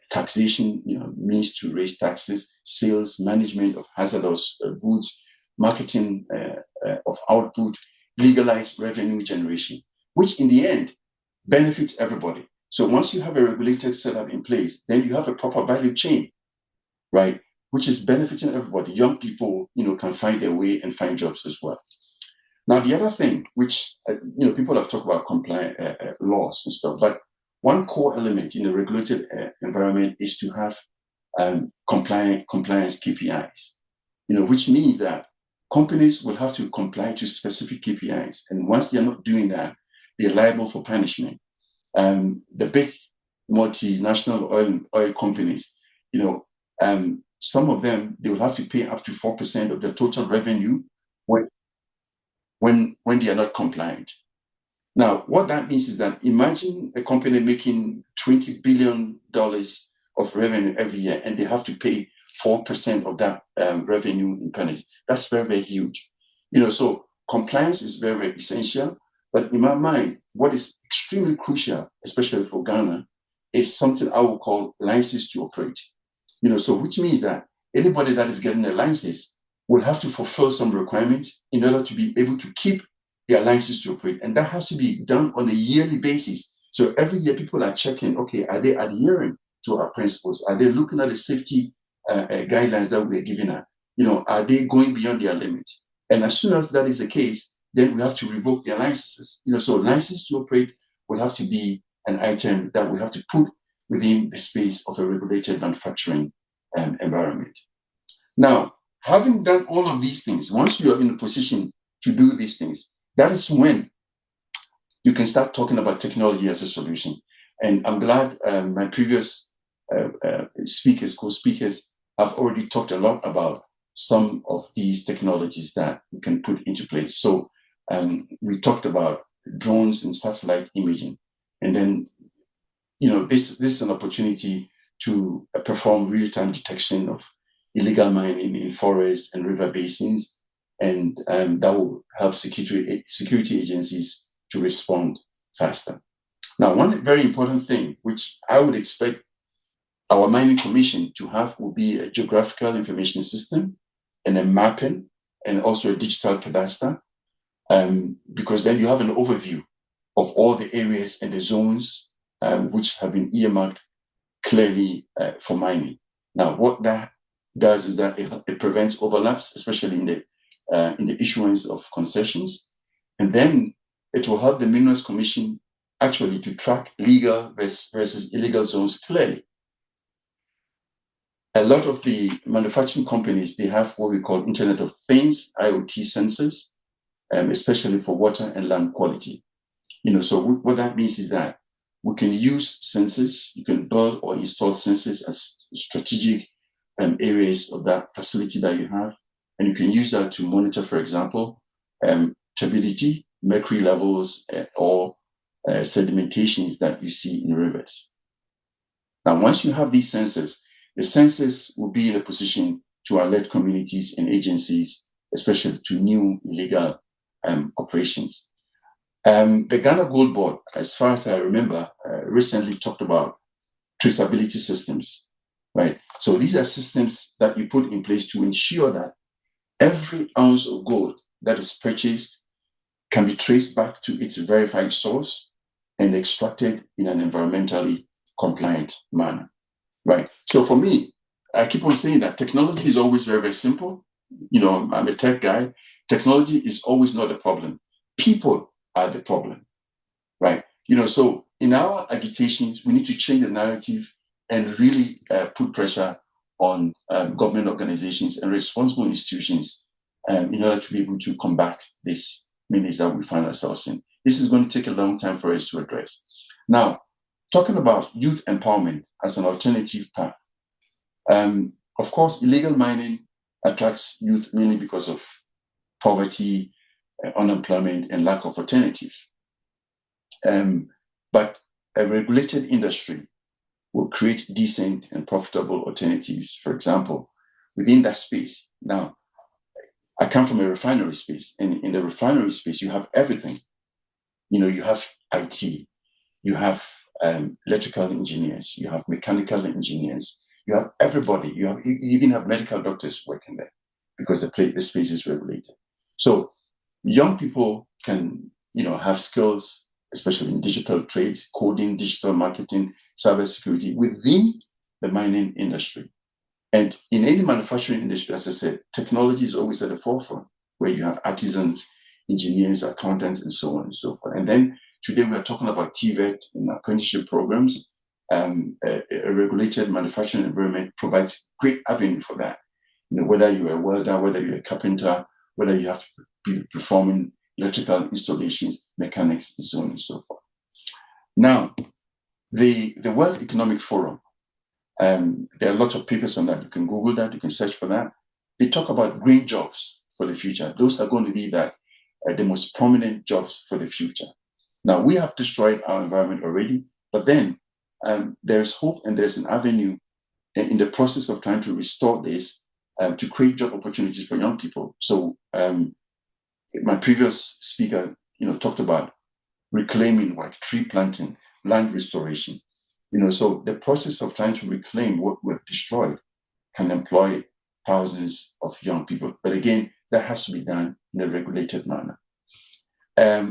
taxation, means to raise taxes, sales, management of hazardous goods, marketing of output, legalized revenue generation, which in the end benefits everybody. So once you have a regulated setup in place, then you have a proper value chain, right? Which is benefiting everybody. Young people, can find their way and find jobs as well. Now, the other thing, which, people have talked about compliant laws and stuff, but one core element in a regulated environment is to have compliance KPIs, which means that companies will have to comply to specific KPIs. And once they're not doing that, they're liable for punishment. The big multinational oil companies, some of them, they will have to pay up to 4% of the total revenue when they are not compliant. Now, what that means is that imagine a company making $20 billion of revenue every year, and they have to pay 4% of that revenue in penalties. That's very, very huge. So compliance is very, very essential. But in my mind, what is extremely crucial, especially for Ghana, is something I would call license to operate. So which means that anybody that is getting a license will have to fulfill some requirements in order to be able to keep their license to operate. And that has to be done on a yearly basis. So every year people are checking, okay, are they adhering to our principles? Are they looking at the safety guidelines that we're giving out? Are they going beyond their limits? And as soon as that is the case, then we have to revoke their licenses. So license to operate will have to be an item that we have to put within the space of a regulated manufacturing environment. Now, having done all of these things, once you are in a position to do these things, that is when you can start talking about technology as a solution. And I'm glad my previous co-speakers have already talked a lot about some of these technologies that we can put into place. So we talked about drones and satellite imaging. And then, this is an opportunity to perform real-time detection of illegal mining in forests and river basins. And that will help security agencies to respond faster. Now, one very important thing, which I would expect our mining commission to have, will be a geographical information system and a mapping and also a digital cadastre, because then you have an overview of all the areas and the zones which have been earmarked clearly for mining. Now, what that does is that it prevents overlaps, especially in the issuance of concessions, and then it will help the Minerals Commission actually to track legal versus illegal zones clearly. A lot of the manufacturing companies, they have what we call Internet of Things, IoT sensors, especially for water and land quality. So what that means is that we can use sensors, you can build or install sensors as strategic areas of that facility that you have, and you can use that to monitor, for example, turbidity, mercury levels, or sedimentations that you see in rivers. Now, once you have these sensors, the sensors will be in a position to alert communities and agencies, especially to new illegal operations. The Ghana Gold Board, as far as I remember, recently talked about traceability systems, right? So these are systems that you put in place to ensure that every ounce of gold that is purchased can be traced back to its verified source and extracted in an environmentally compliant manner, right? So for me, I keep on saying that technology is always very, very simple. I'm a tech guy. Technology is always not a problem. People are the problem, right? So in our agitations, we need to change the narrative and really put pressure on government organizations and responsible institutions in order to be able to combat this menace that we find ourselves in. This is going to take a long time for us to address. Now, talking about youth empowerment as an alternative path. Of course, illegal mining attracts youth mainly because of poverty, unemployment, and lack of alternative. But a regulated industry will create decent and profitable alternatives, for example, within that space. Now, I come from a refinery space, and in the refinery space, you have everything. You have IT, you have electrical engineers, you have mechanical engineers, you have everybody. You even have medical doctors working there because the space is regulated. So young people can, have skills, especially in digital trades, coding, digital marketing, cybersecurity within the mining industry. And in any manufacturing industry, as I said, technology is always at the forefront, where you have artisans, engineers, accountants, and so on and so forth. And then today we are talking about TVET and apprenticeship programs. A regulated manufacturing environment provides great avenue for that. Whether you're a welder, whether you're a carpenter, whether you have to be performing electrical installations, mechanics, and so on and so forth. Now, the World Economic Forum There are lots of papers on that. You can Google that. You can search for that. They talk about green jobs for the future. Those are going to be the most prominent jobs for the future. Now, we have destroyed our environment already, but then there's hope and there's an avenue in the process of trying to restore this to create job opportunities for young people. So my previous speaker, talked about reclaiming, like tree planting, land restoration. So the process of trying to reclaim what we've destroyed can employ thousands of young people. But again, that has to be done in a regulated manner.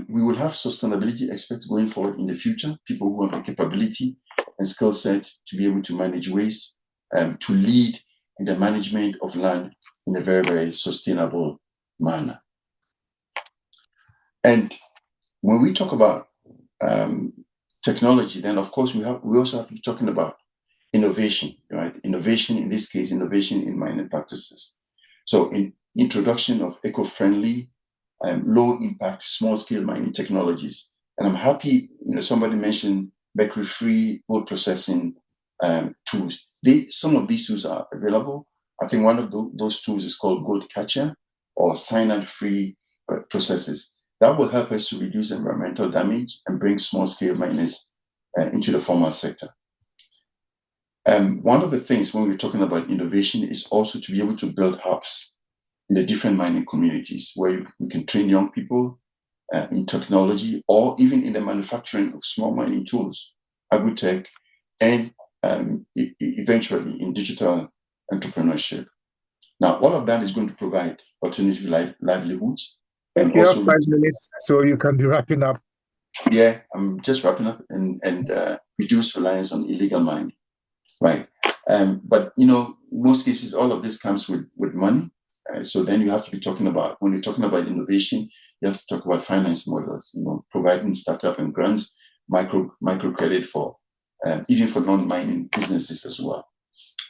We will have sustainability experts going forward in the future, people who have the capability and skill set to be able to manage waste, to lead in the management of land in a very, very sustainable manner. And when we talk about technology, then of course we also have to be talking about innovation, right? Innovation, in this case, innovation in mining practices. So in introduction of eco-friendly, low impact, small scale mining technologies. And I'm happy, somebody mentioned mercury-free gold processing tools. Some of these tools are available. I think one of those tools is called Gold Catcher or cyanide-free processes. That will help us to reduce environmental damage and bring small scale miners into the formal sector. One of the things when we're talking about innovation is also to be able to build hubs in the different mining communities where we can train young people in technology or even in the manufacturing of small mining tools, agri-tech, and eventually in digital entrepreneurship. Now, all of that is going to provide alternative livelihoods. And you also have 5 minutes, so you can be wrapping up. Yeah, I'm just wrapping up and reduce reliance on illegal mining, right? But in most cases, all of this comes with money. So then you have to be talking about, when you're talking about innovation, you have to talk about finance models, providing startup and grants, microcredit for even for non-mining businesses as well,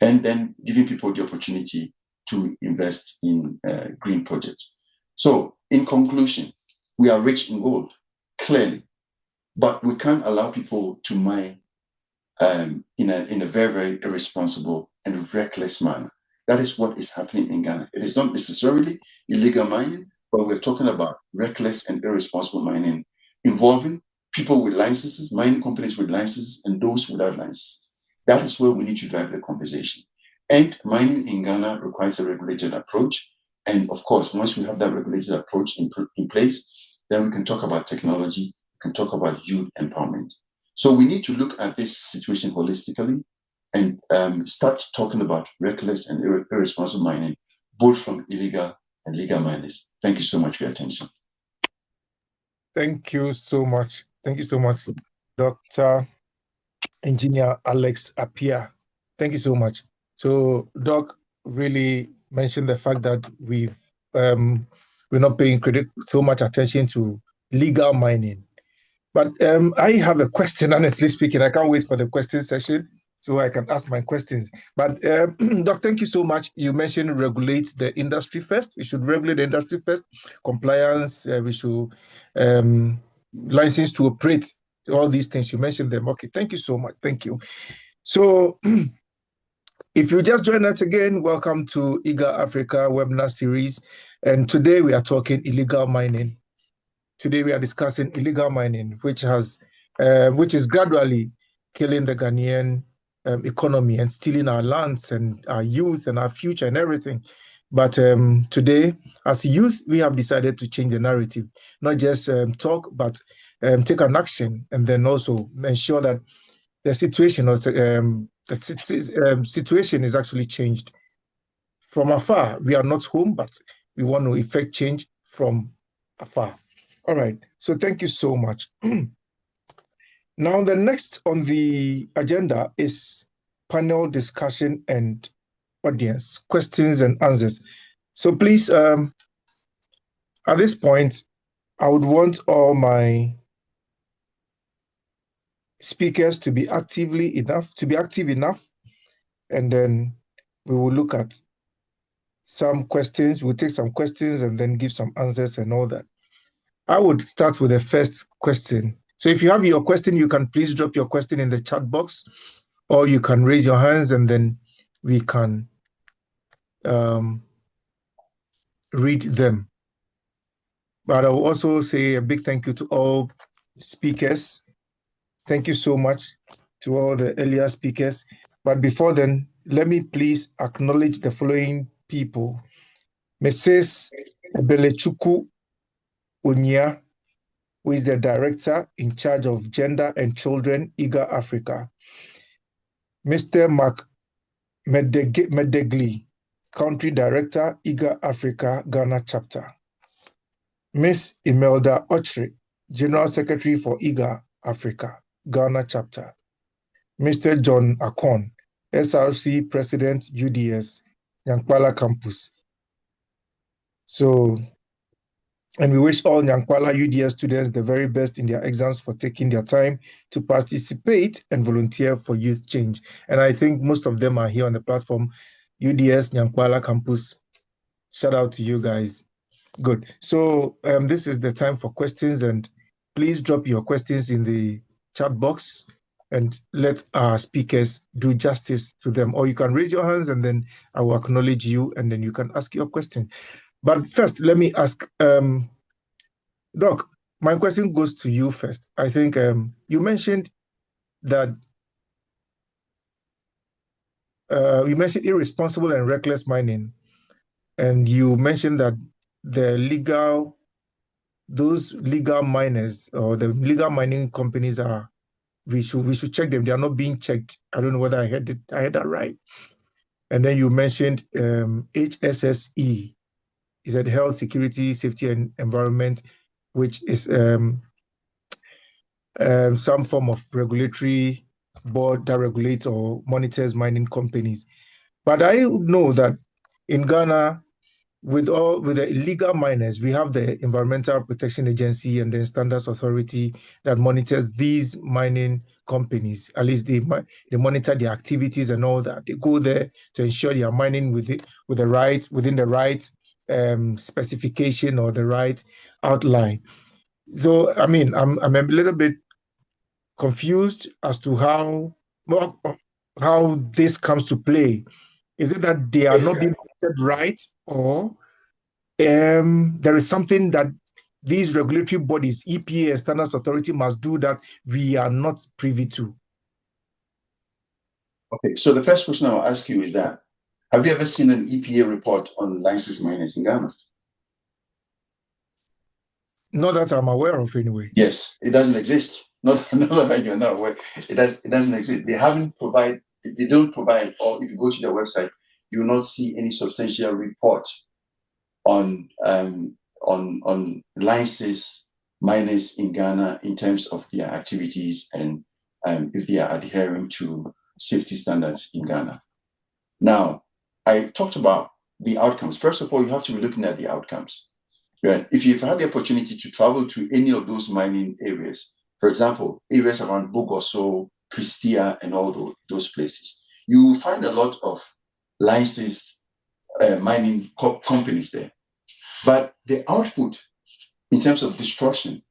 and then giving people the opportunity to invest in green projects. So in conclusion, we are rich in gold, clearly, but we can't allow people to mine in a very, very irresponsible and reckless manner. That is what is happening in Ghana. It is not necessarily illegal mining, but we're talking about reckless and irresponsible mining involving people with licenses, mining companies with licenses, and those without licenses. That is where we need to drive the conversation. And mining in Ghana requires a regulated approach. And of course, once we have that regulated approach in place, then we can talk about technology, we can talk about youth empowerment. So we need to look at this situation holistically and start talking about reckless and irresponsible mining, both from illegal and legal miners. Thank you so much for your attention. Thank you so much. Thank you so much, Dr. Engineer Alex Appiah. Thank you so much. So, Doc really mentioned the fact that we're not paying so much attention to legal mining. But I have a question, honestly speaking. I can't wait for the question session so I can ask my questions. But Doc, thank you so much. You mentioned regulate the industry first. We should regulate the industry first. Compliance, we should license to operate, all these things. You mentioned them. Okay, thank you so much. Thank you. So if you just join us again, welcome to IGER Africa webinar series. And today we are talking illegal mining. Today we are discussing illegal mining, which is gradually killing the Ghanaian economy and stealing our lands and our youth and our future and everything. But today, as youth, we have decided to change the narrative, not just talk, but take an action, and then also ensure that the situation situation is actually changed. From afar, we are not home, but we want to effect change from afar. All right, so thank you so much. Now, the next on the agenda is panel discussion and audience questions and answers. So please, at this point, I would want all my speakers to be active enough, and then we will look at some questions. We'll take some questions and then give some answers and all that. I would start with the first question. So if you have your question, you can please drop your question in the chat box, or you can raise your hands and then we can read them. But I will also say a big thank you to all speakers. Thank you so much to all the earlier speakers. But before then, let me please acknowledge the following people. Mrs. Ebelechuku Unya, who is the Director in charge of Gender and Children, IGER Africa. Mr. Mark Medegli, Country Director, IGER Africa, Ghana Chapter. Ms. Imelda Ochri, General Secretary for IGER Africa, Ghana Chapter. Mr. John Akon, SRC President, UDS, Nyankwala Campus. So, and we wish all Nyankwala UDS students the very best in their exams for taking their time to participate and volunteer for youth change. And I think most of them are here on the platform. UDS, Nyankwala Campus, shout out to you guys. Good. So this is the time for questions, and please drop your questions in the chat box and let our speakers do justice to them. Or you can raise your hands and then I will acknowledge you and then you can ask your question. But first, let me ask, Doc, my question goes to you first. I think you mentioned that irresponsible and reckless mining, and you mentioned that those legal miners or the legal mining companies we should check them. They are not being checked. I don't know whether I had that right. And then you mentioned HSSE, is that Health, Security, Safety and Environment, which is some form of regulatory board that regulates or monitors mining companies. But I know that in Ghana, with the illegal miners, we have the Environmental Protection Agency and the Standards Authority that monitors these mining companies. At least they monitor their activities and all that. They go there to ensure they are mining within the right specification or the right outline. So I mean, I'm a little bit confused as to how this comes to play. Is it that they are not being monitored right, or there is something that these regulatory bodies, EPA and Standards Authority, must do that we are not privy to? Okay, so the first question I'll ask you is that, have you ever seen an EPA report on licensed miners in Ghana? Not that I'm aware of, anyway. Yes, it doesn't exist. Not that you're not aware. It doesn't exist. They don't provide, or if you go to their website, you will not see any substantial report on licensed miners in Ghana in terms of their activities and if they are adhering to safety standards in Ghana. Now, I talked about the outcomes. First of all, you have to be looking at the outcomes. Right? If you've had the opportunity to travel to any of those mining areas, for example, areas around Bogoso, Pristia, and all those places, you will find a lot of licensed mining companies there. But the output in terms of destruction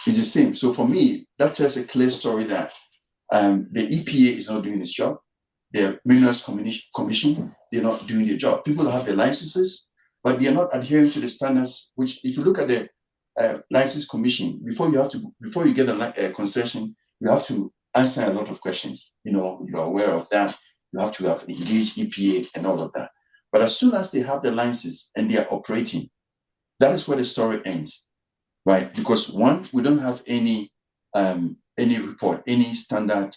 is the same. So for me, that tells a clear story that the EPA is not doing its job. The Minerals Commission, they're not doing their job. People have their licenses, but they are not adhering to the standards, which if you look at the License Commission, before you get a concession, you have to answer a lot of questions. You are aware of that. You have to have engaged EPA and all of that. But as soon as they have the license and they are operating, that is where the story ends, right? Because one, we don't have any report, any standard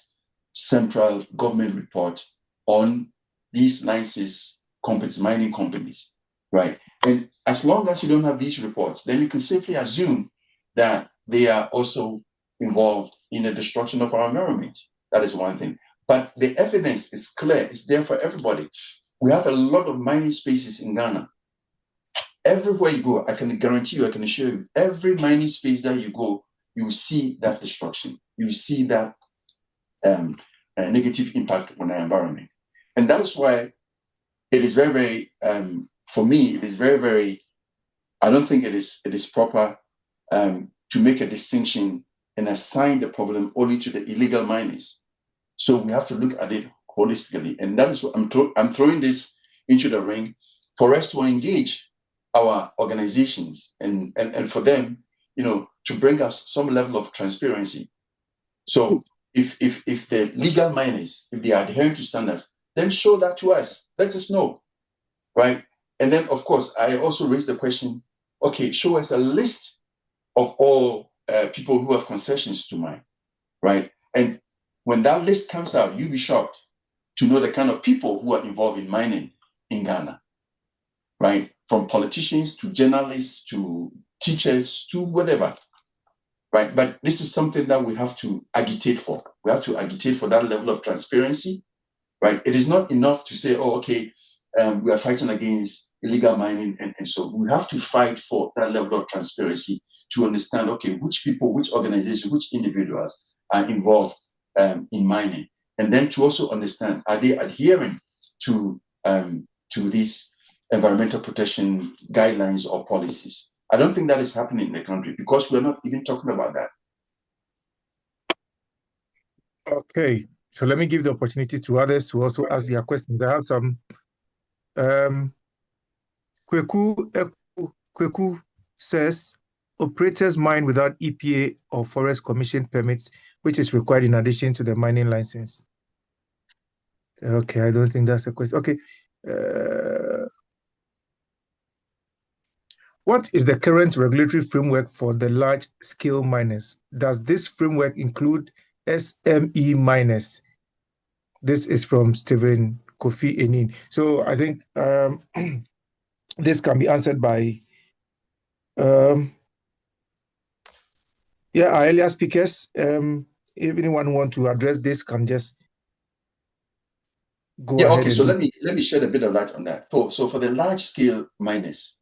central government report on these licensed companies, mining companies, right? And as long as you don't have these reports, then you can safely assume that they are also involved in the destruction of our environment. That is one thing. But the evidence is clear. It's there for everybody. We have a lot of mining spaces in Ghana. Everywhere you go, I can guarantee you, I can assure you, every mining space that you go, you will see that destruction. You will see that negative impact on the environment. And that is why it is very, very, for me, it is very, very, I don't think it is proper to make a distinction and assign the problem only to the illegal miners. So we have to look at it holistically. And that is what I'm throwing this into the ring for us to engage our organizations and for them, to bring us some level of transparency. So if the legal miners, if they are adhering to standards, then show that to us. Let us know, right? And then, of course, I also raised the question, okay, show us a list of all people who have concessions to mine, right? And when that list comes out, you'll be shocked to know the kind of people who are involved in mining in Ghana, right? From politicians to journalists to teachers to whatever, right? But this is something that we have to agitate for. We have to agitate for that level of transparency, right? It is not enough to say, oh, okay, we are fighting against illegal mining. And so we have to fight for that level of transparency to understand, okay, which people, which organizations, which individuals are involved in mining. And then to also understand, are they adhering to these environmental protection guidelines or policies? I don't think that is happening in the country because we're not even talking about that. Okay, so let me give the opportunity to others to also ask their questions. I have some. Kweku says, operators mine without EPA or Forest Commission permits, which is required in addition to the mining license. Okay, I don't think that's a question. Okay. What is the current regulatory framework for the large-scale miners? Does this framework include SME miners? This is from Stephen Kofi Enin. So I think this can be answered by our earlier speakers. If anyone want to address this, can just go ahead. Okay, so let me shed a bit of light on that. So for the large-scale miners,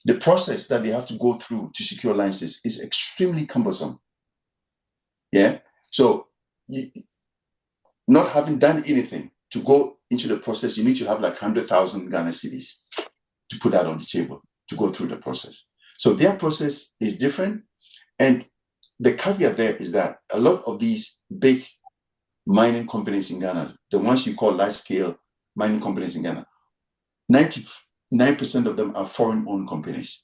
the process that they have to go through to secure licenses is extremely cumbersome. Yeah. So not having done anything to go into the process, you need to have like 100,000 Ghana cedis to put that on the table to go through the process. So their process is different. And the caveat there is that a lot of these big mining companies in Ghana, the ones you call large-scale mining companies in Ghana, 99% of them are foreign-owned companies.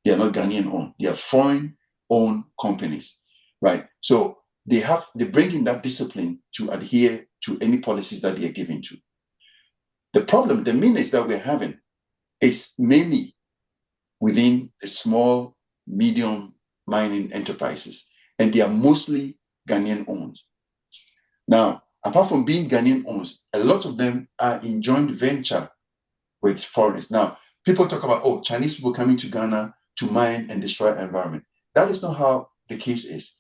They are not Ghanaian-owned. They are foreign-owned companies, right? So they bring in that discipline to adhere to any policies that they are given to. The menace that we're having is mainly within the small, medium mining enterprises, and they are mostly Ghanaian-owned. Now, apart from being Ghanaian-owned, a lot of them are in joint venture with foreigners. Now, people talk about, Chinese people coming to Ghana to mine and destroy the environment. That is not how the case is.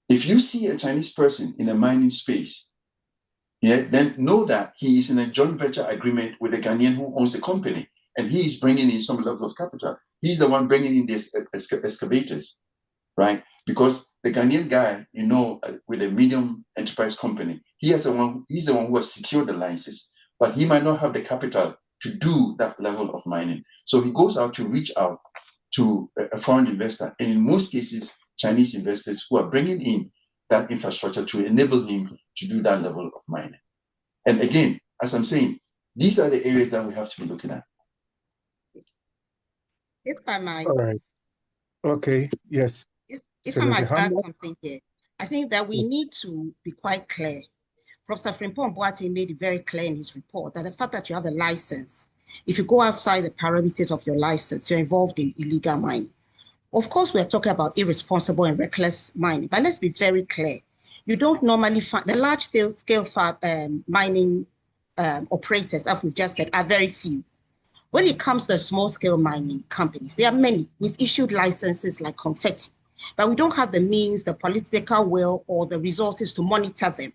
If you see a Chinese person in a mining space, then know that he is in a joint venture agreement with a Ghanaian who owns the company, and he is bringing in some level of capital. He's the one bringing in these excavators, right? Because the Ghanaian guy, with a medium enterprise company, he's the one who has secured the license, but he might not have the capital to do that level of mining. So he goes out to reach out to a foreign investor, and in most cases, Chinese investors who are bringing in that infrastructure to enable him to do that level of mining. And again, as I'm saying, these are the areas that we have to be looking at. If I might. All right. Okay. Yes. If I might add something here, I think that we need to be quite clear. Professor Frimpong Boateng made it very clear in his report that the fact that you have a license, if you go outside the parameters of your license, you're involved in illegal mining. Of course, we're talking about irresponsible and reckless mining, but let's be very clear. You don't normally find the large-scale mining operators, as we've just said, are very few. When it comes to small-scale mining companies, there are many. We've issued licenses like confetti, but we don't have the means, the political will, or the resources to monitor them.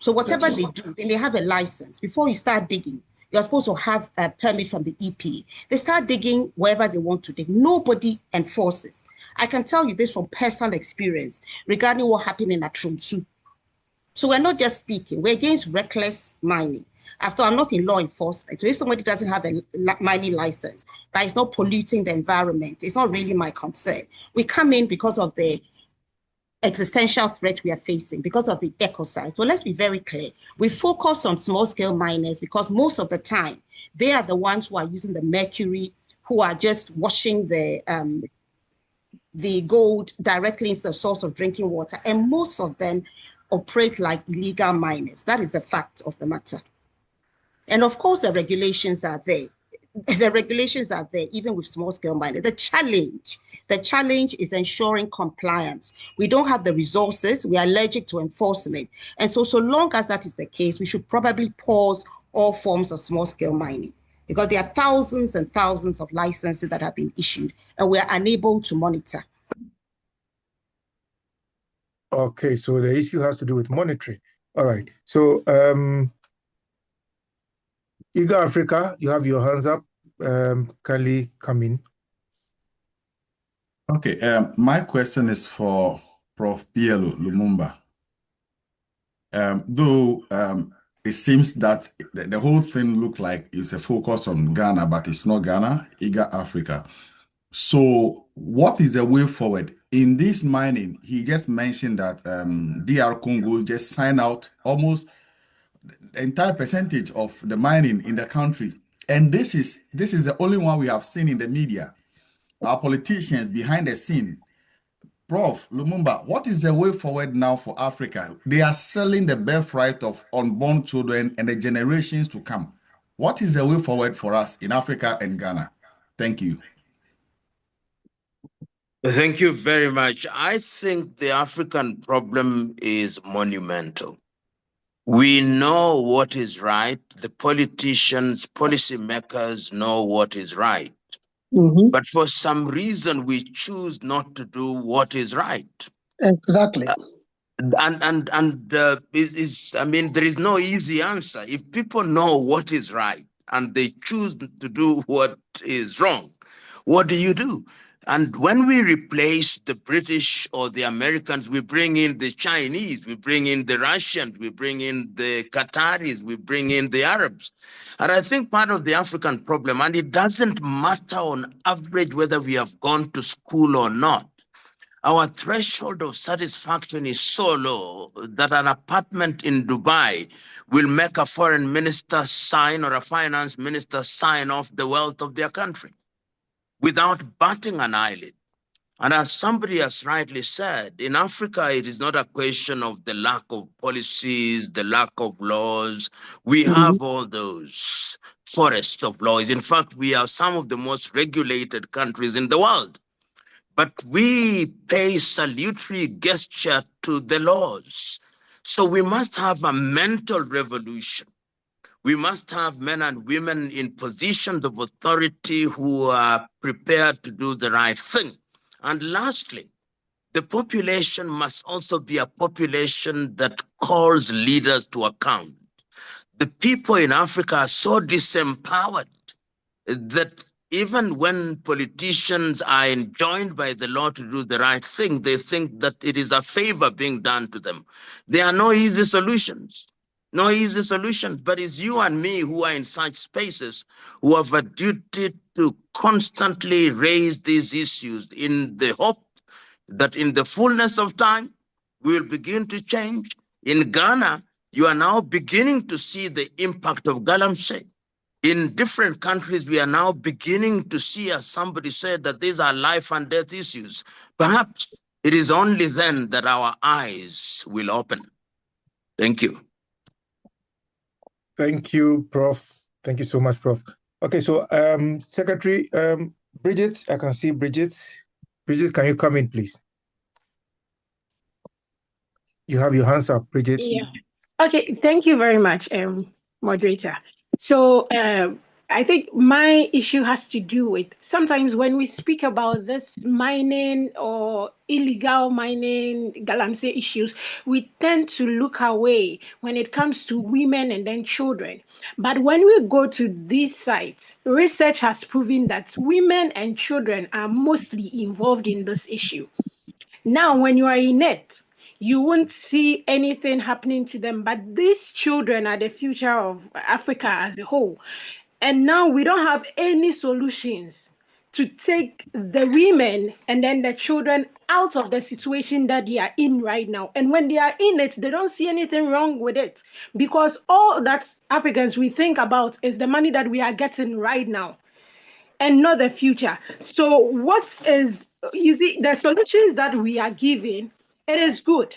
So whatever they do, they may have a license. Before you start digging, you're supposed to have a permit from the EPA. They start digging wherever they want to dig. Nobody enforces. I can tell you this from personal experience regarding what happened in Atrumsu. So we're not just speaking, we're against reckless mining. After all, I'm not in law enforcement. So if somebody doesn't have a mining license, but it's not polluting the environment, it's not really my concern. We come in because of the existential threat we are facing because of the ecocide. So let's be very clear. We focus on small-scale miners because most of the time, they are the ones who are using the mercury, who are just washing the gold directly into the source of drinking water. And most of them operate like illegal miners. That is a fact of the matter. And of course, the regulations are there. The regulations are there, even with small-scale mining. The challenge is ensuring compliance. We don't have the resources. We are allergic to enforcement. And so long as that is the case, we should probably pause all forms of small-scale mining because there are thousands and thousands of licenses that have been issued, and we are unable to monitor. Okay, so the issue has to do with monitoring. All right. So, IGER Africa, you have your hands up. Kindly come in. Okay, my question is for Prof. PLO Lumumba. Though it seems that the whole thing looked like it's a focus on Ghana, but it's not Ghana, IGER Africa. So what is the way forward? In this mining, he just mentioned that DR Congo just signed out almost the entire percentage of the mining in the country. And this is the only one we have seen in the media. Our politicians behind the scene. Prof. Lumumba, what is the way forward now for Africa? They are selling the birthright of unborn children and the generations to come. What is the way forward for us in Africa and Ghana? Thank you. Thank you very much. I think the African problem is monumental. We know what is right. The politicians, policymakers know what is right. But for some reason, we choose not to do what is right. Exactly. I mean, there is no easy answer. If people know what is right and they choose to do what is wrong, what do you do? And when we replace the British or the Americans, we bring in the Chinese, we bring in the Russians, we bring in the Qataris, we bring in the Arabs. And I think part of the African problem, and it doesn't matter on average whether we have gone to school or not, our threshold of satisfaction is so low that an apartment in Dubai will make a foreign minister sign or a finance minister sign off the wealth of their country without batting an eyelid. And as somebody has rightly said, in Africa, it is not a question of the lack of policies, the lack of laws. We have all those forests of laws. In fact, we are some of the most regulated countries in the world. But we pay salutary gesture to the laws. So we must have a mental revolution. We must have men and women in positions of authority who are prepared to do the right thing. And lastly, the population must also be a population that calls leaders to account. The people in Africa are so disempowered that even when politicians are enjoined by the law to do the right thing, they think that it is a favor being done to them. There are no easy solutions. No easy solutions, but it's you and me who are in such spaces who have a duty to constantly raise these issues in the hope that in the fullness of time, we will begin to change. In Ghana, you are now beginning to see the impact of Galamsey. In different countries, we are now beginning to see, as somebody said, that these are life and death issues. Perhaps it is only then that our eyes will open. Thank you. Thank you, Prof. Thank you so much, Prof. Okay, so Secretary Bridget, I can see Bridget. Bridget, can you come in, please? You have your hands up, Bridget. Yeah. Okay, thank you very much, moderator. So I think my issue has to do with sometimes when we speak about this mining or illegal mining, Galamsey issues, we tend to look away when it comes to women and then children. But when we go to these sites, research has proven that women and children are mostly involved in this issue. Now, when you are in it, you won't see anything happening to them, but these children are the future of Africa as a whole. And now we don't have any solutions to take the women and then the children out of the situation that they are in right now. And when they are in it, they don't see anything wrong with it, because all that Africans we think about is the money that we are getting right now and not the future. So what is, you see, the solutions that we are giving, it is good.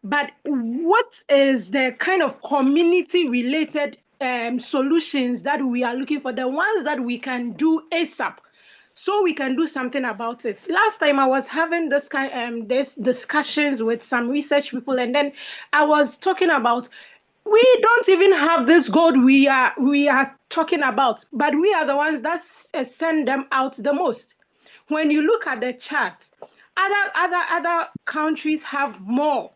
But what is the kind of community related solutions that we are looking for, the ones that we can do ASAP, so we can do something about it? Last time I was having this discussions with some research people, and then I was talking about, we don't even have this gold we are talking about, but we are the ones that send them out the most. When you look at the chart, other countries have more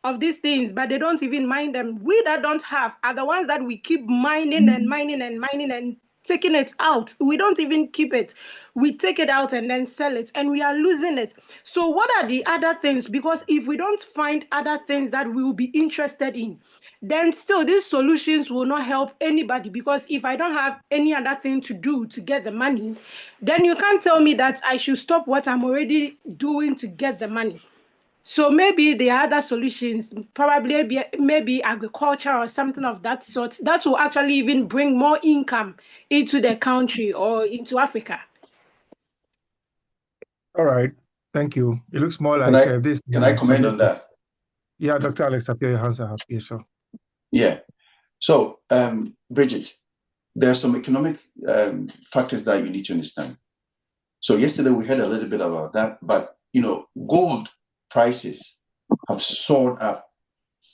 of these things, but they don't even mind them. We that don't have are the ones that we keep mining and mining and mining and taking it out. We don't even keep it. We take it out and then sell it, and we are losing it. So what are the other things? Because if we don't find other things that we will be interested in, then still these solutions will not help anybody. Because if I don't have any other thing to do to get the money, then you can't tell me that I should stop what I'm already doing to get the money. So maybe the other solutions, probably maybe agriculture or something of that sort, that will actually even bring more income into the country or into Africa. All right, thank you. It looks more Can like I, this. can I comment on that? Yeah, Dr. Alex, appear your hands up. Yeah, sure. Yeah. So, Bridget, there are some economic factors that you need to understand. So yesterday we heard a little bit about that, but gold prices have soared up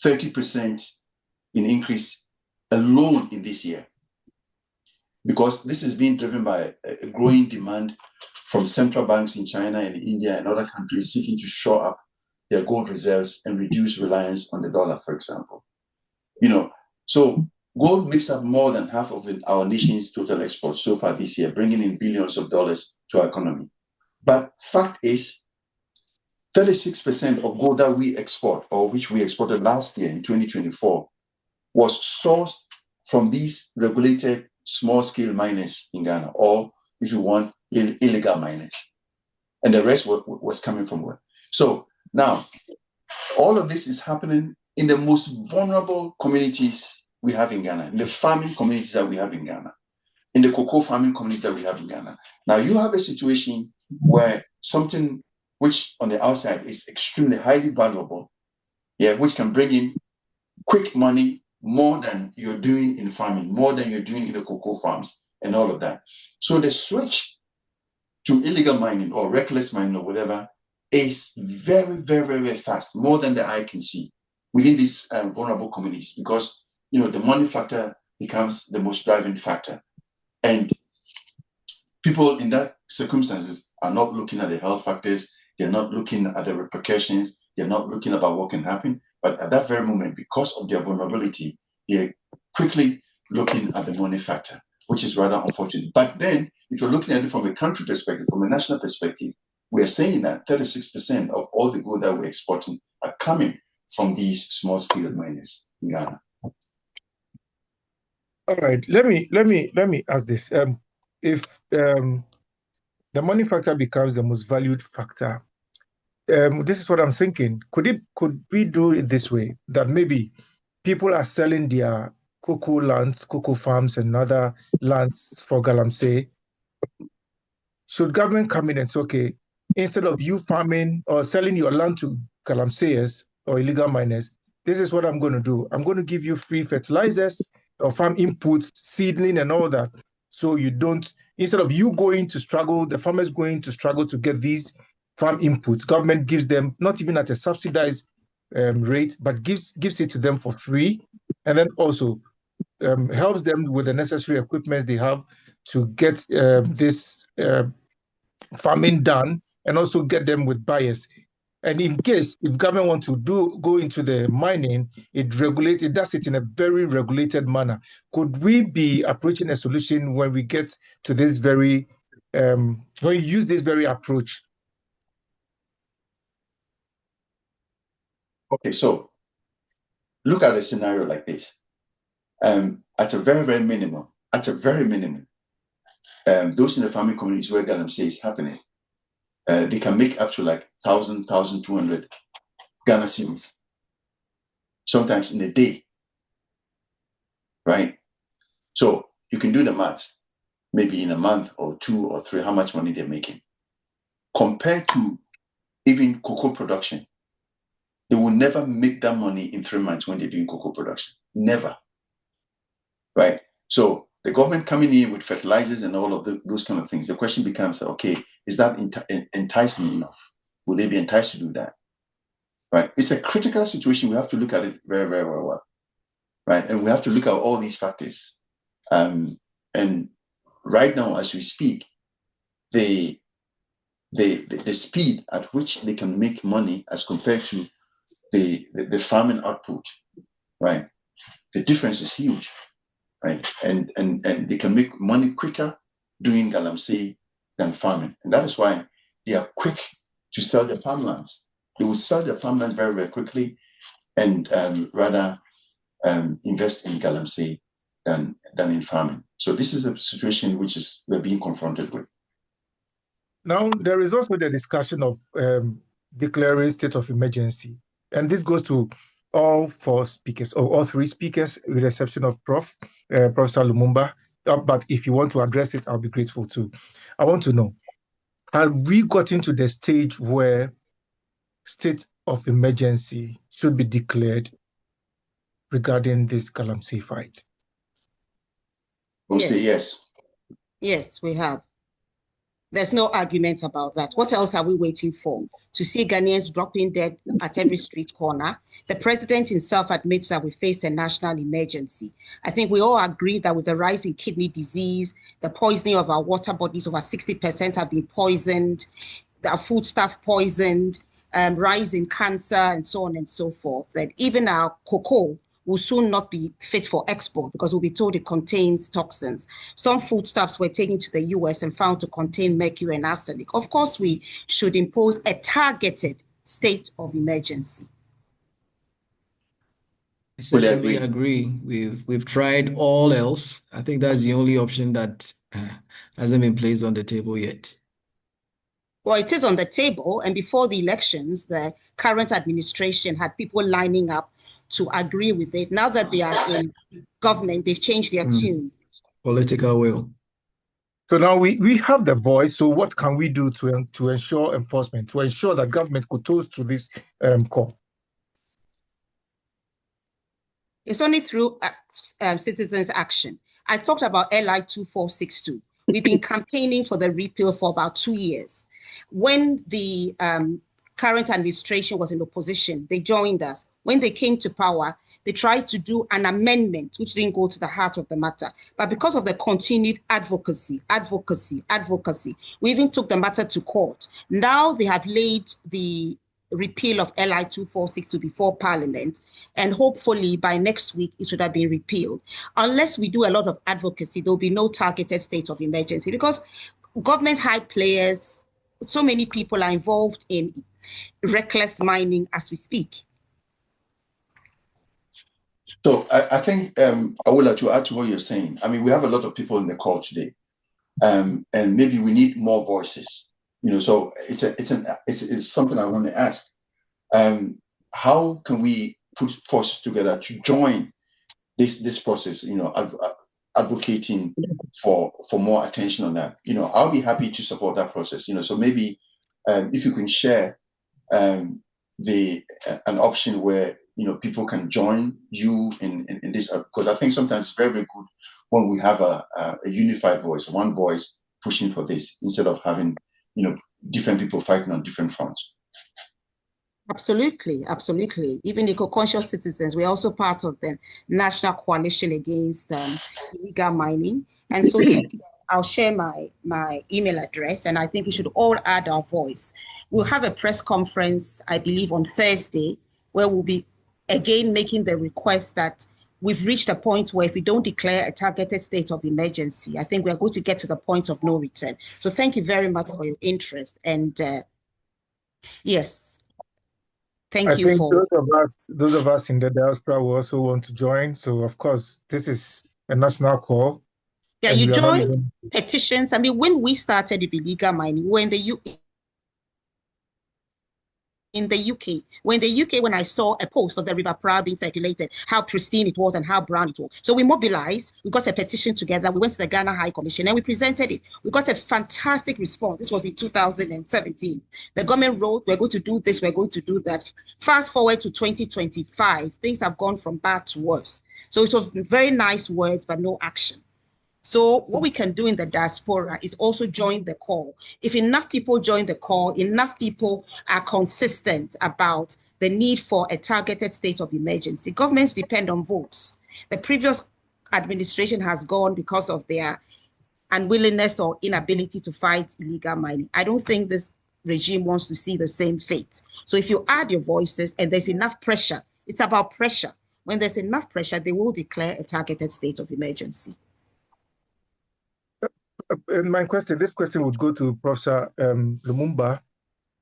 30% in increase alone in this year, because this is being driven by a growing demand from central banks in China and India and other countries seeking to shore up their gold reserves and reduce reliance on the dollar, for example. So gold makes up more than half of our nation's total exports so far this year, bringing in billions of dollars to our economy. But fact is, 36% of gold that we export, or which we exported last year in 2024, was sourced from these regulated small-scale miners in Ghana, or if you want, illegal miners. And the rest was coming from where? So now, all of this is happening in the most vulnerable communities we have in Ghana, in the farming communities that we have in Ghana, in the cocoa farming communities that we have in Ghana. Now, you have a situation where something which on the outside is extremely highly valuable, which can bring in quick money, more than you're doing in farming, more than you're doing in the cocoa farms and all of that. So the switch to illegal mining or reckless mining or whatever is very, very, very, very fast, more than the eye can see within these vulnerable communities, because the money factor becomes the most driving factor. And people in that circumstances are not looking at the health factors, they're not looking at the repercussions, they're not looking about what can happen. But at that very moment, because of their vulnerability, they're quickly looking at the money factor, which is rather unfortunate. But then, if you're looking at it from a country perspective, from a national perspective, we are saying that 36% of all the gold that we're exporting are coming from these small-scale miners in Ghana. All right, let me ask this: if the money factor becomes the most valued factor, this is what I'm thinking. Could we do it this way, that maybe people are selling their cocoa lands, cocoa farms, and other lands for galamsey? Should government come in and say, okay, instead of you farming or selling your land to galamseyers or illegal miners, this is what I'm going to do. I'm going to give you free fertilizers or farm inputs, seedling, and all that. So you don't, instead of you going to struggle, the farmers going to struggle to get these farm inputs, government gives them, not even at a subsidized rate, but gives it to them for free, and then also helps them with the necessary equipment they have to get this farming done, and also get them with buyers. And in case if government want to go into the mining, it does it in a very regulated manner. Could we be approaching a solution when we get to this very when we use this very approach? Okay, so look at a scenario like this. At a very, very minimum, those in the farming communities where galamsey is happening, they can make up to like 1,000, 1,200 Ghana cedis, sometimes in a day, right? So you can do the math, maybe in a month or 2 or 3, how much money they're making. Compared to even cocoa production, they will never make that money in 3 months when they're doing cocoa production. Never, right? So the government coming in with fertilizers and all of those kind of things, the question becomes, okay, is that enticing enough? Will they be enticed to do that? Right? It's a critical situation. We have to look at it very, very, very well, right? And we have to look at all these factors. And right now, as we speak, the speed at which they can make money as compared to the farming output, right? The difference is huge, right? And they can make money quicker doing galamsey than farming. And that is why they are quick to sell their farmlands. They will sell their farmlands very, very quickly and rather invest in galamsey than in farming. So this is a situation which we're being confronted with. Now, there is also the discussion of declaring state of emergency. And this goes to all 4 speakers, or all 3 speakers, with the exception of Professor Lumumba. But if you want to address it, I'll be grateful too. I want to know, have we gotten to the stage where state of emergency should be declared regarding this galamsey fight? We'll say yes. Yes, we have. There's no argument about that. What else are we waiting for? To see Ghanaians dropping dead at every street corner? The president himself admits that we face a national emergency. I think we all agree that with the rise in kidney disease, the poisoning of our water bodies, over 60% have been poisoned, our foodstuff poisoned, rise in cancer, and so on and so forth, that even our cocoa will soon not be fit for export because we'll be told it contains toxins. Some foodstuffs were taken to the US and found to contain mercury and arsenic. Of course, we should impose a targeted state of emergency. I certainly agree. We've tried all else. I think that's the only option that hasn't been placed on the table yet. Well, it is on the table, and before the elections, the current administration had people lining up to agree with it. Now that they are in government, they've changed their tune. Political will. So now we have the voice. So what can we do to ensure enforcement, to ensure that government could toast to this call? It's only through citizens' action. I talked about LI 2462. We've been campaigning for the repeal for about 2 years. When the current administration was in opposition, they joined us. When they came to power, they tried to do an amendment, which didn't go to the heart of the matter. But because of the continued advocacy, we even took the matter to court. Now they have laid the repeal of LI 2462 before Parliament, and hopefully by next week it should have been repealed. Unless we do a lot of advocacy, there'll be no targeted state of emergency because government high players, so many people are involved in reckless mining as we speak. So I think I would like to add to what you're saying. I mean, we have a lot of people in the call today, and maybe we need more voices. So it's something I want to ask. How can we put forces together to join this process? Advocating for more attention on that. I'll be happy to support that process. So maybe if you can share an option where people can join you in this, because I think sometimes it's very, very good when we have a unified voice, one voice pushing for this instead of having different people fighting on different fronts. Absolutely. Even eco-conscious citizens, we're also part of the National Coalition Against Illegal Mining. And so yeah, I'll share my email address, and I think we should all add our voice. We'll have a press conference, I believe, on Thursday, where we'll be again making the request that we've reached a point where if we don't declare a targeted state of emergency, I think we're going to get to the point of no return. So thank you very much for your interest. And yes, thank you. I think those of us in the diaspora will also want to join. So of course, this is a national call. Yeah, you join petitions. I mean, when we started with illegal mining, we were in the UK. When I saw a post of the River Proud being circulated, how pristine it was and how brown it was. So we mobilized, we got a petition together, we went to the Ghana High Commission and we presented it. We got a fantastic response. This was in 2017. The government wrote, we're going to do this, we're going to do that. Fast forward to 2025, things have gone from bad to worse. So it was very nice words, but no action. So what we can do in the diaspora is also join the call. If enough people join the call, enough people are consistent about the need for a targeted state of emergency. Governments depend on votes. The previous administration has gone because of their unwillingness or inability to fight illegal mining. I don't think this regime wants to see the same fate. So if you add your voices and there's enough pressure, it's about pressure. When there's enough pressure, they will declare a targeted state of emergency. This question would go to Professor Lumumba.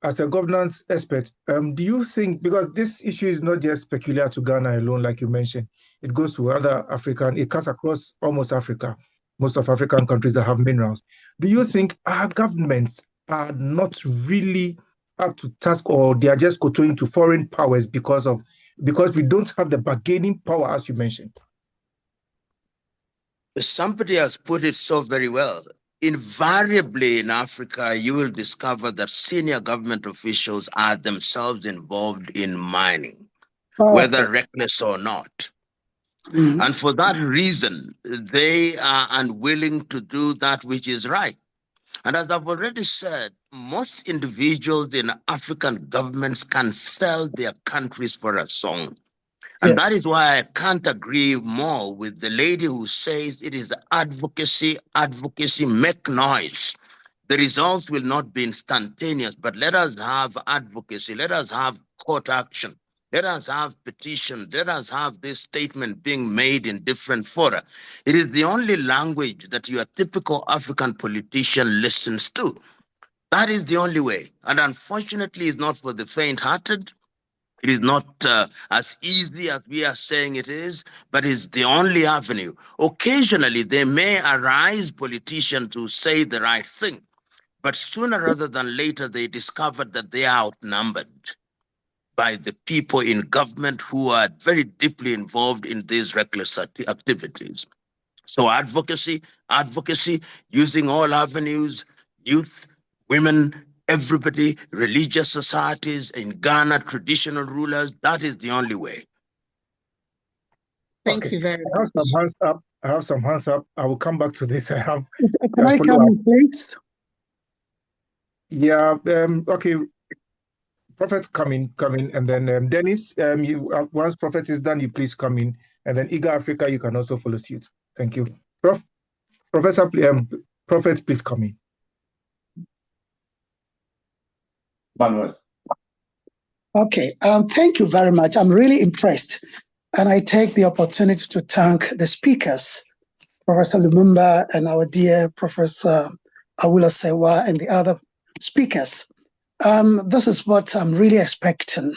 As a governance expert, do you think, because this issue is not just peculiar to Ghana alone, like you mentioned, it goes to other African, it cuts across almost Africa, most of African countries that have minerals. Do you think our governments are not really up to task, or they are just kowtowing to foreign powers because we don't have the bargaining power, as you mentioned? Somebody has put it so very well. Invariably in Africa, you will discover that senior government officials are themselves involved in mining, whether reckless or not. And for that reason, they are unwilling to do that which is right. And as I've already said, most individuals in African governments can sell their countries for a song. And that is why I can't agree more with the lady who says it is advocacy, make noise. The results will not be instantaneous, but let us have advocacy, let us have court action, let us have petition, let us have this statement being made in different fora. It is the only language that your typical African politician listens to. That is the only way. And unfortunately, it's not for the faint-hearted. It is not as easy as we are saying it is, but it's the only avenue. Occasionally, there may arise politicians who say the right thing, but sooner rather than later, they discover that they are outnumbered by the people in government who are very deeply involved in these reckless activities. So advocacy, using all avenues, youth, women, everybody, religious societies in Ghana, traditional rulers, that is the only way. Thank you very much. I have some hands up. I will come back to this. I have. Can I come in, please? Yeah. Okay. Prophet, come in, and then Dennis, once Prophet is done, you please come in, and then IGER Africa, you can also follow suit. Thank you, Professor. Prophet, please come in. Manuel. Okay, thank you very much. I'm really impressed. And I take the opportunity to thank the speakers, Professor Lumumba and our dear Professor Awula Sewa and the other speakers. This is what I'm really expecting.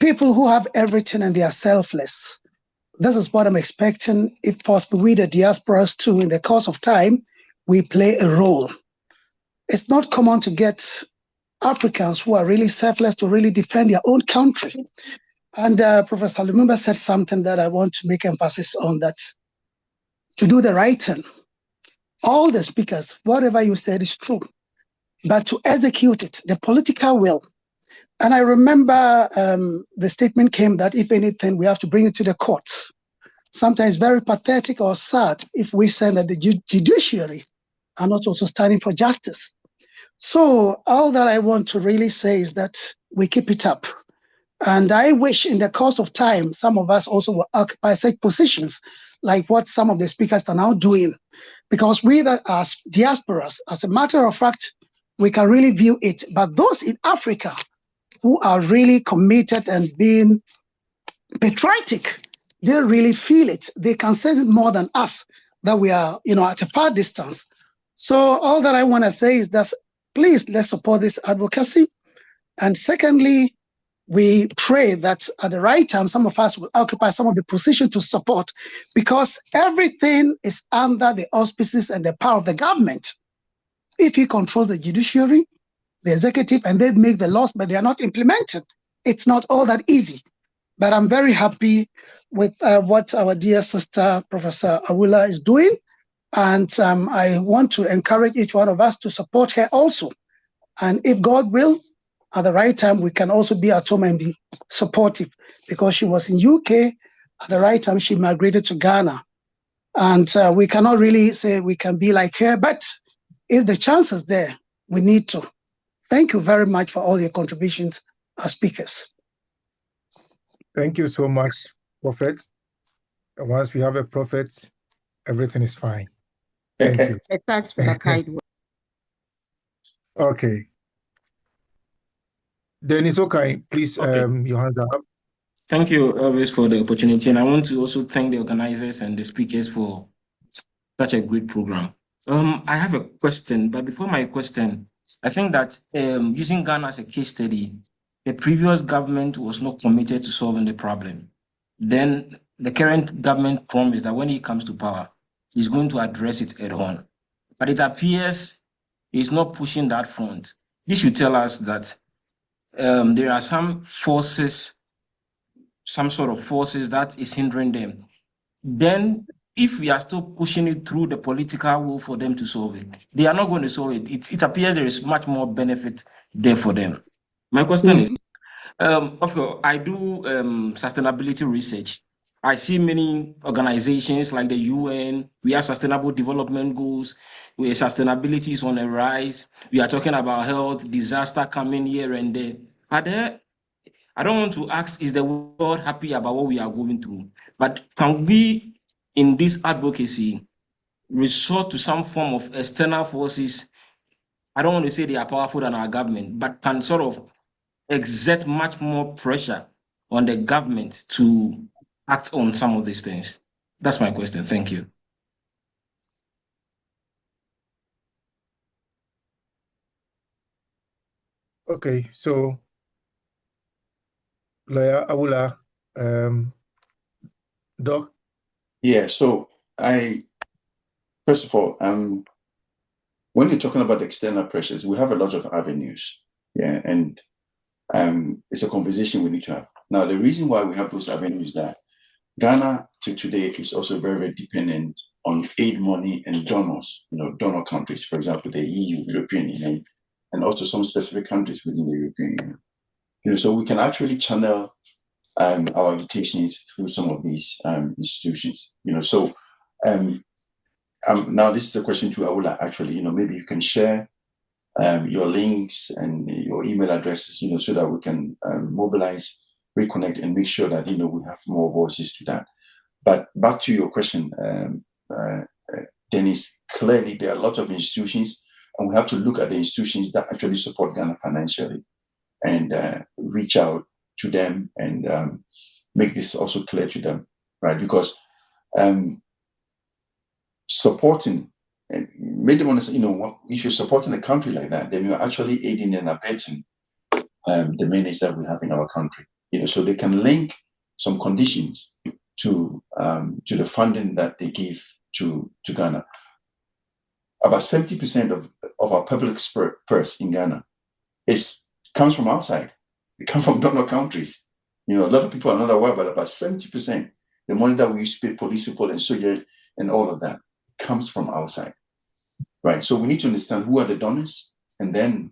People who have everything and they are selfless. This is what I'm expecting. If possible, we the diasporas too, in the course of time, we play a role. It's not common to get Africans who are really selfless to really defend their own country. And Professor Lumumba said something that I want to make emphasis on, that to do the right thing. All the speakers, whatever you said is true, but to execute it, the political will. And I remember the statement came that if anything, we have to bring it to the courts. Sometimes very pathetic or sad if we say that the judiciary are not also standing for justice. So all that I want to really say is that we keep it up. And I wish in the course of time, some of us also will occupy such positions like what some of the speakers are now doing. Because we as diasporas, as a matter of fact, we can really view it. But those in Africa who are really committed and being patriotic, they really feel it. They can sense it more than us, that we are, at a far distance. So all that I want to say is that please, let's support this advocacy. And secondly, we pray that at the right time, some of us will occupy some of the position to support, because everything is under the auspices and the power of the government. If he controls the judiciary, the executive, and they make the laws, but they are not implemented, it's not all that easy. But I'm very happy with what our dear sister, Professor Awula, is doing. And I want to encourage each one of us to support her also. And if God will, at the right time, we can also be at home and be supportive, because she was in UK. At the right time, she migrated to Ghana. And we cannot really say we can be like her, but if the chance is there, we need to. Thank you very much for all your contributions as speakers. Thank you so much, Prophet. And once we have a prophet, everything is fine. Thank you. Thanks for the kind word. Okay. Dennis, okay, please, Okay. your hands are up. Thank you, Elvis, for the opportunity. And I want to also thank the organizers and the speakers for such a great program. I have a question, but before my question, I think that using Ghana as a case study, the previous government was not committed to solving the problem. Then the current government promised that when he comes to power, he's going to address it head on. But it appears he's not pushing that front. This should tell us that there are some forces, some sort of forces that is hindering them. Then if we are still pushing it through the political will for them to solve it, they are not going to solve it. It appears there is much more benefit there for them. My question is, okay, I do sustainability research. I see many organizations like the UN. We have sustainable development goals, where sustainability is on the rise. We are talking about health, disaster coming here and there. Are there I don't want to ask, is the world happy about what we are going through? But can we, in this advocacy, resort to some form of external forces? I don't want to say they are powerful than our government, but can sort of exert much more pressure on the government to act on some of these things? That's my question. Thank you. Okay, so Lawyer Awula, Doc. Yeah, so first of all, when you're talking about external pressures, we have a lot of avenues. Yeah, and it's a conversation we need to have. Now, the reason why we have those avenues is that Ghana to today is also very, very dependent on aid money and donors, donor countries, for example, the EU, European Union, and also some specific countries within the European Union. So we can actually channel our agitations through some of these institutions. So now this is a question to Awula, actually. Maybe you can share your links and your email addresses, so that we can mobilize, reconnect, and make sure that, we have more voices to that. But back to your question, Dennis, clearly there are a lot of institutions, and we have to look at the institutions that actually support Ghana financially and reach out to them and make this also clear to them, right? Because supporting and made them understand, if you're supporting a country like that, then you're actually aiding and abetting the menace that we have in our country. So they can link some conditions to the funding that they give to Ghana. About 70% of our public purse in Ghana comes from outside. It comes from donor countries. A lot of people are not aware, but about 70%, the money that we used to pay police people and soldiers and all of that comes from outside. Right. So we need to understand who are the donors, and then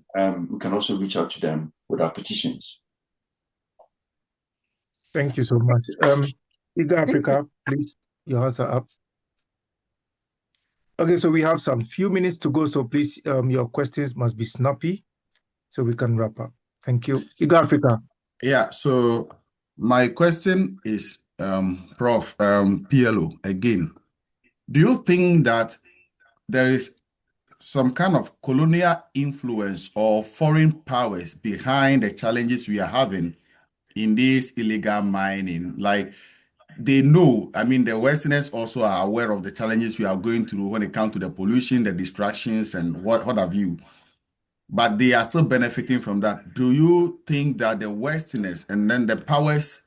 we can also reach out to them with our petitions. Thank you so much. IGER Africa, please, your hands are up. Okay, so we have some few minutes to go, so please, your questions must be snappy so we can wrap up. Thank you. IGER Africa. Yeah, so my question is, Prof. PLO, again, do you think that there is some kind of colonial influence or foreign powers behind the challenges we are having in this illegal mining? Like, they know, the Westerners also are aware of the challenges we are going through when it comes to the pollution, the distractions, and what have you. but they are still benefiting from that. Do you think that the Westerners and then the powers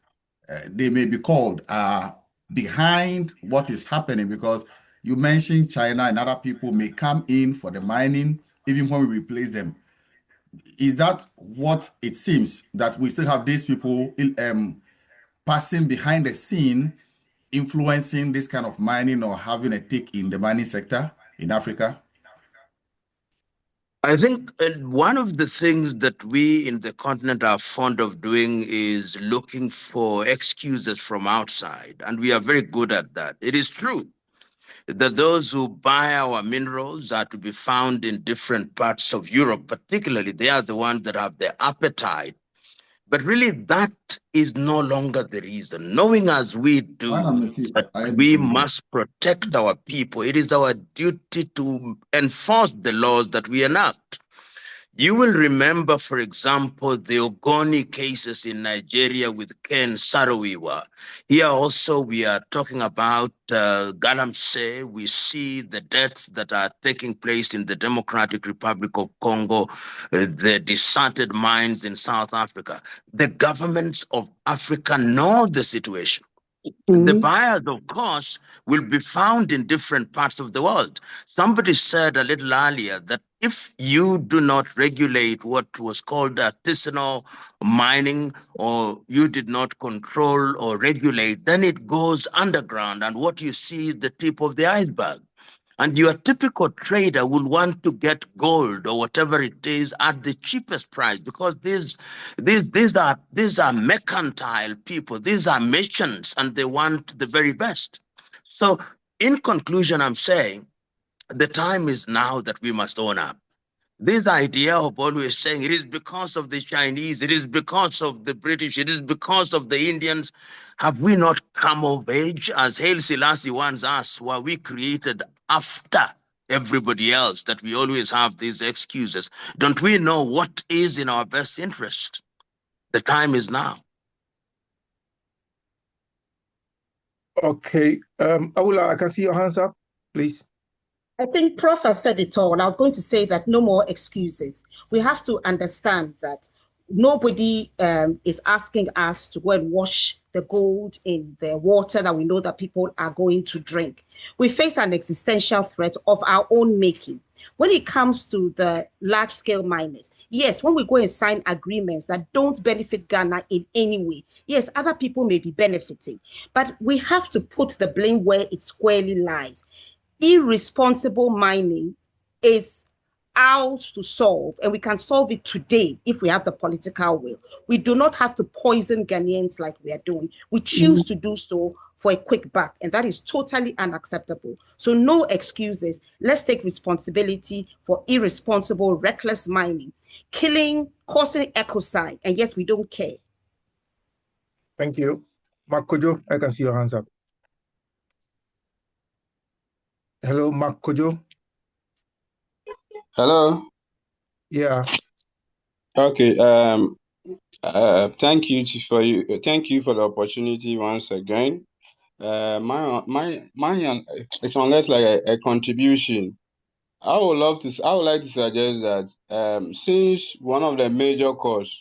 they may be called are behind what is happening? Because you mentioned China and other people may come in for the mining even when we replace them. Is that what it seems, that we still have these people passing behind the scene, influencing this kind of mining or having a take in the mining sector in Africa? I think one of the things that we in the continent are fond of doing is looking for excuses from outside, and we are very good at that. It is true that those who buy our minerals are to be found in different parts of Europe, particularly. They are the ones that have the appetite. But really, that is no longer the reason. Knowing as we do that we must protect our people, it is our duty to enforce the laws that we enact. You will remember, for example, the Ogoni cases in Nigeria with Ken Saro-Wiwa. Here also we are talking about Galamsey. We see the deaths that are taking place in the Democratic Republic of Congo, the deserted mines in South Africa. The governments of Africa know the situation. The buyers, of course, will be found in different parts of the world. Somebody said a little earlier that if you do not regulate what was called artisanal mining, or you did not control or regulate, then it goes underground, and what you see is the tip of the iceberg. And your typical trader will want to get gold or whatever it is at the cheapest price, because these are mercantile people, these are merchants, and they want the very best. So in conclusion, I'm saying the time is now that we must own up. This idea of always saying it is because of the Chinese, it is because of the British, it is because of the Indians. Have we not come of age? As Haile Selassie once asked, were we created after everybody else, that we always have these excuses? Don't we know what is in our best interest? The time is now. Okay. Awula, I can see your hands up, please. I think Prof has said it all. I was going to say that no more excuses. We have to understand that nobody is asking us to go and wash the gold in the water that we know that people are going to drink. We face an existential threat of our own making. When it comes to the large-scale miners, yes, when we go and sign agreements that don't benefit Ghana in any way, yes, other people may be benefiting, but we have to put the blame where it squarely lies. Irresponsible mining is ours to solve, and we can solve it today if we have the political will. We do not have to poison Ghanaians like we are doing. We choose to do so for a quick buck, and that is totally unacceptable. So no excuses. Let's take responsibility for irresponsible, reckless mining, killing, causing ecocide, and yet we don't care. Thank you. Mark Kojo, I can see your hands up. Hello, Mark Kojo. Hello. Yeah. Okay. Thank you Thank you for the opportunity once again. It's unless like a contribution. I would like to suggest that since one of the major cause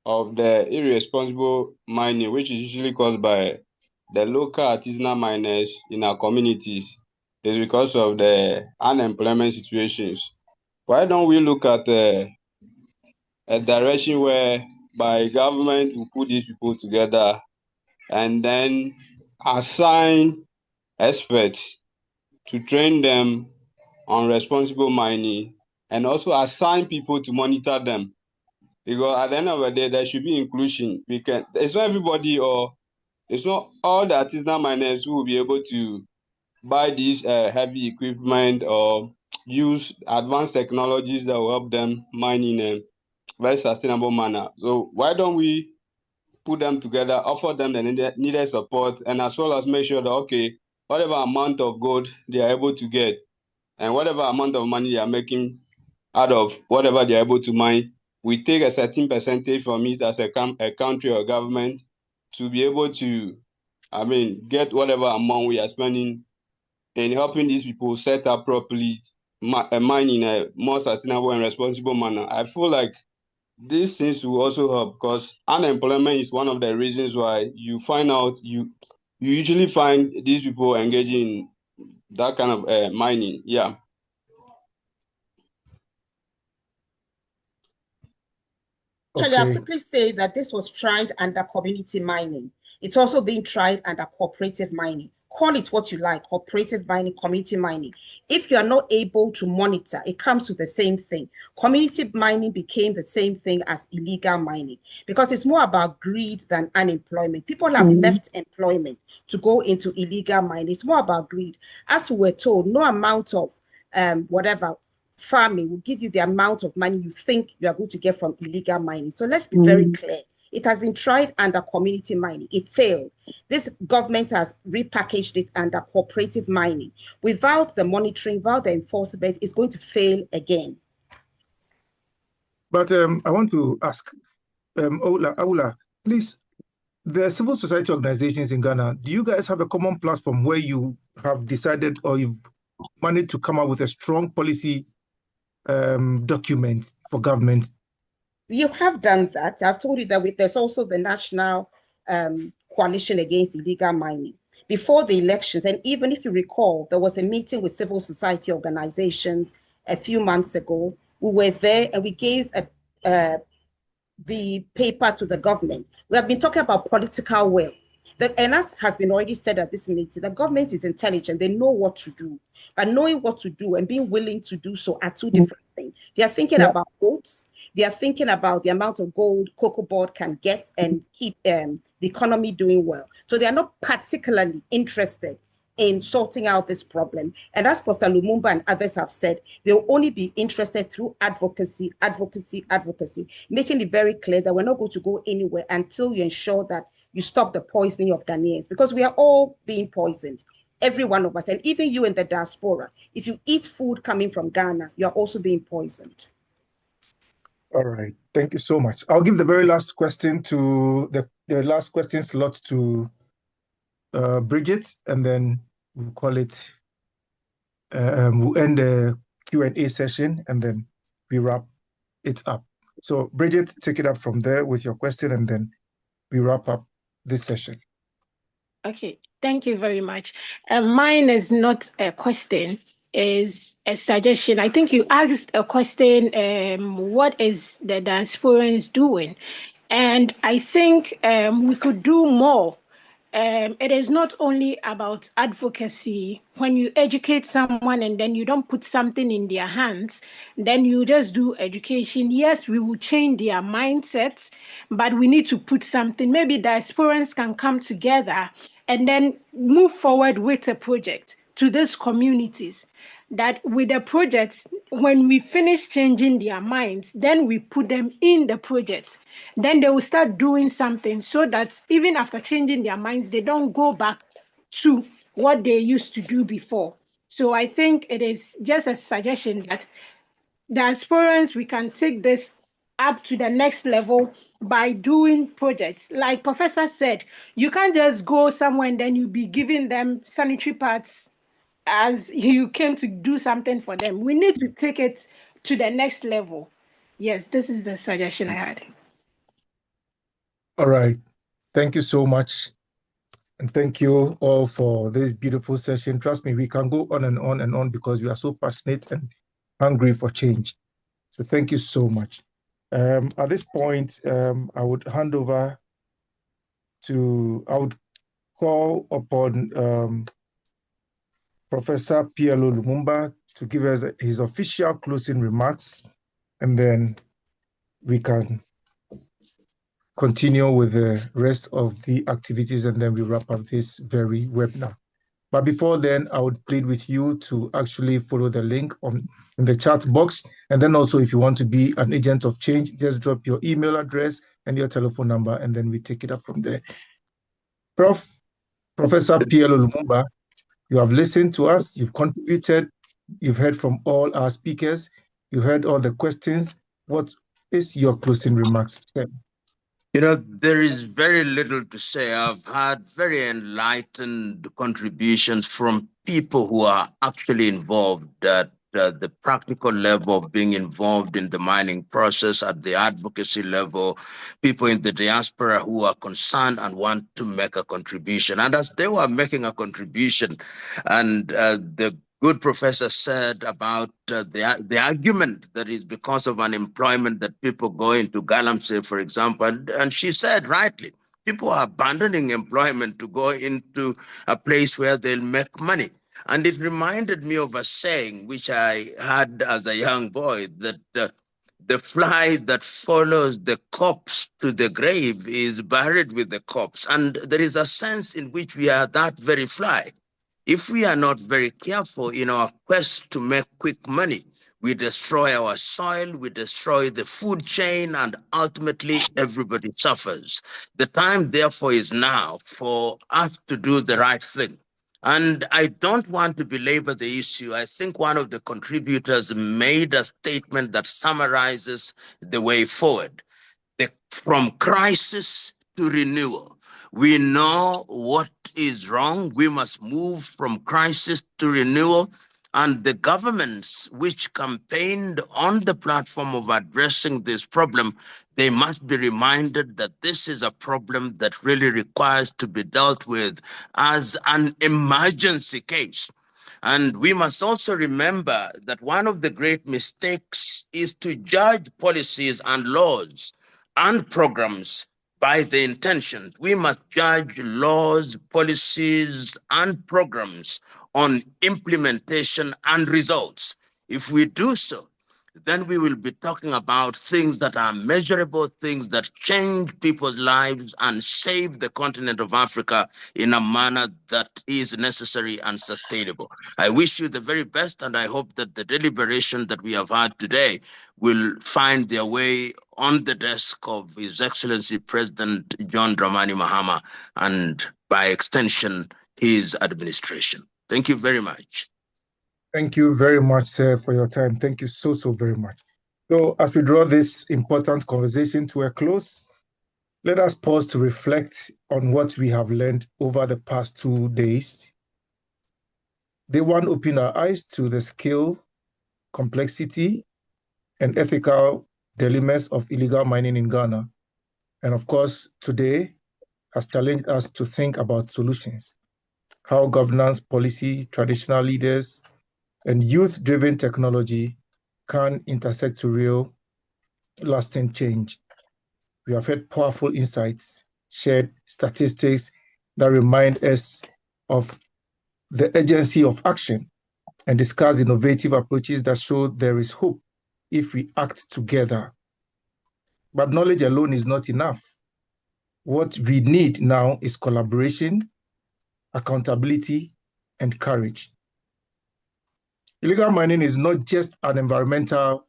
of the irresponsible mining, which is usually caused by the local artisanal miners in our communities, is because of the unemployment situations. Why don't we look at a direction where by government will put these people together and then assign experts to train them on responsible mining, and also assign people to monitor them? Because at the end of the day, there should be inclusion. It's not everybody, or it's not all the artisanal miners who will be able to buy these heavy equipment or use advanced technologies that will help them mine in a very sustainable manner. So why don't we put them together, offer them the needed support, and as well as make sure that, okay, whatever amount of gold they are able to get and whatever amount of money they are making out of whatever they are able to mine, we take a certain percentage from it as a country or government to be able to, get whatever amount we are spending in helping these people set up properly mine in a more sustainable and responsible manner. I feel like these things will also help because unemployment is one of the reasons why you find out you usually find these people engaging in that kind of mining. Yeah. Actually, I'll quickly say that this was tried under community mining. It's also being tried under cooperative mining. Call it what you like, cooperative mining, community mining. If you are not able to monitor, it comes with the same thing. Community mining became the same thing as illegal mining because it's more about greed than unemployment. People have left employment to go into illegal mining. It's more about greed. As we were told, no amount of whatever farming will give you the amount of money you think you are going to get from illegal mining. So let's be very clear. It has been tried under community mining. It failed. This government has repackaged it under cooperative mining. Without the monitoring, without the enforcement, it's going to fail again. But I want to ask, Aula, please, the civil society organizations in Ghana, do you guys have a common platform where you have decided or you've managed to come up with a strong policy document for government? You have done that. I've told you that there's also the National Coalition Against Illegal Mining. Before the elections, and even if you recall, there was a meeting with civil society organizations a few months ago. We were there and we gave the paper to the government. We have been talking about political will. And as has been already said at this meeting, the government is intelligent. They know what to do. But knowing what to do and being willing to do so are two different things. They are thinking about votes. They are thinking about the amount of gold Cocoa Board can get and keep the economy doing well. So they are not particularly interested in sorting out this problem. And as Professor Lumumba and others have said, they'll only be interested through advocacy, making it very clear that we're not going to go anywhere until you ensure that you stop the poisoning of Ghanaians, because we are all being poisoned, every one of us, and even you in the diaspora. If you eat food coming from Ghana, you're also being poisoned. All right, thank you so much. I'll give the very last question to the last question slot to Bridget, and then we'll call it, we'll end the Q&A session, and then we wrap it up. So Bridget, take it up from there with your question, and then we wrap up this session. Okay, thank you very much. Mine is not a question, is a suggestion. I think you asked a question, what is the diasporans doing? And I think we could do more. It is not only about advocacy. When you educate someone and then you don't put something in their hands, then you just do education. Yes, we will change their mindsets, but we need to put something. Maybe diasporans can come together and then move forward with a project to these communities, that with the projects, when we finish changing their minds, then we put them in the projects. Then they will start doing something so that even after changing their minds, they don't go back to what they used to do before. So I think it is just a suggestion that diasporans, we can take this up to the next level by doing projects. Like Professor said, you can't just go somewhere and then you be giving them sanitary pads as you came to do something for them. We need to take it to the next level. Yes, this is the suggestion I had. All right. Thank you so much. And thank you all for this beautiful session. Trust me, we can go on and on and on because we are so passionate and hungry for change. So thank you so much. At this point, I would hand over I would call upon Professor PLO Lumumba to give us his official closing remarks, and then we can continue with the rest of the activities, and then we wrap up this very webinar. But before then, I would plead with you to actually follow the link in the chat box. And then also, if you want to be an agent of change, just drop your email address and your telephone number, and then we take it up from there. Professor PLO Lumumba, you have listened to us, you've contributed, you've heard from all our speakers, you heard all the questions. What is your closing remarks, sir? You know, there is very little to say. I've had very enlightened contributions from people who are actually involved, that the practical level of being involved in the mining process, at the advocacy level, people in the diaspora who are concerned and want to make a contribution. And as they were making a contribution, and the good professor said about the argument that is because of unemployment that people go into Galamsey, for example, and she said rightly, people are abandoning employment to go into a place where they'll make money. And it reminded me of a saying which I had as a young boy, that the fly that follows the corpse to the grave is buried with the corpse. And there is a sense in which we are that very fly. If we are not very careful in our quest to make quick money, we destroy our soil, we destroy the food chain, and ultimately everybody suffers. The time, therefore, is now for us to do the right thing. And I don't want to belabor the issue. I think one of the contributors made a statement that summarizes the way forward. From crisis to renewal. We know what is wrong. We must move from crisis to renewal. And the governments which campaigned on the platform of addressing this problem, they must be reminded that this is a problem that really requires to be dealt with as an emergency case. And we must also remember that one of the great mistakes is to judge policies and laws and programs by the intentions. We must judge laws, policies, and programs on implementation and results. If we do so, then we will be talking about things that are measurable, things that change people's lives and save the continent of Africa in a manner that is necessary and sustainable. I wish you the very best, and I hope that the deliberation that we have had today will find their way on the desk of His Excellency President John Dramani Mahama, and by extension, his administration. Thank you very much. Thank you very much, sir, for your time. Thank you so very much. So as we draw this important conversation to a close, let us pause to reflect on what we have learned over the past 2 days. Day one opened our eyes to the scale, complexity, and ethical dilemmas of illegal mining in Ghana. And of course, today has challenged us to think about solutions, how governance, policy, traditional leaders, and youth-driven technology can intersect to real, lasting change. We have had powerful insights, shared statistics that remind us of the urgency of action, and discuss innovative approaches that show there is hope if we act together. But knowledge alone is not enough. What we need now is collaboration, accountability, and courage. Illegal mining is not just an environmental,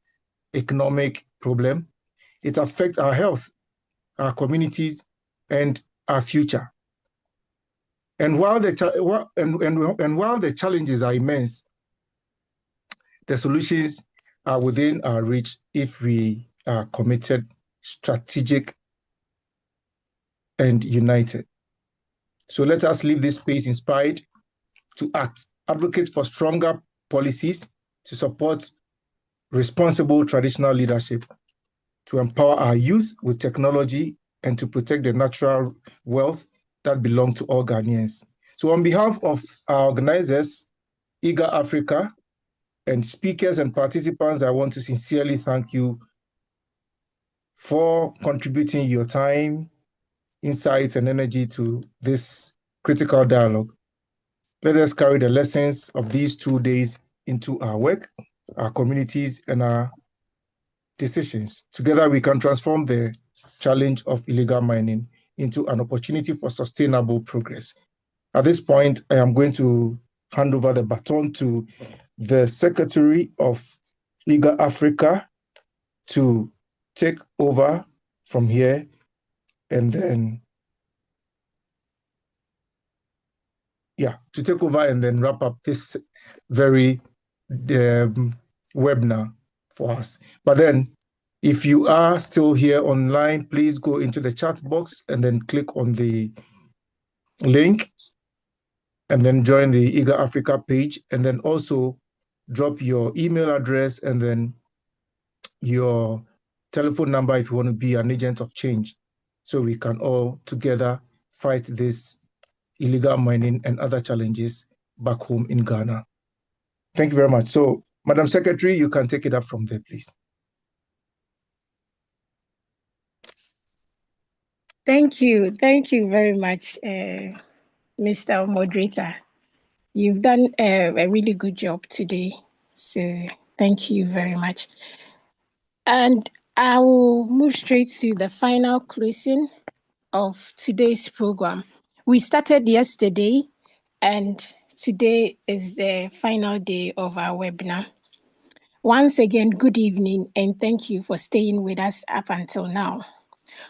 economic problem. It affects our health, our communities, and our future. And while the challenges are immense, the solutions are within our reach if we are committed, strategic, and united. So let us leave this space inspired to act, advocate for stronger policies to support responsible traditional leadership, to empower our youth with technology, and to protect the natural wealth that belongs to all Ghanaians. So on behalf of our organizers, IGER Africa, and speakers and participants, I want to sincerely thank you for contributing your time, insights, and energy to this critical dialogue. Let us carry the lessons of these 2 days into our work, our communities, and our decisions. Together, we can transform the challenge of illegal mining into an opportunity for sustainable progress. At this point, I am going to hand over the baton to the Secretary of IGER Africa to take over from here, and then, to take over and then wrap up this very webinar for us. But then, if you are still here online, please go into the chat box and then click on the link and then join the IGER Africa page. And then also drop your email address and then your telephone number if you want to be an agent of change, so we can all together fight this illegal mining and other challenges back home in Ghana. Thank you very much. So, Madam Secretary, you can take it up from there, please. Thank you. Thank you very much, Mr. Moderator. You've done a really good job today. So thank you very much. And I will move straight to the final closing of today's program. We started yesterday, and today is the final day of our webinar. Once again, good evening, and thank you for staying with us up until now.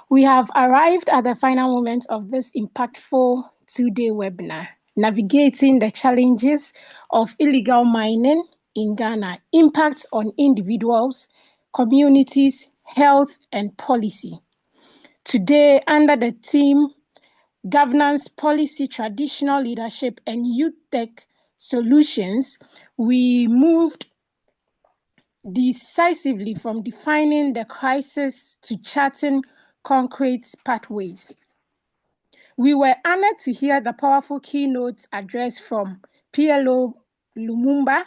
We have arrived at the final moment of this impactful two-day webinar, navigating the challenges of illegal mining in Ghana, impacts on individuals, communities, health, and policy. Today, under the theme Governance, Policy, Traditional Leadership, and Youth Tech Solutions, we moved decisively from defining the crisis to charting concrete pathways. We were honored to hear the powerful keynote address from PLO Lumumba,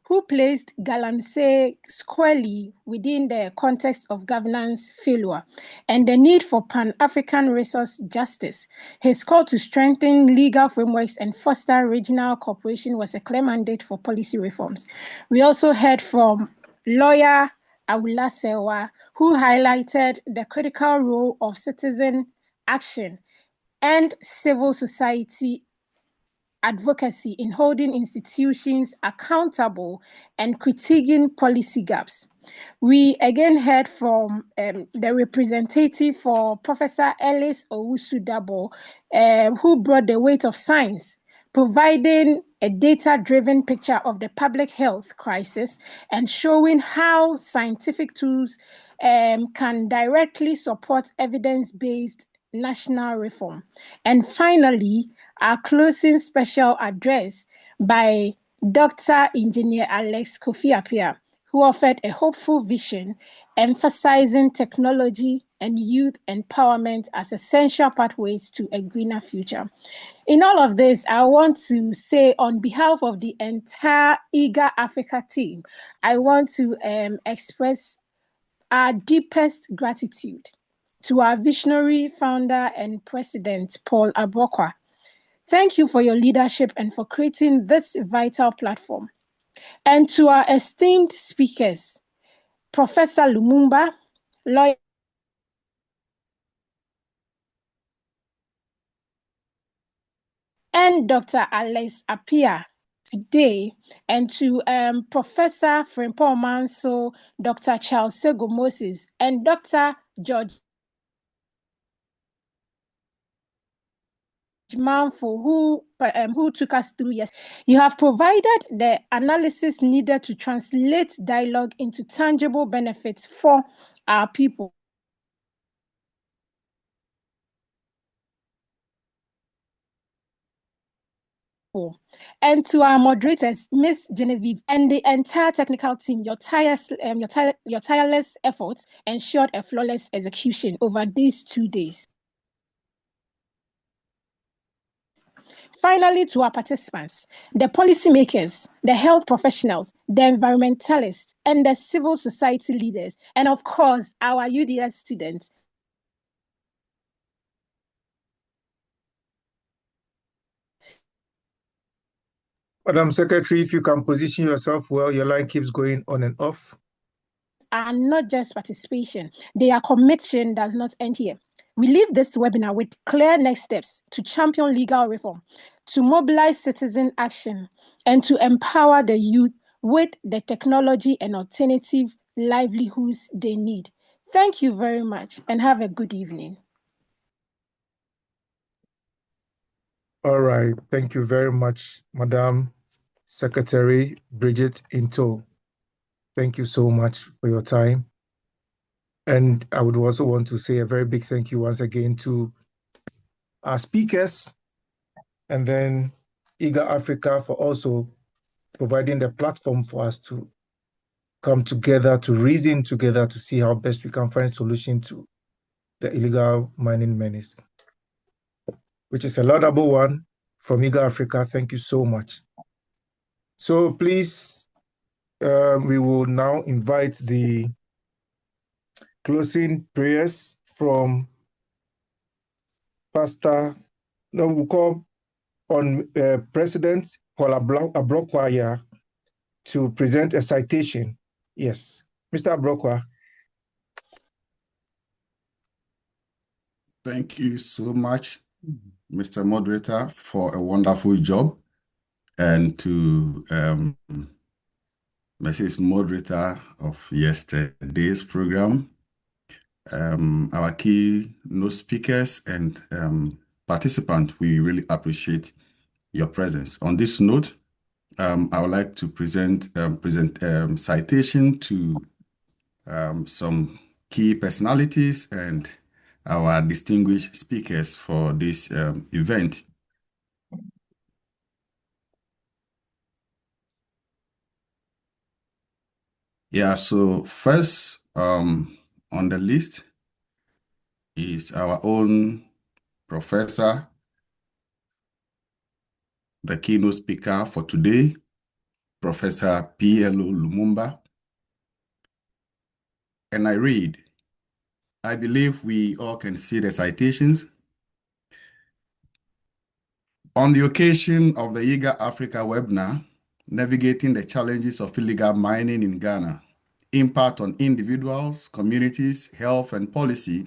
who placed Galamsey squarely within the context of governance failure and the need for Pan-African resource justice. His call to strengthen legal frameworks and foster regional cooperation was a clear mandate for policy reforms. We also heard from lawyer Awula Sewa, who highlighted the critical role of citizen action and civil society advocacy in holding institutions accountable and critiquing policy gaps. We again heard from the representative for Professor Ellis Owusu-Dabo, who brought the weight of science, providing a data-driven picture of the public health crisis and showing how scientific tools can directly support evidence-based national reform. And finally, our closing special address by Dr. Engineer Alex Kofi Appiah, who offered a hopeful vision, emphasizing technology and youth empowerment as essential pathways to a greener future. In all of this, I want to say on behalf of the entire IGER Africa team, I want to express our deepest gratitude to our visionary founder and president, Paul Abokwa. Thank you for your leadership and for creating this vital platform. And to our esteemed speakers, Professor Lumumba, lawyer, and Dr. Alex Appiah today, and to Professor Frimpong Manso, Dr. Charles Sego Moses, and Dr. George Manfo, who took us through. Yes, you have provided the analysis needed to translate dialogue into tangible benefits for our people. And to our moderators, Miss Genevieve, and the entire technical team, your tireless efforts ensured a flawless execution over these 2 days. Finally, to our participants, the policymakers, the health professionals, the environmentalists, and the civil society leaders, and of course, our UDS students, Madam Secretary, if you can position yourself well, your line keeps going on and off. Are not just participation, their commission does not end here. We leave this webinar with clear next steps to champion legal reform, to mobilize citizen action, and to empower the youth with the technology and alternative livelihoods they need. Thank you very much and have a good evening. All right. Thank you very much, Madam Secretary Bridget Into. Thank you so much for your time. And I would also want to say a very big thank you once again to our speakers and then IGER Africa for also providing the platform for us to come together, to reason together, to see how best we can find solution to the illegal mining menace, which is a laudable one from IGER Africa. Thank you so much. So please, we will now invite the closing prayers from Pastor, no, we'll call on President Paul Abrokwa to present a citation. Yes, Mr. Abrokwa. Thank you so much, Mr. Moderator, for a wonderful job. And to Mrs. Moderator of yesterday's program, our key speakers and participants, we really appreciate your presence. On this note, I would like to present citation to some key personalities and our distinguished speakers for this event. Yeah, so first on the list is our own professor, the keynote speaker for today, Professor P.L.O. Lumumba. And I read, I believe we all can see the citations. On the occasion of the IGER Africa webinar, Navigating the Challenges of Illegal Mining in Ghana, Impact on Individuals, Communities, Health, and Policy,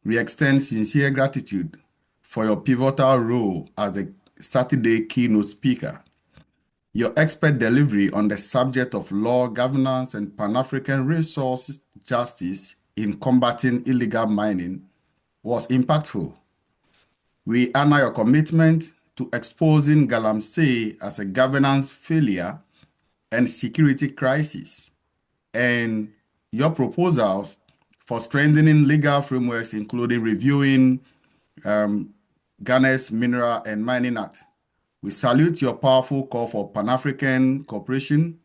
we extend sincere gratitude for your pivotal role as a Saturday keynote speaker. Your expert delivery on the subject of law, governance, and Pan-African resource justice in combating illegal mining was impactful. We honor your commitment to exposing Galamsey as a governance failure and security crisis, and your proposals for strengthening legal frameworks, including reviewing Ghana's Mineral and Mining Act. We salute your powerful call for Pan-African cooperation,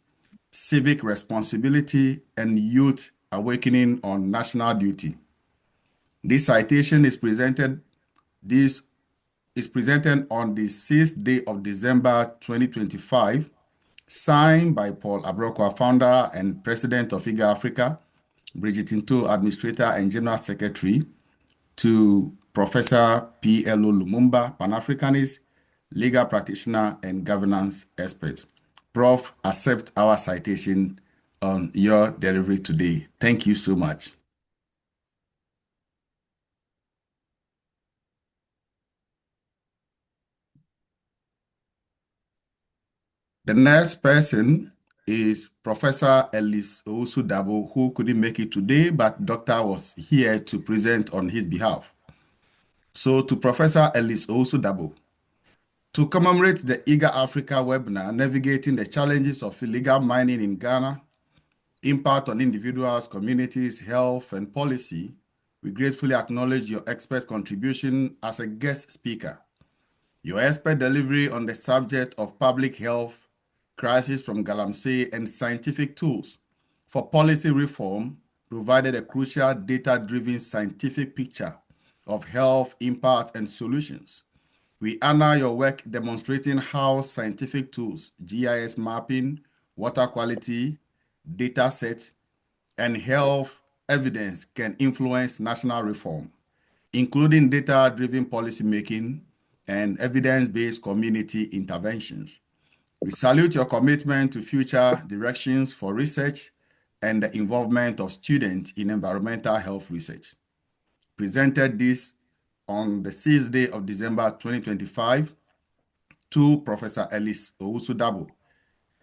civic responsibility, and youth awakening on national duty. This citation is presented on the 6th day of December 2025, signed by Paul Abrokwa, founder and president of IGER Africa, Bridget Into, administrator and general secretary, to Professor P.L.O. Lumumba, Pan-Africanist, legal practitioner, and governance expert. Prof, accept our citation on your delivery today. Thank you so much. The next person is Professor Ellis Owusu-Dabo, who couldn't make it today, but Doctor was here to present on his behalf. So to Professor Ellis Owusu-Dabo, to commemorate the IGER Africa webinar, Navigating the Challenges of Illegal Mining in Ghana, Impact on Individuals, Communities, Health, and Policy, we gratefully acknowledge your expert contribution as a guest speaker. Your expert delivery on the subject of public health, crisis from Galamsey, and scientific tools for policy reform provided a crucial data-driven scientific picture of health impact and solutions. We honor your work demonstrating how scientific tools, GIS mapping, water quality, data set, and health evidence can influence national reform, including data-driven policymaking and evidence-based community interventions. We salute your commitment to future directions for research and the involvement of students in environmental health research. Presented this on the 6th day of December 2025 to Professor Ellis Owusu-Dabo,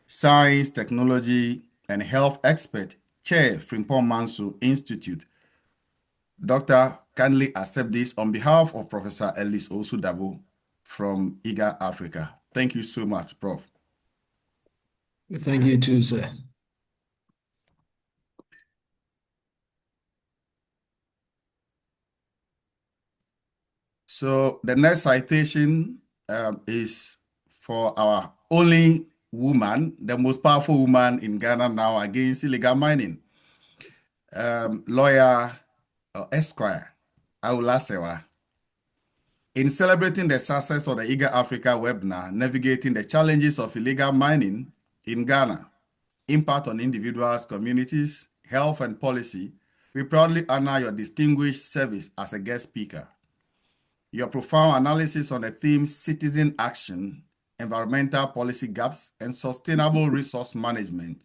Science, Technology, and Health Expert, Chair, Frimpong Manso Institute. Doctor, kindly accept this on behalf of Professor Ellis Owusu-Dabo from IGER Africa. Thank you so much, Prof. Thank you too, sir. So the next citation is for our only woman, the most powerful woman in Ghana now against illegal mining. Lawyer Esquire Aula Sewa. In celebrating the success of the IGER Africa webinar, Navigating the Challenges of Illegal Mining in Ghana, Impact on Individuals, Communities, Health and Policy, we proudly honor your distinguished service as a guest speaker. Your profound analysis on the themes citizen action, environmental policy gaps, and sustainable resource management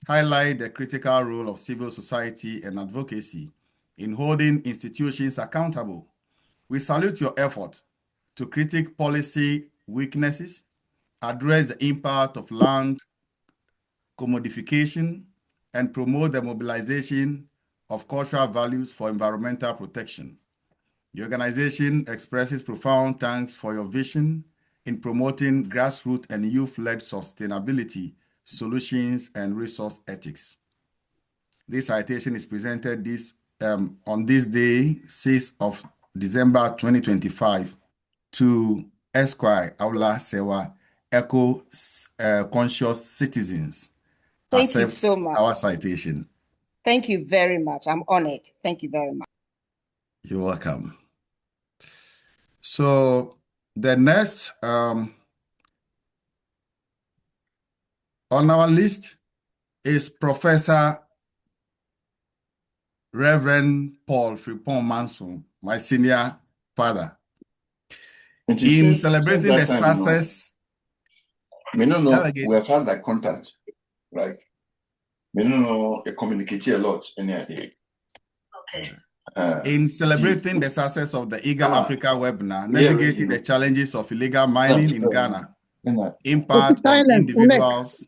highlight the critical role of civil society and advocacy in holding institutions accountable. We salute your effort to critique policy weaknesses, address the impact of land commodification, and promote the mobilization of cultural values for environmental protection. The organization expresses profound thanks for your vision in promoting grassroots and youth-led sustainability solutions and resource ethics. This citation is presented on this day, 6th of December 2025, to Esquire Aula Sewa, Eco-Conscious Citizens. Thank you so much. Our citation. Thank you very much. I'm honored. Thank you very much. You're welcome. So the next on our list is Professor Reverend Paul Frimpong Manson, my senior father. In celebrating the success, we have had that contact, right? We don't know communicate a lot in in celebrating the success of the IGER Africa webinar, Navigating the Challenges of Illegal Mining in Ghana, Impact on Individuals,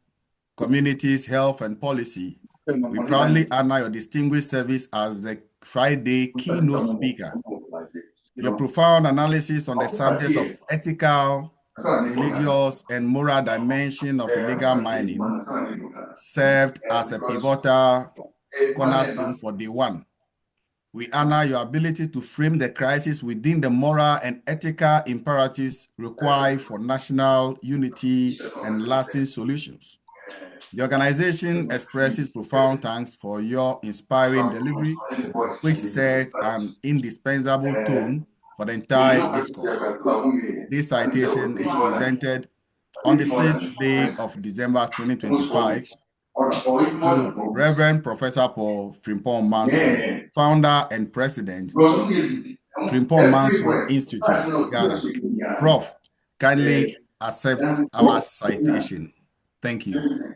Communities, Health and Policy, we proudly honor your distinguished service as the Friday keynote speaker. Your profound analysis on the subject of ethical, religious, and moral dimension of illegal mining served as a pivotal cornerstone for Day One. We honor your ability to frame the crisis within the moral and ethical imperatives required for national unity and lasting solutions. The organization expresses profound thanks for your inspiring delivery, which sets an indispensable tone for the entire discourse. This citation is presented on the 6th day of December 2025 to Reverend Professor Paul Frimpong Manson, founder and president, Frimpong Manson Institute, Ghana. Prof, kindly accept our citation. Thank you.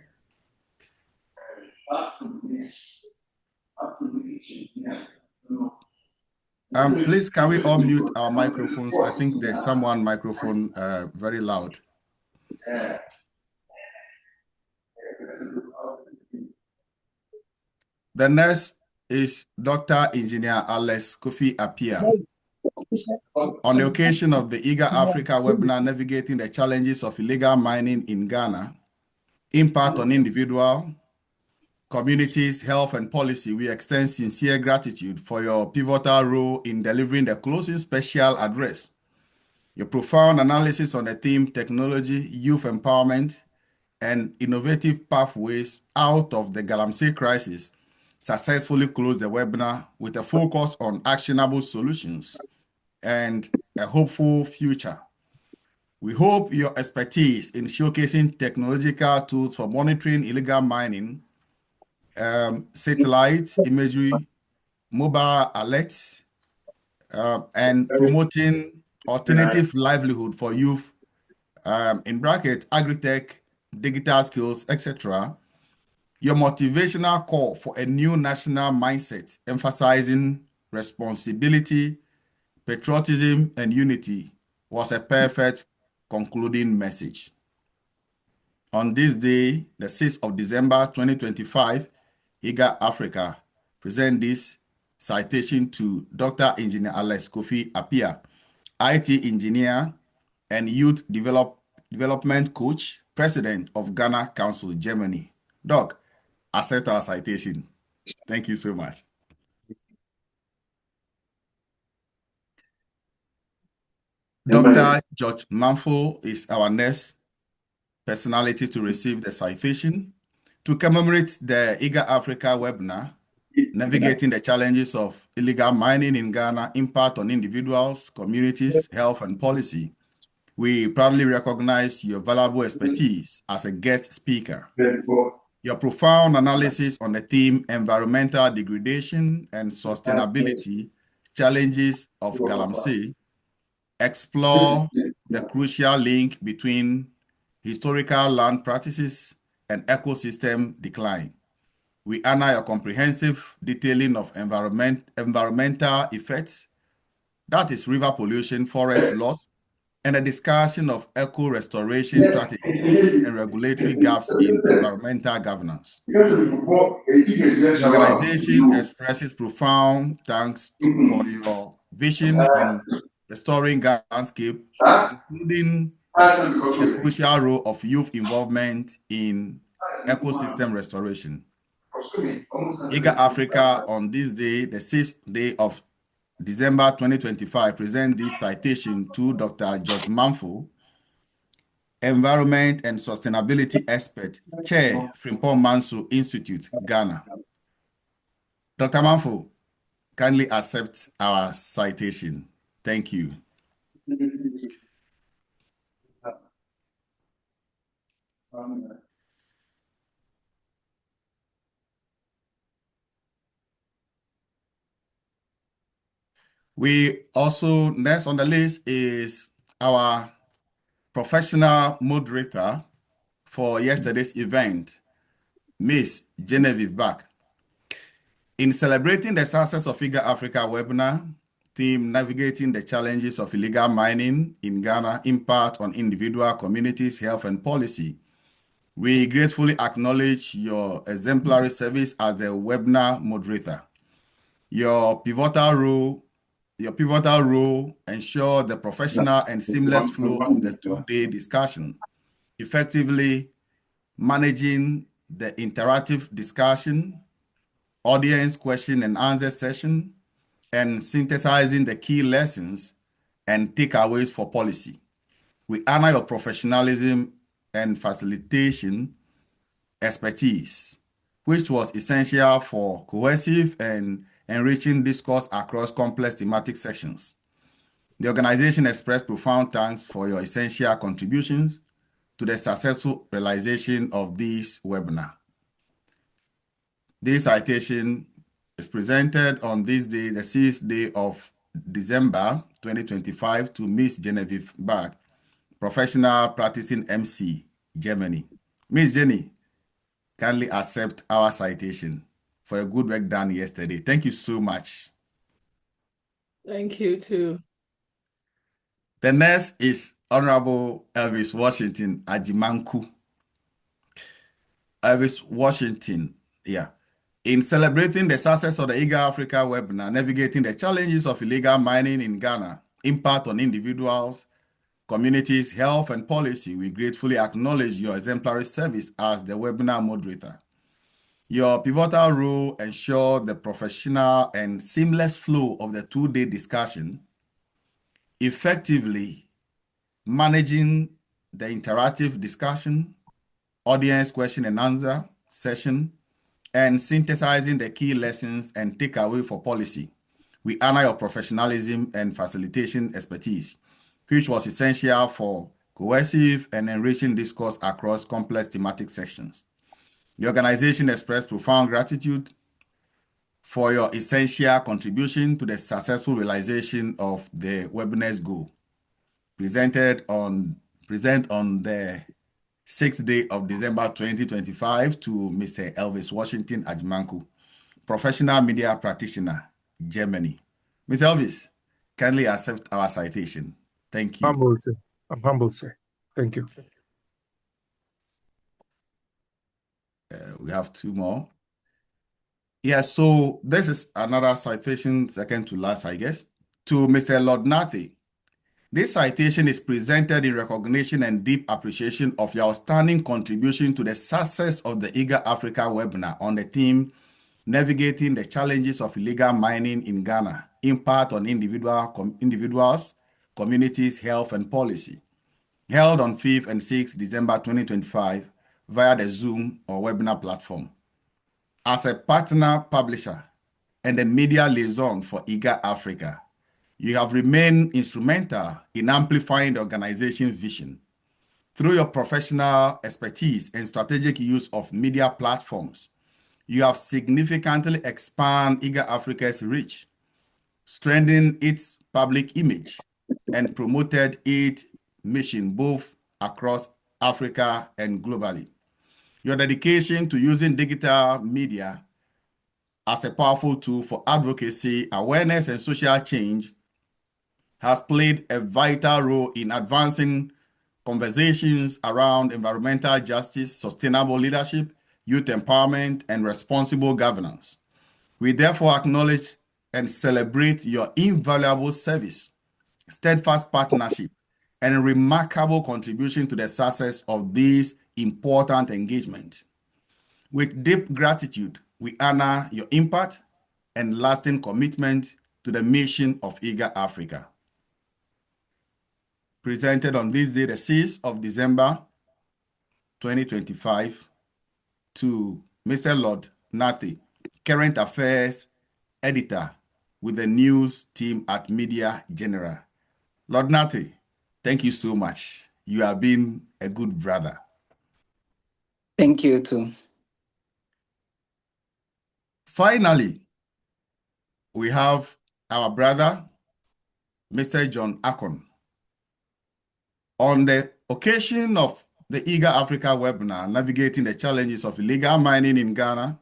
Please, can we all mute our microphones? I think there's someone microphone very loud. The next is Dr. Engineer Alex Kofi Appiah. On the occasion of the IGER Africa webinar, Navigating the Challenges of Illegal Mining in Ghana, Impact on Individual, Communities, Health and Policy, we extend sincere gratitude for your pivotal role in delivering the closing special address. Your profound analysis on the theme Technology, Youth Empowerment, and Innovative Pathways out of the Galamsey Crisis successfully closed the webinar with a focus on actionable solutions and a hopeful future. We hope your expertise in showcasing technological tools for monitoring illegal mining, satellite imagery, mobile alerts, and promoting alternative livelihood for youth, in bracket, agri-tech, digital skills, etc. Your motivational call for a new national mindset emphasizing responsibility, patriotism, and unity was a perfect concluding message. On this day, the 6th of December 2025, IGER Africa present this citation to Dr. Engineer Alex Kofi Appiah, IT engineer and youth development coach, president of Ghana Council, Germany. Doc, accept our citation. Thank you so much. Dr. George Manfo is our next personality to receive the citation. To commemorate the IGER Africa webinar, Navigating the Challenges of Illegal Mining in Ghana, Impact on Individuals, Communities, Health, and Policy, we proudly recognize your valuable expertise as a guest speaker. Your profound analysis on the theme Environmental Degradation and Sustainability Challenges of Galamsey explore the crucial link between historical land practices and ecosystem decline. We honor your comprehensive detailing of environmental effects, that is river pollution, forest loss, and a discussion of eco-restoration strategies and regulatory gaps in environmental governance. The organization expresses profound thanks for your vision on restoring landscape, including the crucial role of youth involvement in ecosystem restoration. IGER Africa on this day, the 6th day of December 2025, present this citation to Dr. George Manfo, Environment and Sustainability Expert, Chair, Frimpong Manso Institute, Ghana. Dr. Manfo, kindly accept our citation. Thank you. We also, next on the list is our professional moderator for yesterday's event, Miss Genevieve Bach. In celebrating the success of IGER Africa webinar, theme Navigating the Challenges of Illegal Mining in Ghana, Impact on Individual Communities, Health and Policy, we gratefully acknowledge your exemplary service as the webinar moderator. Your pivotal role ensure the professional and seamless flow of the two-day discussion, effectively managing the interactive discussion, audience question and answer session, and synthesizing the key lessons and takeaways for policy. We honor your professionalism and facilitation expertise, which was essential for cohesive and enriching discourse across complex thematic sections. The organization expressed profound thanks for your essential contributions to the successful realization of this webinar. This citation is presented on this day, the 6th day of December 2025, to Miss Genevieve Bach, professional practicing MC, Germany. Miss Jenny, kindly accept our citation for a good work done yesterday. Thank you so much. Thank you too. The next is Honorable Elvis Washington Ajimanku. Elvis Washington, yeah. In celebrating the success of the IGER Africa webinar, Navigating the Challenges of Illegal Mining in Ghana, Impact on Individuals, Communities, Health and Policy, we gratefully acknowledge your exemplary service as the webinar moderator. Your pivotal role ensured the professional and seamless flow of the two-day discussion, effectively managing the interactive discussion, audience question and answer session, and synthesizing the key lessons and takeaway for policy. We honor your professionalism and facilitation expertise, which was essential for cohesive and enriching discourse across complex thematic sections. The organization expressed profound gratitude for your essential contribution to the successful realization of the webinar's goal. Present on the 6th day of December 2025 to Mr. Elvis Washington Ajimanku, professional media practitioner, Germany. Mr. Elvis, kindly accept our citation. Thank you. Humbled, sir. I'm humbled, sir. Thank you. We have two more. Yeah, so this is another citation, second to last, I guess, to Mr. Lord Nathy. This citation is presented in recognition and deep appreciation of your outstanding contribution to the success of the IGER Africa webinar on the theme, Navigating the Challenges of Illegal Mining in Ghana, Impact on Individuals, Communities, Health, and Policy. held on 5th and 6th December 2025 via the Zoom or webinar platform. As a partner publisher and a media liaison for IGER Africa, you have remained instrumental in amplifying the organization's vision. Through your professional expertise and strategic use of media platforms, you have significantly expanded IGER Africa's reach, strengthened its public image, and promoted its mission both across Africa and globally. Your dedication to using digital media as a powerful tool for advocacy, awareness, and social change has played a vital role in advancing conversations around environmental justice, sustainable leadership, youth empowerment, and responsible governance. We therefore acknowledge and celebrate your invaluable service, steadfast partnership, and remarkable contribution to the success of this important engagement. With deep gratitude, we honor your impact and lasting commitment to the mission of IGER Africa. Presented on this day, the 6th of December 2025, to Mr. Lord Nathy, Current Affairs Editor with the news team at Media General. Lord Nathy, thank you so much. You have been a good brother. Thank you too. Finally, we have our brother, Mr. John Akon. On the occasion of the IGER Africa webinar, Navigating the Challenges of Illegal Mining in Ghana,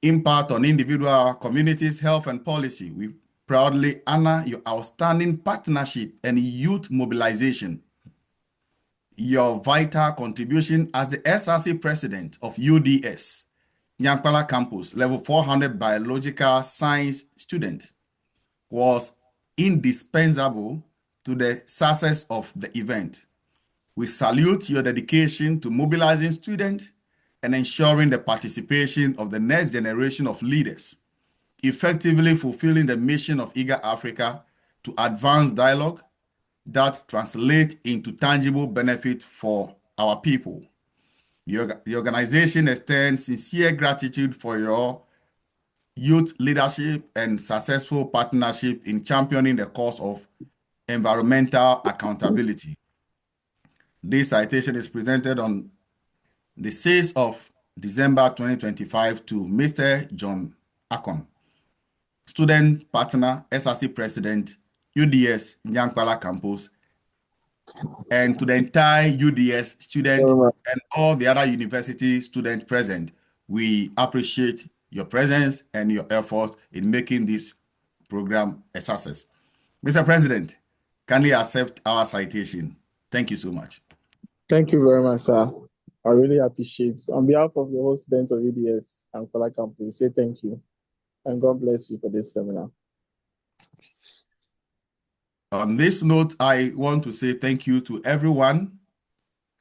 Impact on Individual Communities, Health and Policy, we proudly honor your outstanding partnership and youth mobilization. Your vital contribution as the SRC president of UDS, Nyankpala Campus, level 400 biological science student, was indispensable to the success of the event. We salute your dedication to mobilizing students and ensuring the participation of the next generation of leaders, effectively fulfilling the mission of IGER Africa to advance dialogue that translates into tangible benefit for our people. The organization extends sincere gratitude for your youth leadership and successful partnership in championing the cause of environmental accountability. This citation is presented on the 6th of December 2025 to Mr. John Akon, student partner, SRC president, UDS Nyankpala Campus, and to the entire UDS student and all the other university students present. We appreciate your presence and your efforts in making this program a success. Mr. President, kindly accept our citation. Thank you so much. Thank you very much, sir. I really appreciate it. On behalf of the whole students of UDS and Nyankpala Campus, we say thank you. And God bless you for this seminar. On this note, I want to say thank you to everyone.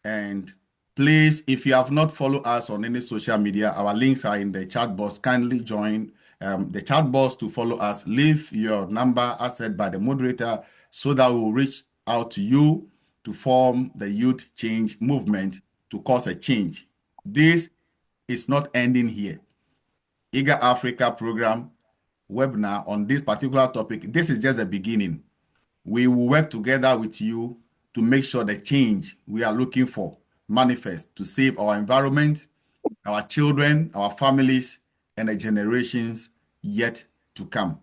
And please, if you have not followed us on any social media, our links are in the chat box. Kindly join the chat box to follow us. Leave your number as said by the moderator so that we will reach out to you to form the youth change movement to cause a change. This is not ending here. IGER Africa program webinar on this particular topic, this is just the beginning. We will work together with you to make sure the change we are looking for manifests to save our environment, our children, our families, and the generations yet to come.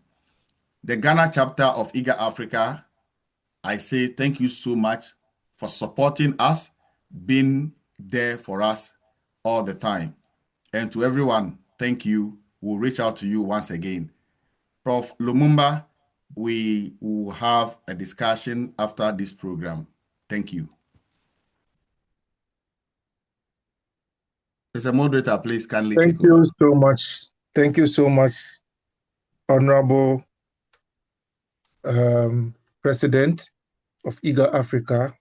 The Ghana chapter of IGER Africa, I say thank you so much for supporting us, being there for us all the time. And to everyone, thank you. We'll reach out to you once again. Prof. Lumumba, we will have a discussion after this program. Thank you. Mr. Moderator, please kindly take over. Thank you so much. Thank you so much, Honorable President of IGER Africa.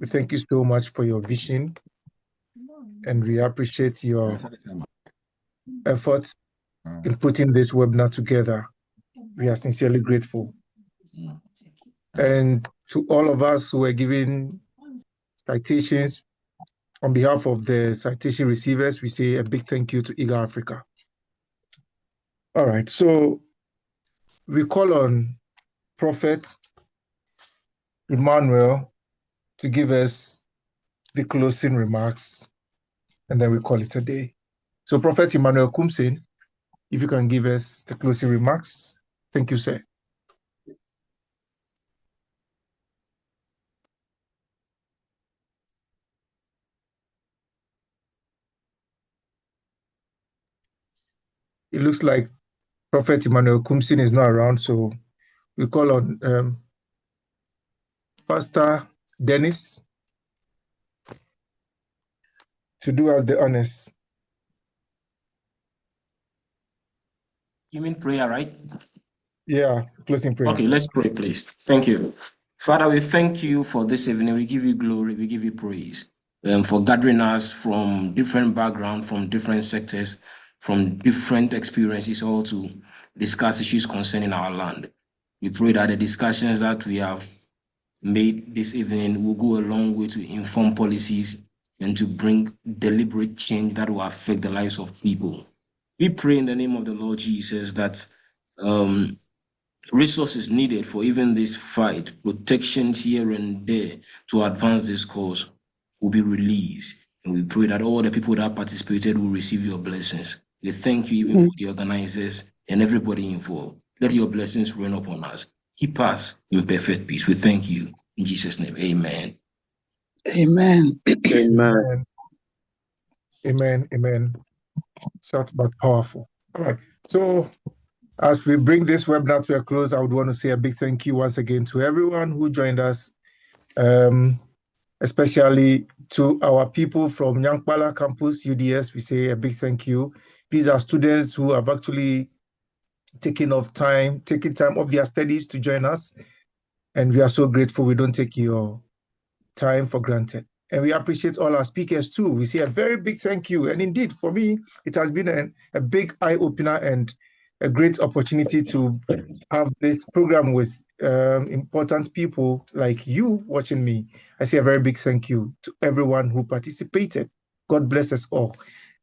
We thank you so much for your vision, and we appreciate your efforts in putting this webinar together. We are sincerely grateful. And To all of us who were giving citations, on behalf of the citation receivers, we say a big thank you to IGER Africa. All right, so we call on Prophet Emmanuel to give us the closing remarks, and then we call it a day. So Prophet Emmanuel Kumsin, if you can give us the closing remarks. Thank you, sir. It looks like Prophet Emmanuel Kumsin is not around, so we call on Pastor Dennis to do us the honors. You mean prayer, right? Yeah, closing prayer. Okay, let's pray, please. Thank you. Father, we thank you for this evening. We give you glory. We give you praise for gathering us from different backgrounds, from different sectors, from different experiences, all to discuss issues concerning our land. We pray that the discussions that we have made this evening will go a long way to inform policies and to bring deliberate change that will affect the lives of people. We pray in the name of the Lord Jesus that resources needed for even this fight, protections here and there to advance this cause will be released. And we pray that all the people that participated will receive your blessings. We thank you even for the organizers and everybody involved. Let your blessings rain upon us. Keep us in perfect peace. We thank you. In Jesus' name, amen. Amen. Amen. Amen. Amen. Short but powerful. All right. So as we bring this webinar to a close, I would want to say a big thank you once again to everyone who joined us, especially to our people from Nyankpala campus, UDS. We say a big thank you. These are students who have actually taken time off their studies to join us. And we are so grateful. We don't take your time for granted. And we appreciate all our speakers too. We say a very big thank you. And indeed, for me, it has been a big eye-opener and a great opportunity to have this program with important people like you watching me. I say a very big thank you to everyone who participated. God bless us all.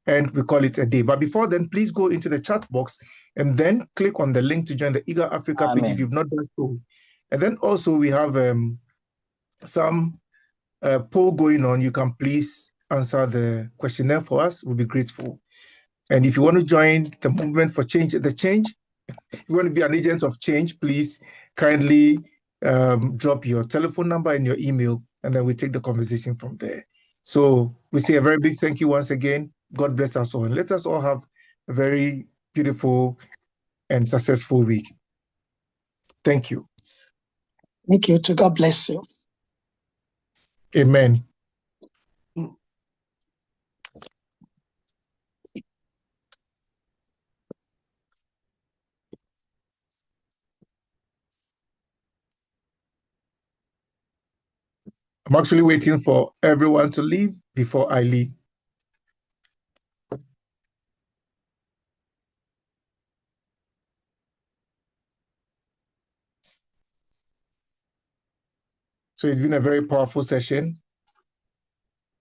And we call it a day. But before then, please go into the chat box and then click on the link to join the IGER Africa page if you've not done so. And then also we have some poll going on. You can please answer the questionnaire for us. We'll be grateful. And if you want to join the movement for change, if you want to be an agent of change, please kindly drop your telephone number and your email, and then we take the conversation from there. So we say a very big thank you once again. God bless us all, and let us all have a very beautiful and successful week. Thank you. Thank you. To God bless you. Amen. I'm actually waiting for everyone to leave before I leave. So it's been a very powerful session.